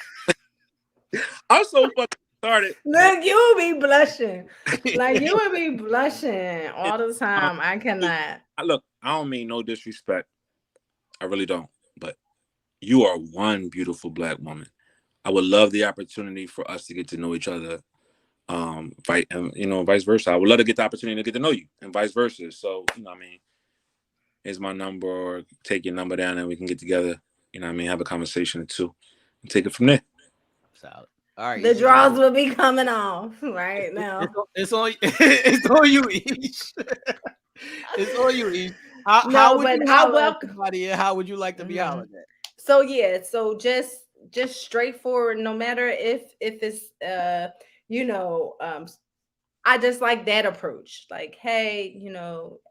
I'm so fucking started. Look, you will be blushing. Like, you will be blushing all the time. I cannot. Look, I don't mean no disrespect. I really don't. But you are one beautiful Black woman. I would love the opportunity for us to get to know each other, vice versa. I would love to get the opportunity to get to know you, and vice versa. So, here's my number, or take your number down, and we can get together. Have a conversation or two, and take it from there. Solid. All right. The draws will be coming off right now. It's on you, Ish. It's on you, Ish. How would you like to be hollered at? So just straightforward, no matter if it's I just like that approach. Like, hey,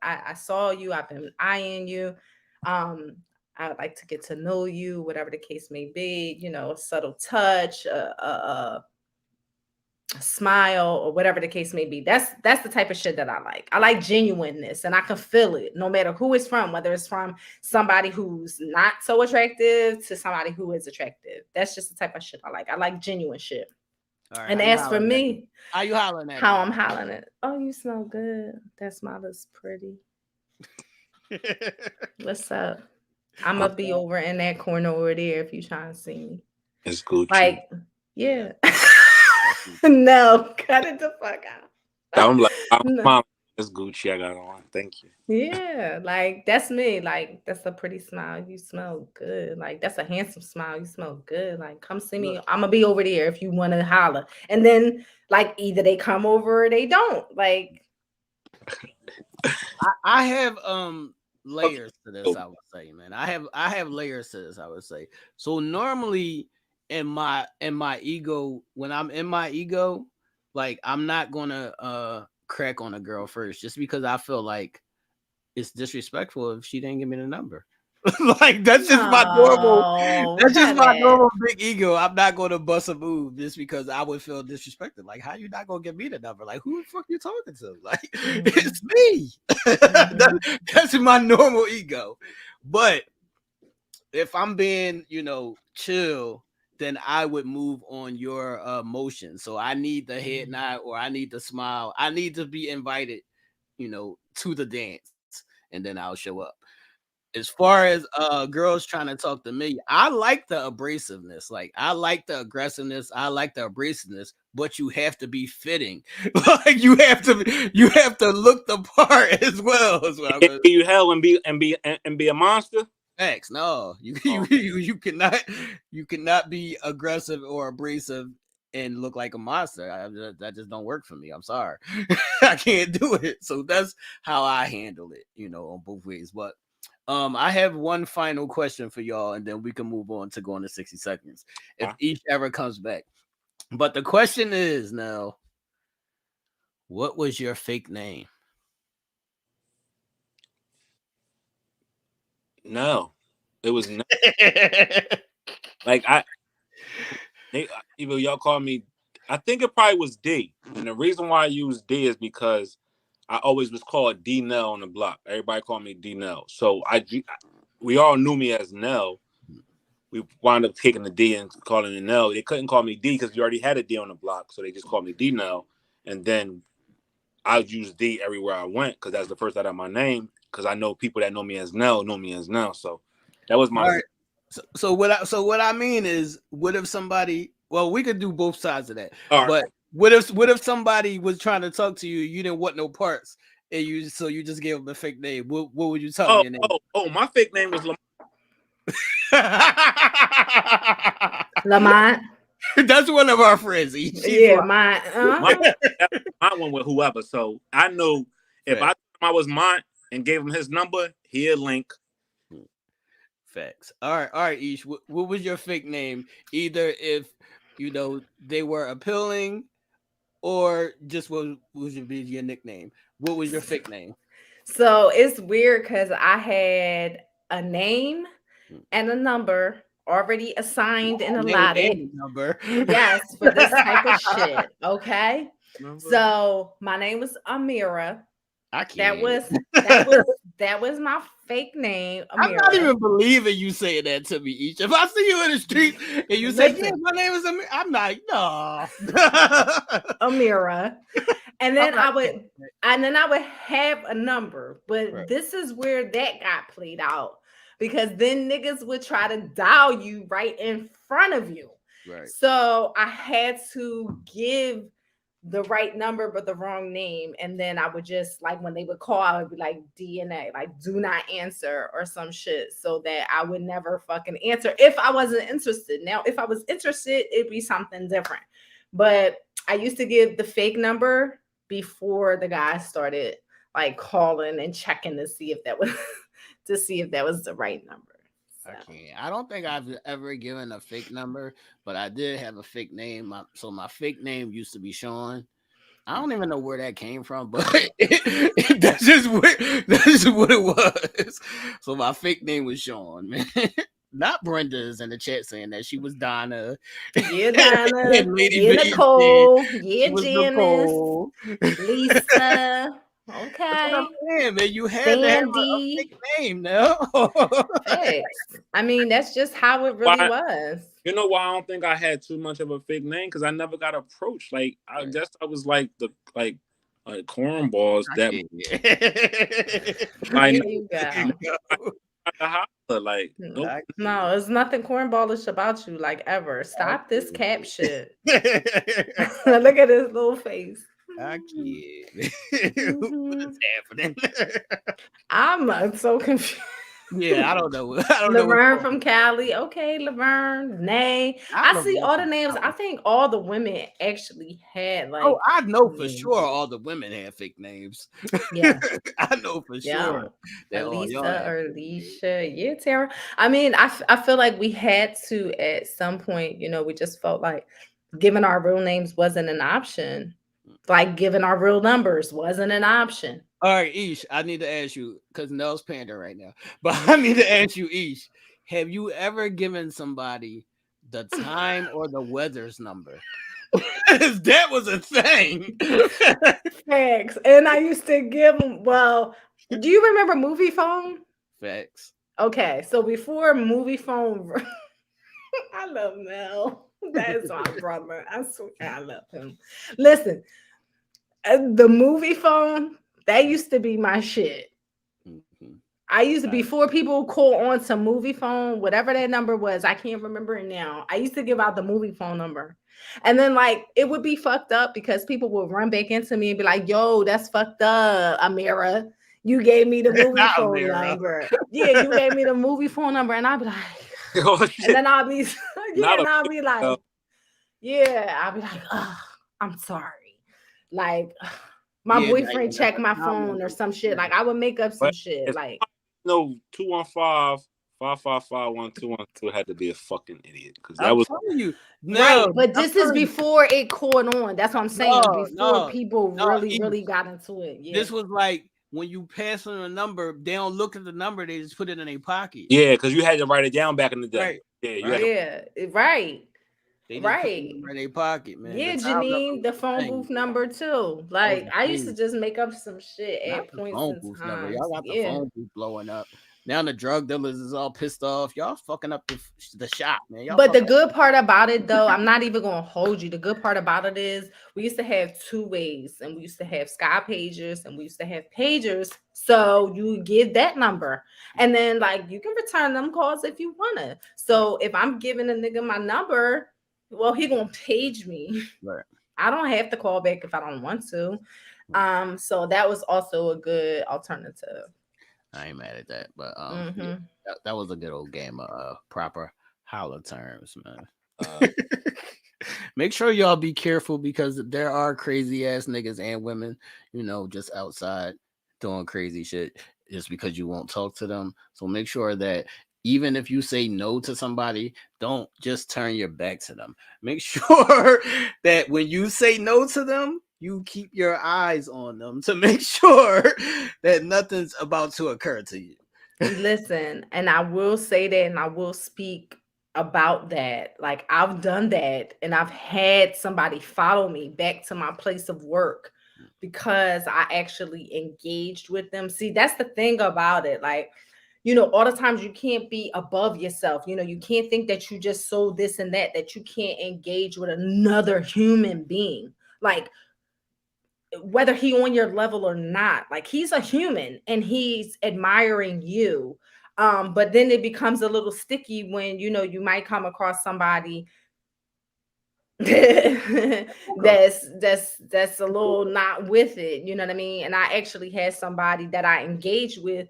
I saw you, I've been eyeing you. I would like to get to know you, whatever the case may be, a subtle touch, a smile, or whatever the case may be. That's the type of shit that I like. I like genuineness, and I can feel it no matter who it's from, whether it's from somebody who's not so attractive to somebody who is attractive. That's just the type of shit I like. I like genuine shit. All right, And as for me, how you hollering at how me? I'm hollering it. Oh, you smell good. That smile is pretty. What's up? I'm gonna be over in that corner over there if you trying to see me. It's Gucci. Like, yeah. No, cut it the fuck out. I'm like, I'm No. smiling. It's Gucci I got on. Thank you. Yeah, like that's me. Like that's a pretty smile. You smell good. Like that's a handsome smile. You smell good. Like come see me. I'm gonna be over there if you want to holler. And then like either they come over or they don't. Like I have layers to this, I would say, man. I have layers to this, I would say. So normally in my ego, when I'm in my ego, like I'm not gonna crack on a girl first just because I feel like it's disrespectful if she didn't give me the number. Like that's just my normal. That's just my normal big ego. I'm not going to bust a move just because I would feel disrespected. Like, how you not gonna give me the number? Like, who the fuck you talking to? Like, it's me. That's my normal ego. But if I'm being, chill, then I would move on your motion. So I need the head nod or I need the smile. I need to be invited, to the dance, and then I'll show up. As far as girls trying to talk to me, I like the abrasiveness. Like I like the aggressiveness. I like the abrasiveness, but you have to be fitting. Like you have to look the part as well. As well. Give you hell and be a monster. Facts. No, you cannot be aggressive or abrasive and look like a monster. That just don't work for me. I'm sorry. I can't do it. So that's how I handle it, on both ways. But I have one final question for y'all, and then we can move on to going to 60 seconds if each ever comes back. But the question is now, what was your fake name? No, it was not. Like even y'all call me. I think it probably was D, and the reason why I use D is because I always was called D Nell on the block. Everybody called me D Nell. So we all knew me as Nell. We wound up taking the D and calling it Nell. They couldn't call me D because we already had a D on the block, so they just called me D Nell. And then I use D everywhere I went because that's the first letter of my name. Because I know people that know me as Nell know me as Nell. So that was my. Right. So what I mean is, what if somebody? Well, we could do both sides of that. Right. But what if somebody was trying to talk to you, you didn't want no parts, and you just gave them a fake name? What would you tell me? My fake name was Lamont. That's one of our friends. Yeah, mine. I went with whoever. So I knew if I was mine and gave him his number, he'd link. Facts. All right, Ish. What was your fake name? Either if they were appealing, or just what would be your nickname? What was your fake name? So it's weird because I had a name and a number already assigned and allotted. Number. Yes, for this type of shit. Okay. So my name was Amira. I can't. That was my fake name. Amira. I'm not even believing you saying that to me, Each. If I see you in the street and you say, "Yeah, my name is Amira," I'm like, no, Amira. And then I would have a number, but this is where that got played out because then niggas would try to dial you right in front of you. Right. So I had to give the right number but the wrong name, and then I would just like when they would call, I would be like DNA, like do not answer or some shit, so that I would never fucking answer if I wasn't interested. Now, if I was interested, it'd be something different. But I used to give the fake number before the guy started like calling and checking to see if that was the right number. So. I can't. I don't think I've ever given a fake number, but I did have a fake name. So my fake name used to be Sean. I don't even know where that came from, but that's just what it was. So my fake name was Sean, man. Not Brenda is in the chat saying that she was Donna. Yeah, Donna. Yeah, Nicole. Yeah, Janice. Nicole. Lisa. That's what I'm Okay. saying, man. You had to have a Sandy. fake name now. Facts. I mean, that's just how it really Why? was. You know why I don't think I had too much of a fake name? Because I never got approached. Like I guess I was like the like cornballs that There I know you go. the holler. Like nope. No, there's nothing cornballish about you, like ever. Stop this cap shit. Look at his little face. I kid. Mhm. What's happening? I'm so confused. Yeah, I don't know. I don't know what's Laverne going from Cali. Okay, Laverne. Nay. on. I see all the names. I think all the women actually had Oh, like I know for names. sure all the women have fake names. Yeah. I know for Yeah. sure that all y'all Elisa have or fake names. Alicia. Yeah, Tara. I mean, I feel like we had to at some point, we just felt like giving our real names wasn't an option. Like giving our real numbers wasn't an option. All right, Ish, I need to ask you because Nell's pandering right now, but I need to ask you, Ish, have you ever given somebody the time or the weather's number? That was a thing. Facts. And I used to give them, well, do you remember Movie Phone? Facts. Okay, so before Movie Phone, I love Nell. That is my brother. I swear I love him. Listen, the Movie Phone, that used to be my shit. Mhm. I used to, before people call on to Movie Phone, whatever that number was, I can't remember it now. I used to give out the Movie Phone number. And then like it would be fucked up because people would run back into me and be like, yo, that's fucked up, Amira. You gave me the movie Not phone Amira. number. Yeah, you gave me the movie phone number. And I'll be like, Oh, and shit. then I'll be, yeah, Not and a I'll be like, yeah, I'll be like, oh, I'm sorry. Like, my Yeah, boyfriend Diana, checked my that's not one phone or of some shit. those. Like, I would make up some but shit. if Like, no 215-555-1212 had to be a fucking idiot because that I'm was telling you, right. no, But I'm this is telling you, before it caught on. That's what I'm saying. Before no, people no. really, Ish, really got into it. Yeah. this was like when you pass on a number, they don't look at the number, they just put it in their pocket. yeah, because you had to write it down back in the day. Right. Yeah, you Right. had to, Yeah. Right. They just put the Right. number in their pocket, man. Yeah, The time number Janine, was the the phone thing. booth number too. That was Like, the I used to thing. just make up some shit Not at the points phone in booth number. times. Y'all got the Yeah. phone booth blowing up. Now the drug dealers is all pissed off. Y'all fucking up the shop, man. Y'all But the fucking good part about it, though, I'm not even gonna hold you. The good part about it is we used to have two ways, and we used to have sky pagers and we used to have pagers. So you give that number, and then like you can return them calls if you wanna. So if I'm giving a nigga my number, well, he gonna page me. right. I don't have to call back if I don't want to. So that was also a good alternative. I ain't mad at that, but Mm-hmm. that was a good old game of proper holler terms, man. Make sure y'all be careful because there are crazy ass niggas and women, just outside doing crazy shit just because you won't talk to them. So make sure that even if you say no to somebody, don't just turn your back to them. Make sure that when you say no to them, you keep your eyes on them to make sure that nothing's about to occur to you. Listen, and I will say that, and I will speak about that. Like, I've done that, and I've had somebody follow me back to my place of work because I actually engaged with them. See, that's the thing about it. Like, all the times you can't be above yourself. You can't think that you just sold this and that you can't engage with another human being. Like, whether he on your level or not, like he's a human and he's admiring you. But then it becomes a little sticky when you might come across somebody that's a little not with it, you know what I mean? And I actually had somebody that I engaged with,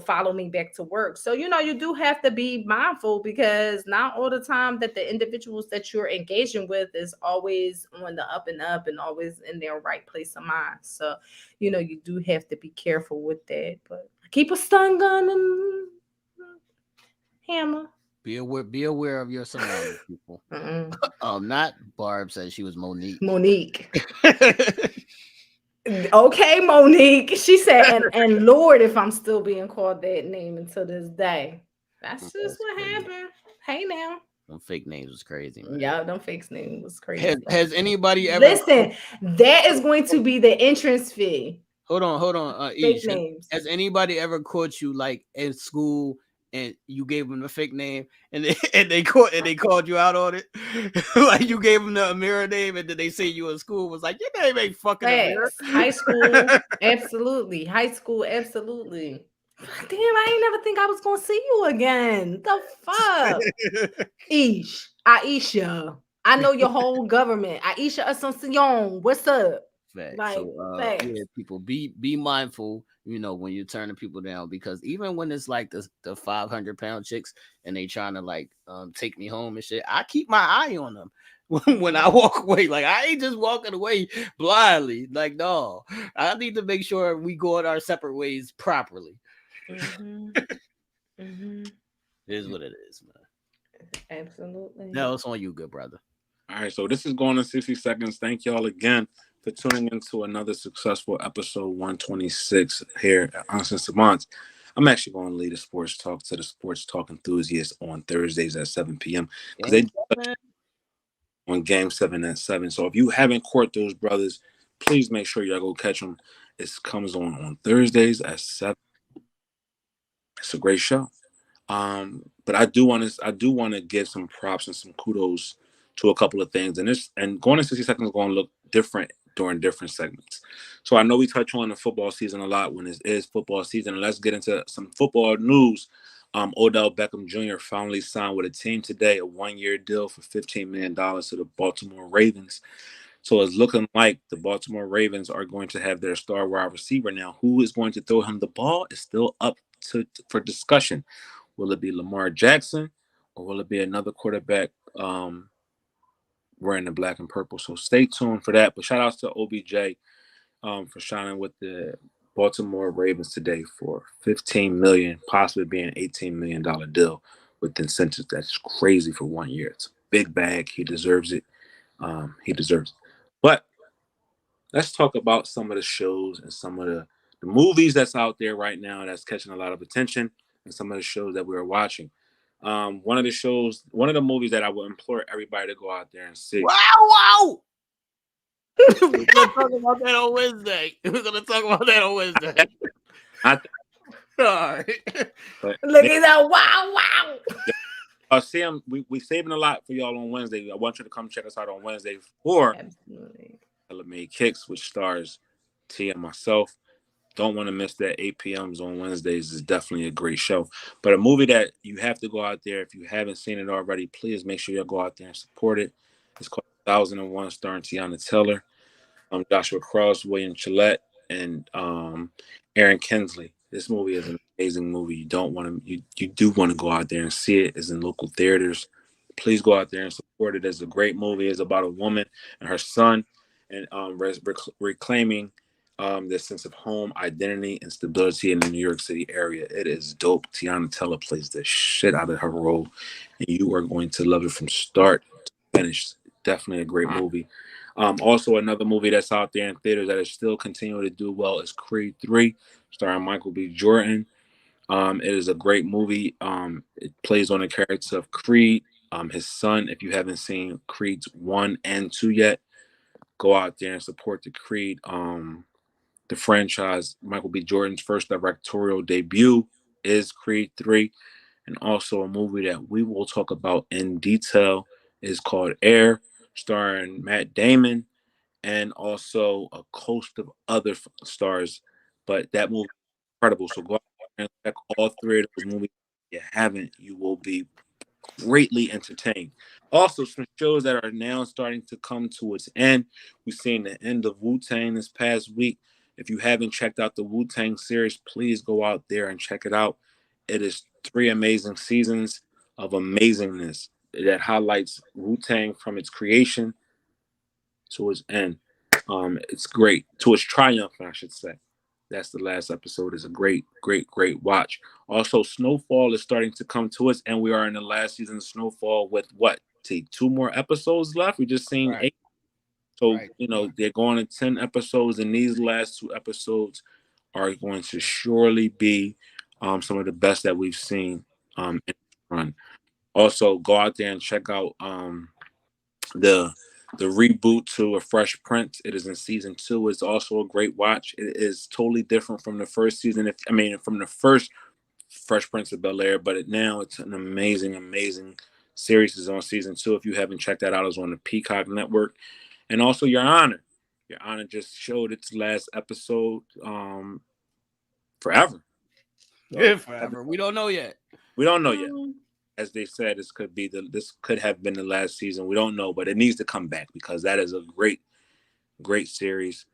follow me back to work. So you do have to be mindful because not all the time that the individuals that you're engaging with is always on the up and up and always in their right place of mind. So you do have to be careful with that, but keep a stun gun and hammer. Be aware of your surroundings, people. Not Barb said she was Monique. Okay, Monique. She said, and Lord, if I'm still being called that name until this day. That's just what crazy. happened. Hey now. Them fake names was crazy, man. Yeah, them fake names was crazy. Has anybody ever Listen, that is going to be the entrance fee. Hold on. Fake Isha, names. has anybody ever caught you like in school and you gave them a fake name and they called you out on it? Like you gave them the Amira name and then they say you in school was like, your name ain't fucking Amira. Facts. High school, absolutely. High school, absolutely. Damn, I ain't never think I was gonna see you again. The fuck? Aisha. I know your whole government. Aisha Asuncion. What's up? Facts. Like, So facts. yeah, people be mindful, when you're turning people down because even when it's like the 500-pound chicks and they trying to like take me home and shit, I keep my eye on them when I walk away. Like I ain't just walking away blindly. Like no, I need to make sure we go in our separate ways properly. Mm-hmm. Mm-hmm. It is what it is, man. Absolutely. No, it's on you, good brother. All right, so this is going in 60 seconds. Thank y'all again for tuning into another successful episode 126 here at Uncensored Minds. I'm actually going to lead a sports talk to the sports talk enthusiasts on Thursdays at 7 p.m. because they on Game 7 at 7. So if you haven't caught those brothers, please make sure y'all go catch them. It comes on Thursdays at 7. It's a great show. But I do want to give some props and some kudos to a couple of things, and going in 60 seconds is going to look different during different segments. So I know we touch on the football season a lot when it is football season, and let's get into some football news. Odell Beckham Jr. finally signed with a team today, a 1-year deal for $15 million to the Baltimore Ravens. So it's looking like the Baltimore Ravens are going to have their star wide receiver now. Who is going to throw him the ball is still up for discussion. Will it be Lamar Jackson or will it be another quarterback wearing the black and purple? So stay tuned for that. But shout outs to OBJ for signing with the Baltimore Ravens today for $15 million, possibly being an $18 million deal with incentives. That's crazy for 1 year. It's a big bag. He deserves it. He deserves it. But let's talk about some of the shows and some of the movies that's out there right now that's catching a lot of attention and some of the shows that we're watching. One of the movies that I would implore everybody to go out there and see. Wow. We're gonna talk about that on Wednesday. Not All right. but Look at that. Wow. Sam, we saving a lot for y'all on Wednesday. I want you to come check us out on Wednesday for Absolutely. Made Kicks, which stars T and myself. Don't want to miss that. 8 p.m. on Wednesdays is definitely a great show. But a movie that you have to go out there, if you haven't seen it already, please make sure you go out there and support it. It's called 1001, starring Tiana Taylor, Joshua Cross, William Gillette, and Aaron Kinsley. This movie is an amazing movie. You do want to go out there and see it. It's in local theaters. Please go out there and support it. It's a great movie. It's about a woman and her son, and reclaiming their sense of home, identity, and stability in the New York City area. It is dope. Tiana Teller plays the shit out of her role, and you are going to love it from start to finish. Definitely a great movie. Also, another movie that's out there in theaters that is still continuing to do well is Creed 3, starring Michael B. Jordan. It is a great movie. It plays on the character of Creed, his son. If you haven't seen Creed's 1 and 2 yet, go out there and support the franchise. Michael B. Jordan's first directorial debut is Creed 3. And also a movie that we will talk about in detail is called Air, starring Matt Damon and also a host of other stars. But that movie is incredible. So go out and check all three of those movies. If you haven't, you will be greatly entertained. Also, some shows that are now starting to come to its end. We've seen the end of Wu-Tang this past week. If you haven't checked out the Wu-Tang series, please go out there and check it out. It is 3 amazing seasons of amazingness that highlights Wu-Tang from its creation to its end. It's great. To its triumph, I should say. That's the last episode. It's a great, great, great watch. Also, Snowfall is starting to come to us, and we are in the last season of Snowfall with what? Take 2 more episodes left. We just seen Right. 8. So, Right. they're going to 10 episodes, and these last 2 episodes are going to surely be some of the best that we've seen in the run. Also, go out there and check out the the reboot to A Fresh Prince. It is in season 2. It's also a great watch. It is totally different from the first season. From the first Fresh Prince of Bel-Air, but now it's an amazing, amazing series. Is on season 2. If you haven't checked that out, it's on the Peacock Network. And also Your Honor. Your Honor just showed its last episode forever. Yeah, forever. We don't know yet. We don't know yet. As they said, this could have been the last season. We don't know, but it needs to come back because that is a great series.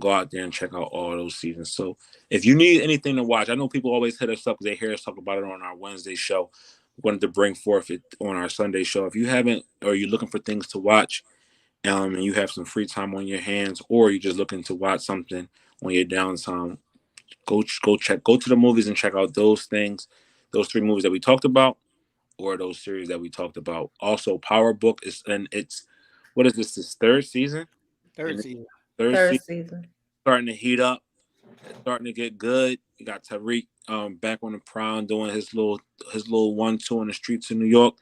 Go out there and check out all those seasons. So if you need anything to watch, I know people always hit us up because they hear us talk about it on our Wednesday show. We wanted to bring forth it on our Sunday show. If you haven't, or you're looking for things to watch, and you have some free time on your hands, or you're just looking to watch something on your downtime, go to the movies and check out those things, those 3 movies that we talked about, or those series that we talked about. Also, Power Book is, and it's, what is this? This third season. Third season. Third season. Starting to heat up. It's starting to get good. You got Tariq back on the prowl doing his little 1-2 on the streets of New York.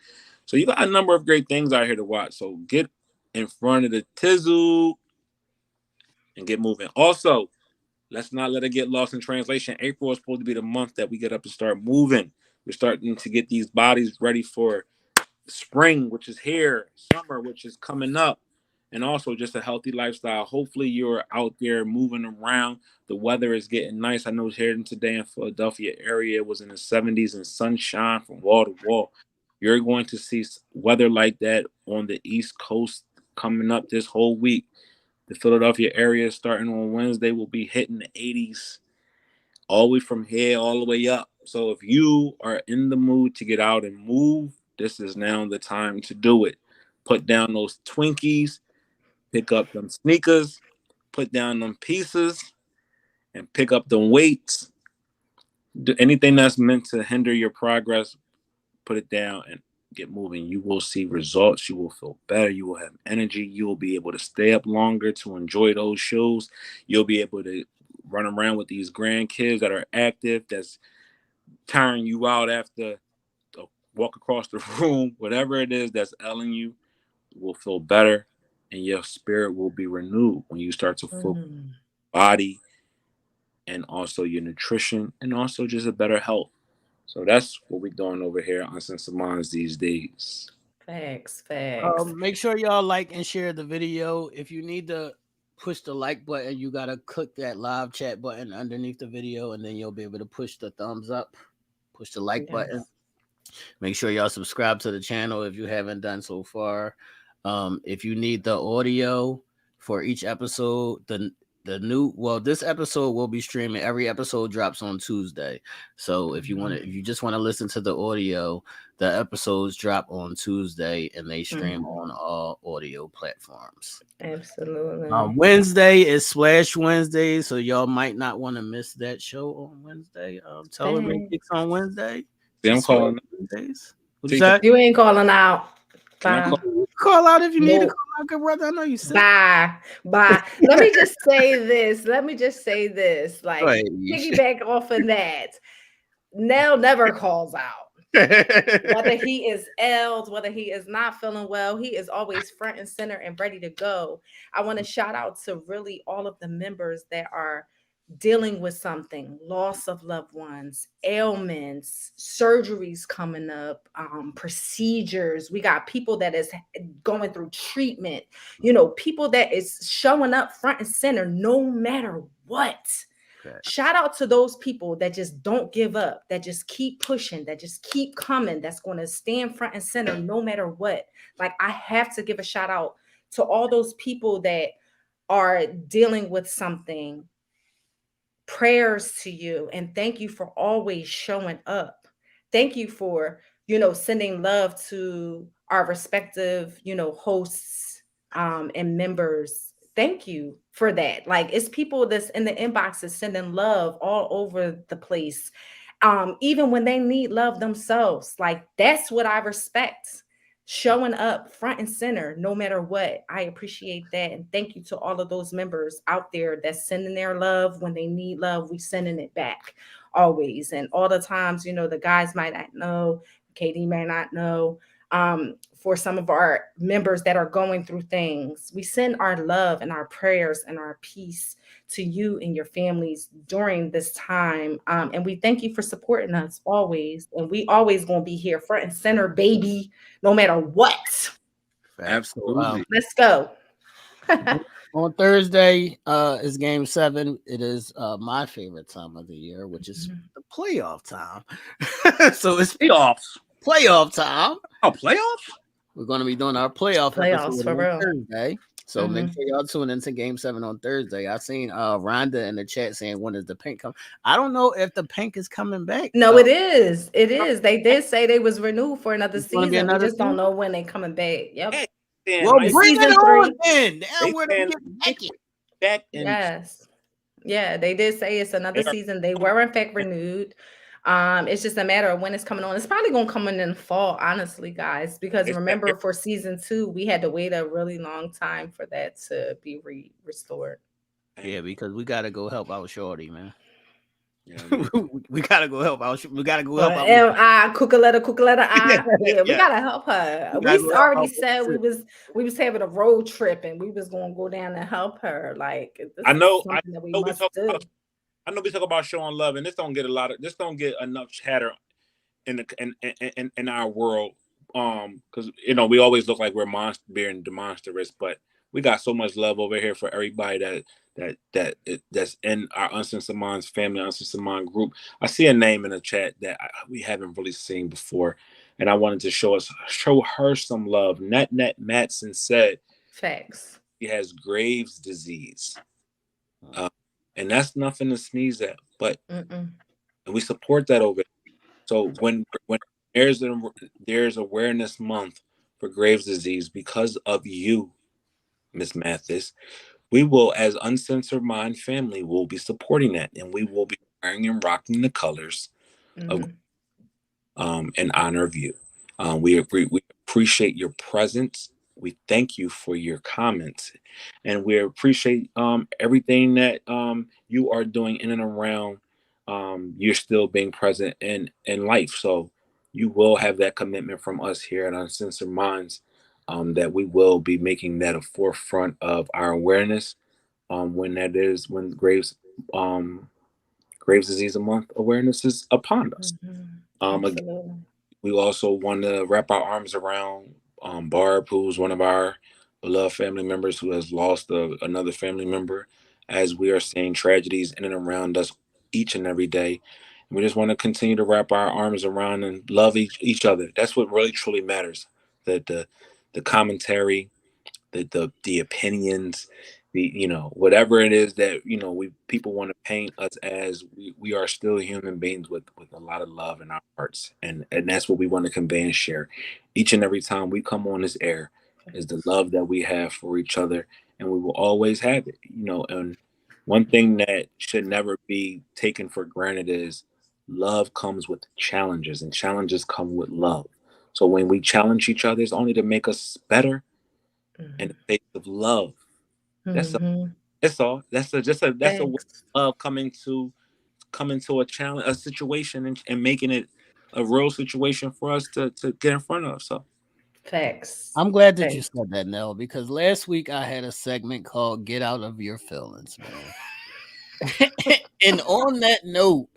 So you got a number of great things out here to watch. So get in front of the tizzle and get moving. Also, let's not let it get lost in translation. April is supposed to be the month that we get up and start moving. We're starting to get these bodies ready for spring, which is here, summer, which is coming up, and also just a healthy lifestyle. Hopefully you're out there moving around. The weather is getting nice. I know here today in Philadelphia area, it was in the 70s and sunshine from wall to wall. You're going to see weather like that on the East Coast coming up this whole week. The Philadelphia area starting on Wednesday will be hitting the 80s all the way from here all the way up. So if you are in the mood to get out and move, this is now the time to do it. Put down those Twinkies, pick up them sneakers, put down them pieces, and pick up them weights. Do anything that's meant to hinder your progress, put it down and get moving. You will see results. You will feel better. You will have energy. You will be able to stay up longer to enjoy those shows. You'll be able to run around with these grandkids that are active, that's tiring you out after a walk across the room. Whatever it is that's ailing you will feel better, and your spirit will be renewed when you start to feel body and also your nutrition and also just a better health. So that's what we're doing over here on Uncensored Minds these days. Facts. Make sure y'all like and share the video. If you need to push the like button, you gotta click that live chat button underneath the video, and then you'll be able to push the thumbs up, push the like button. Make sure y'all subscribe to the channel if you haven't done so far. If you need the audio for each episode, this episode will be streaming. Every episode drops on Tuesday. So if you just want to listen to the audio, the episodes drop on Tuesday and they stream on all audio platforms. Absolutely. Wednesday is Splash Wednesday, so y'all might not want to miss that show on Wednesday. Television kicks on Wednesday. See, I'm calling Wednesdays. What's that? You ain't calling out. Call out if you need to call out, good brother. I know you said. Bye. Let me just say this. Like, piggyback off of that. Nell never calls out. Whether he is ill, whether he is not feeling well, he is always front and center and ready to go. I want to shout out to really all of the members that are dealing with something, loss of loved ones, ailments, surgeries coming up, procedures. We got people that is going through treatment, people that is showing up front and center no matter what. Okay. Shout out to those people that just don't give up, that just keep pushing, that just keep coming, that's going to stand front and center no matter what. Like, I have to give a shout out to all those people that are dealing with something. Prayers to you, and thank you for always showing up. Thank you for sending love to our respective hosts and members. Thank you for that. Like, it's people that's in the inboxes sending love all over the place, even when they need love themselves. Like, that's what I respect. Showing up front and center no matter what. I appreciate that, and thank you to all of those members out there that's sending their love. When they need love, we sending it back always. And all the times, the guys might not know, Katie may not know, for some of our members that are going through things. We send our love and our prayers and our peace to you and your families during this time. And we thank you for supporting us always. And we always going to be here front and center, baby, no matter what. Absolutely. Let's go. On Thursday is game 7. It is my favorite time of the year, which is the playoff time. So it's playoff time. Oh, playoffs? We're going to be doing our playoffs episode for on real. Thursday. So make sure y'all tune into game 7 on Thursday. I seen Rhonda in the chat saying, when is the pink coming? I don't know if the pink is coming back. No, it is. It is. They did say they was renewed for another season. We just don't know when they coming back. Yep. Well, bring it on then. Now we're back. Yes. Yeah, they did say it's another season. They were in fact renewed. It's just a matter of when it's coming on. It's probably gonna come in the fall, honestly, guys, because remember for season 2, we had to wait a really long time for that to be restored. Yeah, because we gotta go help our shorty, man. Yeah, we gotta go help out. We gotta go help out. Cucaletta. Yeah, we gotta help her. We already said we was having a road trip and we was gonna go down and help her. Like I know we talk about showing love, and this don't get enough chatter in our world. Because we always look like we're being demonstrous, but we got so much love over here for everybody that's in our Uncensored Minds family, Uncensored Mind group. I see a name in the chat that we haven't really seen before, and I wanted to show her some love. Net Matson said, "Facts. He has Graves' disease, and that's nothing to sneeze at. But and we support that over there. So when there's Awareness Month for Graves' disease because of you, Miss Mathis, we will, as Uncensored Mind family, will be supporting that, and we will be wearing and rocking the colors of in honor of you. We appreciate your presence. We thank you for your comments, and we appreciate everything that you are doing in and around. You're still being present in life, so you will have that commitment from us here at Uncensored Minds, that we will be making that a forefront of our awareness. When Graves Disease Month awareness is upon us. Again, we also want to wrap our arms around Barb, who's one of our beloved family members who has lost another family member, as we are seeing tragedies in and around us each and every day. And we just want to continue to wrap our arms around and love each other. That's what really truly matters. The commentary, the opinions, whatever it is that people want to paint us as, we are still human beings with a lot of love in our hearts, and that's what we want to convey and share each and every time we come on this air, is the love that we have for each other, and we will always have it. And one thing that should never be taken for granted is love comes with challenges, and challenges come with love. So when we challenge each other, it's only to make us better in the face of love. That's all. That's a way of coming to a challenge, a situation, and making it a real situation for us to get in front of. So facts. I'm glad that you said that, Nell, because last week I had a segment called "Get Out of Your Feelings," man. And on that note,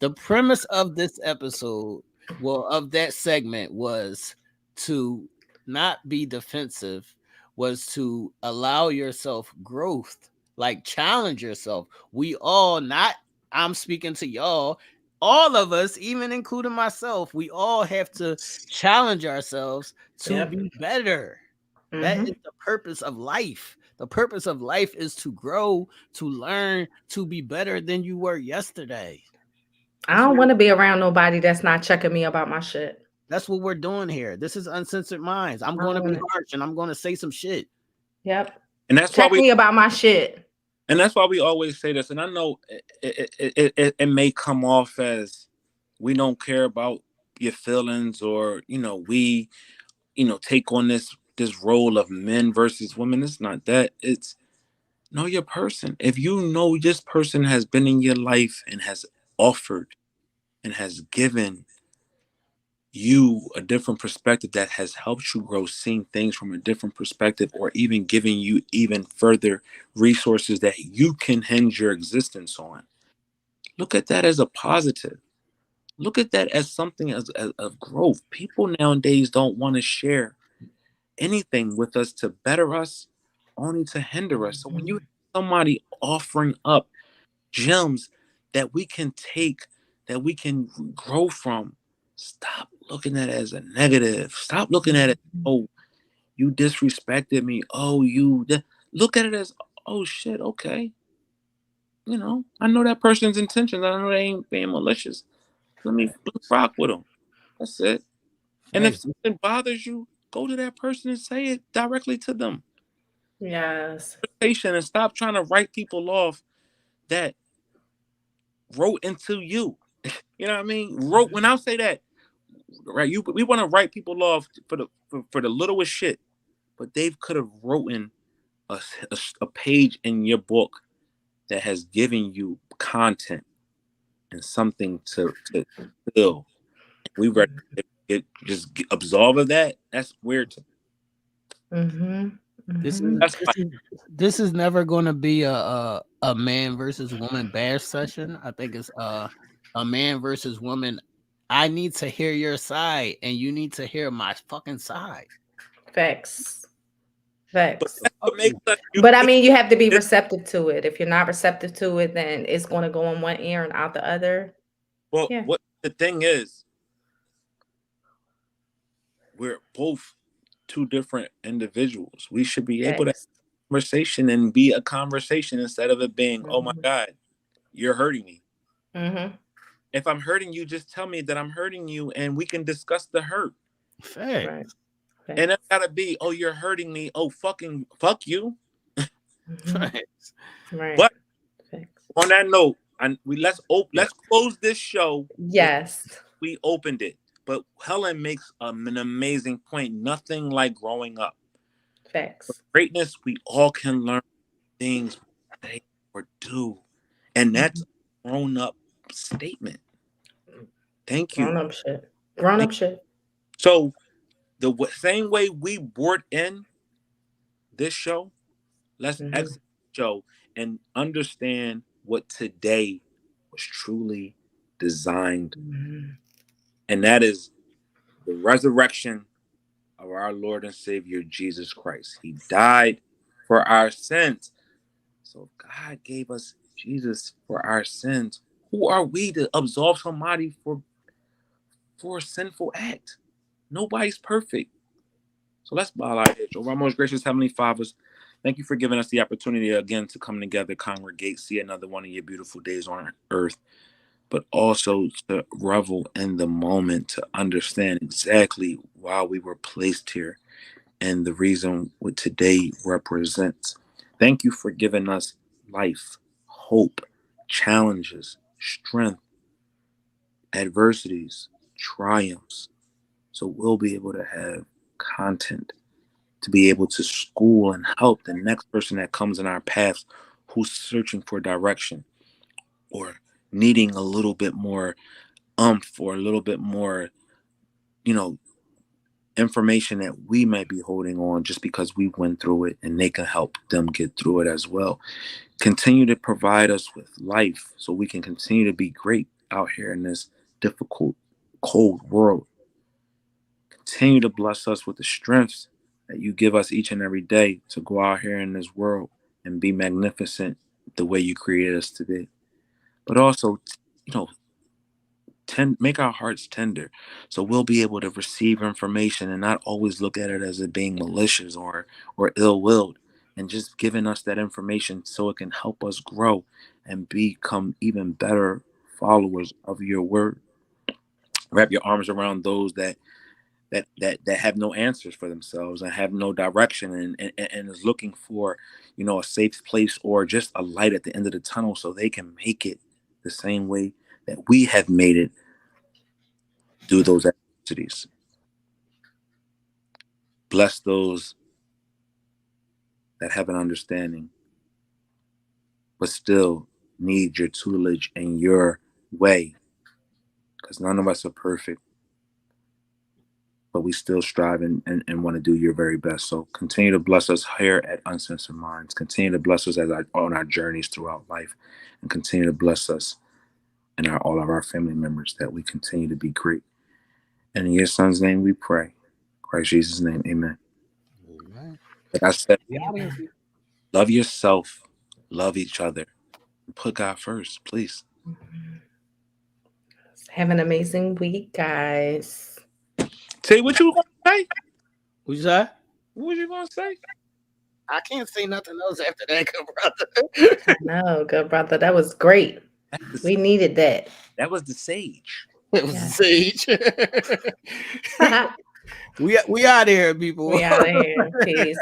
the premise of this episode, of that segment, was to not be defensive, was to allow yourself growth, like challenge yourself. We all, I'm speaking to y'all, all of us, even including myself, we all have to challenge ourselves to be better. That is the purpose of life. The purpose of life is to grow, to learn, to be better than you were yesterday. I don't want to be around nobody that's not checking me about my shit. That's what we're doing here. This is Uncensored Minds. I'm going to be harsh and I'm going to say some shit. Yep. And that's check me about my shit. And that's why we always say this. And I know it may come off as we don't care about your feelings, or we take on this role of men versus women. It's not that. It's know your person. If you know this person has been in your life and has offered and has given you a different perspective that has helped you grow, seeing things from a different perspective, or even giving you even further resources that you can hinge your existence on. Look at that as a positive. Look at that as something as of growth. People nowadays don't want to share anything with us to better us, only to hinder us. So when you have somebody offering up gems that we can take, that we can grow from, stop looking at it as a negative. Stop looking at it, oh, you disrespected me. Oh, look at it as, oh shit, okay. I know that person's intentions. I know they ain't being malicious. Let me rock with them. That's it. And if Thanks. something bothers you, go to that person and say it directly to them. Yes. Patient, and stop trying to write people off that wrote into you. You know what I mean? Wrote, when I say that, right? We want to write people off for the littlest shit, but they could have written a page in your book that has given you content and something to feel. We read it, just absolve of that. That's weird. Mm-hmm. This Mm-hmm. is That's this is this is never going to be a man versus woman bash session. I think it's a man versus woman. I need to hear your side, and you need to hear my fucking side. Facts. but Facts. that's what makes us But I unique. mean, you have to be receptive to it. If you're not receptive to it, then it's going to go in one ear and out the other. Well, Yeah. what the thing is, we're both two different individuals. We should be able to have Facts. a conversation and be a conversation instead of it being, oh my Mm-hmm. God, you're hurting me. Mm-hmm. If I'm hurting you, just tell me that I'm hurting you and we can discuss the hurt. Fact. Right. And it Facts. gotta be, oh, you're hurting me. Oh, fucking fuck you. Mm-hmm. Facts. Right. But Facts. on that note, let's close this show with Yes. we opened it. But Helen makes an amazing point. Nothing like growing up. Facts. Greatness, we all can learn things we say or do. And that's a grown up statement. Thank Grown you. up shit. Grown up shit. So, same way we brought in this show, let's Mm-hmm. exit the show and understand what today was truly designed. Mm-hmm. And that is the resurrection of our Lord and Savior Jesus Christ. He died for our sins. So God gave us Jesus for our sins. Who are we to absolve somebody for a sinful act? Nobody's perfect. So let's bow our heads. Oh, our most gracious Heavenly Fathers, thank you for giving us the opportunity again to come together, congregate, see another one of your beautiful days on earth, but also to revel in the moment, to understand exactly why we were placed here and the reason what today represents. Thank you for giving us life, hope, challenges, strength, adversities, triumphs. So we'll be able to have content to be able to school and help the next person that comes in our paths who's searching for direction or needing a little bit more or a little bit more, you know, information that we might be holding on just because we went through it, and they can help them get through it as well. Continue to provide us with life so we can continue to be great out here in this difficult, cold world. Continue to bless us with the strengths that you give us each and every day to go out here in this world and be magnificent the way you created us to be. But also, you know, make our hearts tender so we'll be able to receive information and not always look at it as it being malicious or ill-willed, and just giving us that information so it can help us grow and become even better followers of your word. Wrap your arms around those that have no answers for themselves and have no direction, and is looking for, a safe place or just a light at the end of the tunnel so they can make it the same way that we have made it through those adversities. Bless those that have an understanding, but still need your tutelage and your way, because none of us are perfect. but we still strive and want to do your very best. So continue to bless us here at Uncensored Minds. Continue to bless us on our journeys throughout life, and continue to bless us and all of our family members, that we continue to be great. And in your son's name we pray. Christ Jesus' name, amen. Amen. Like I said, Amen. love yourself, love each other, and put God first, please. Have an amazing week, guys. Say what you were gonna say. What you say? What was you gonna say? I can't say nothing else after that, good brother. No, good brother. That was great. We needed that. That was the sage. It was Yeah. Sage. we out of here, people. We out of here. Peace.